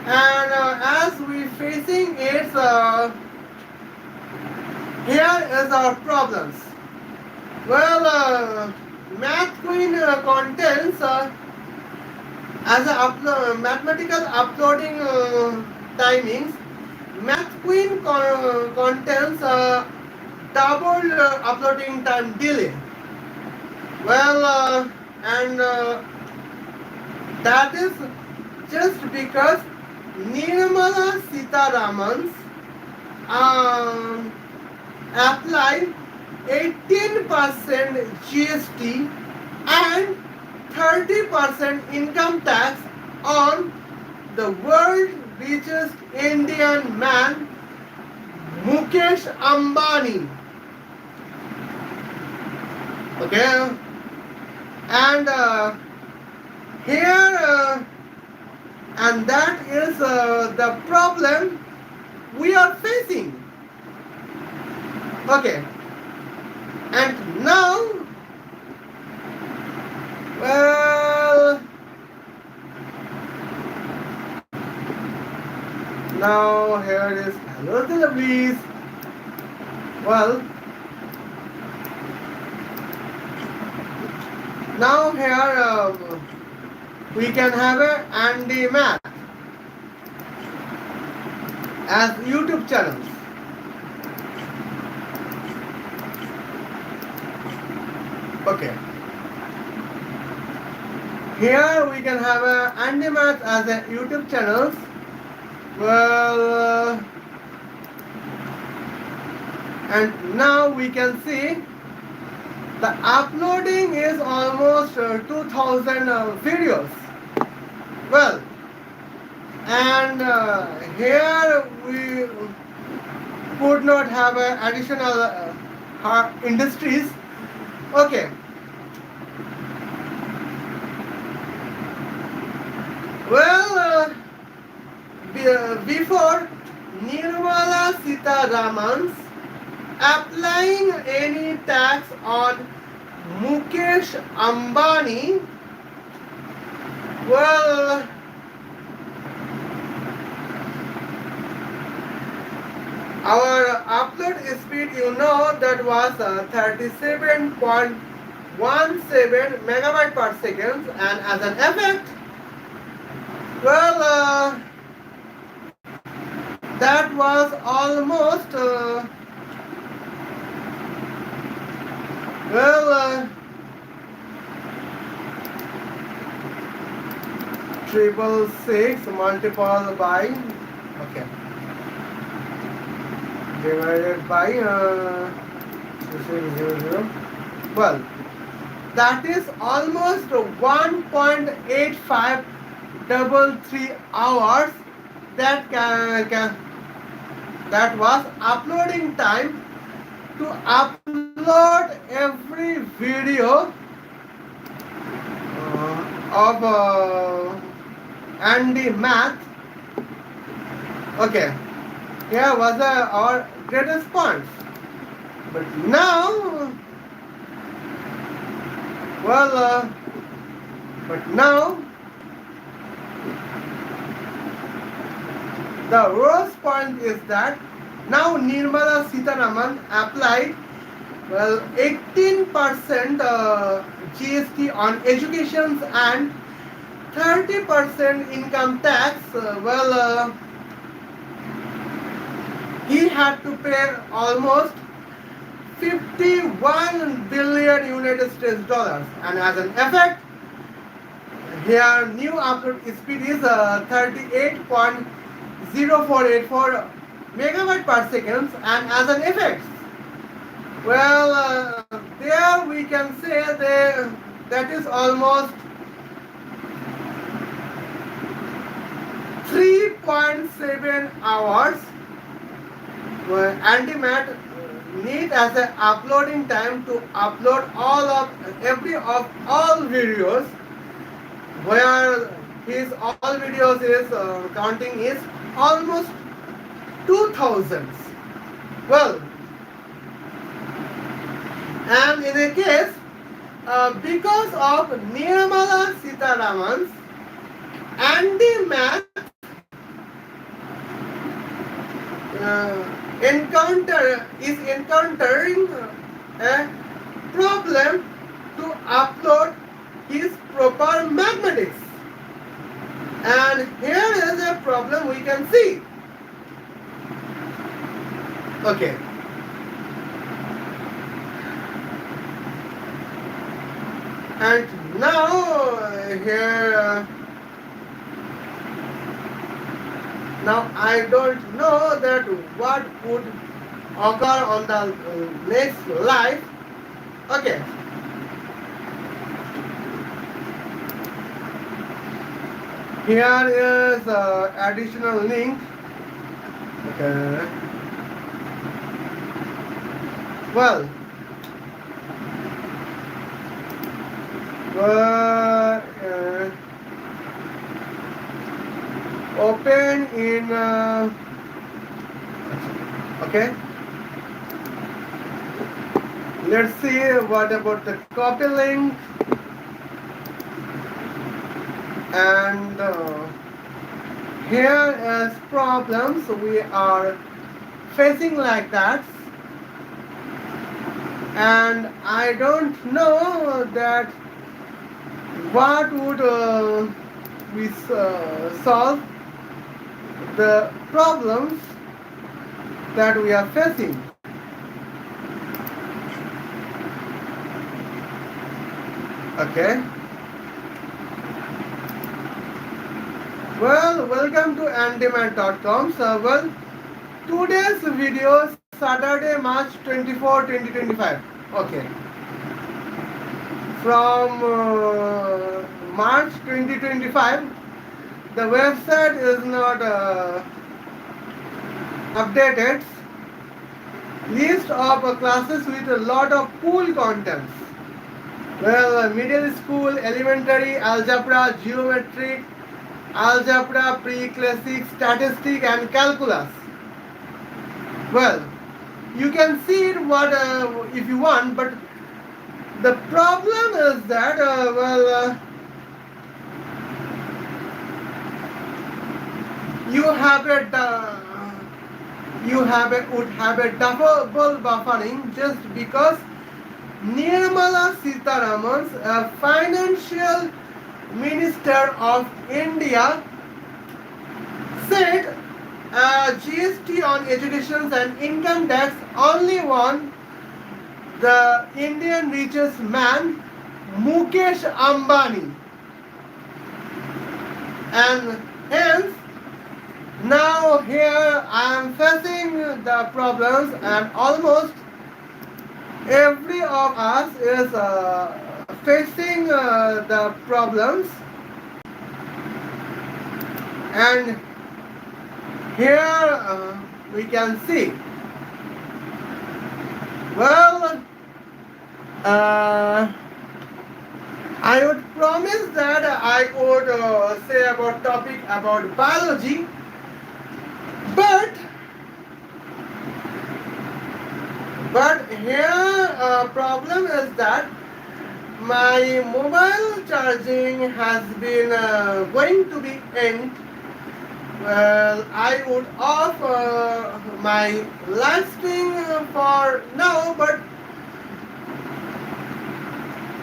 and as we facing it, here is our problems. Well, math queen contains as a mathematical uploading timings. Math queen contains double uploading time delay. Well, and that is just because Nirmala Sitharaman's apply 18% GST and 30% income tax on the world richest Indian man, Mukesh Ambani. Okay, and here and that is the problem we are facing. Okay, and now, well, now here is hello Jelebi. Well, now here we can have a Andy Math as YouTube channels. Okay. Here we can have a Andy Math as a YouTube channels. Well, and now we can see the uploading is almost 2000 videos. Well, and here we could not have additional industries. Okay. Well, before Nirmala Sitharaman's applying any tax on Mukesh Ambani, well, our upload speed, you know, that was 37.17 megabyte per second, and as an effect, well, that was almost well, 666 multiplied by, okay, divided by 0. Well, that is almost 1.8533 hours. That was uploading time to upload every video of Andy Math. Okay, here was our greatest point. But now, well, but now the worst point is that now Nirmala Sitharaman applied, well, 18% GST on education and 30% income tax. Well, he had to pay almost 51 billion United States dollars, and as an effect, here new upload speed is 38.0484 megabyte per second, and as an effect, well, there we can say that is almost 3.7 hours. Andy Math need as an uploading time to upload all videos, where his all videos is counting is almost 2000. Well, and in a case because of Nirmala Sitharaman's anti-math encountering a problem to upload his proper mathematics. And here is a problem we can see. Okay. And now here now I don't know that what would occur on the next live. Okay. Here is additional link. Okay. Well, open in okay. Let's see what about the copy link and here is problems we are facing like that. And I don't know that what would we solve the problems that we are facing. Okay. Well, welcome to andemand.com. So, well, today's video Saturday, March 24, 2025. Okay. From March 2025, the website is not updated. List of classes with a lot of cool contents. Well, middle school, elementary, algebra, geometric, algebra, pre-classic, statistics and calculus. Well, you can see it what if you want, but the problem is that you would have a double buffering just because Nirmala Sitharaman, financial minister of India, said GST on education and income tax only won the Indian richest man, Mukesh Ambani. And hence, now here I am facing the problems and almost every of us is facing the problems. And here we can see. Well, I would promise that I would say about topic about biology, but here problem is that my mobile charging has been going to be end. Well, I would off my live stream for now, but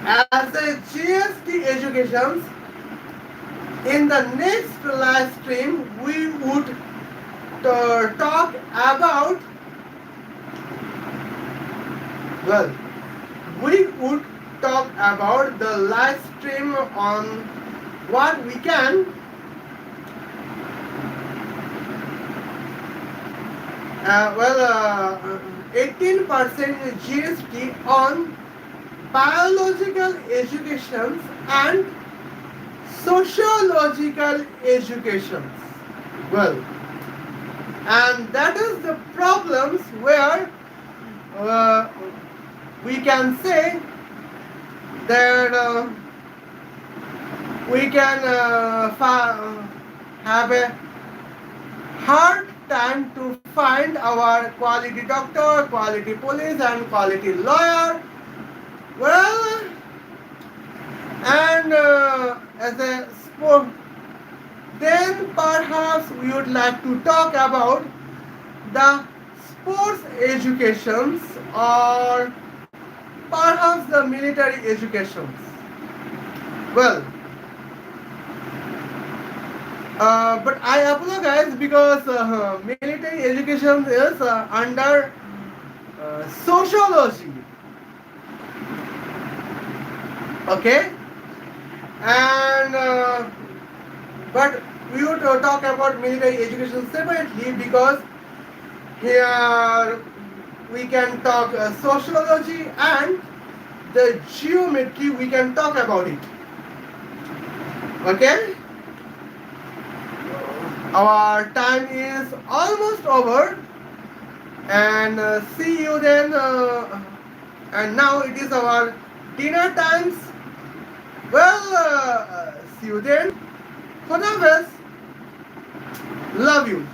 as a GST education, in the next live stream we would talk about, well, we would talk about the live stream on what we can 18% GST on biological education and sociological education. Well, and that is the problems where we can say that we can have a hard time to find our quality doctor, quality police and quality lawyer. Well, and as a Then perhaps we would like to talk about the sports educations or perhaps the military educations. Well, but I apologize because military education is under sociology. Okay, and but we would talk about military education separately because here we can talk sociology and the geometry we can talk about it. Okay, our time is almost over, and see you then. And now it is our dinner times. Well, see you then. Khuda Hafiz. Love you.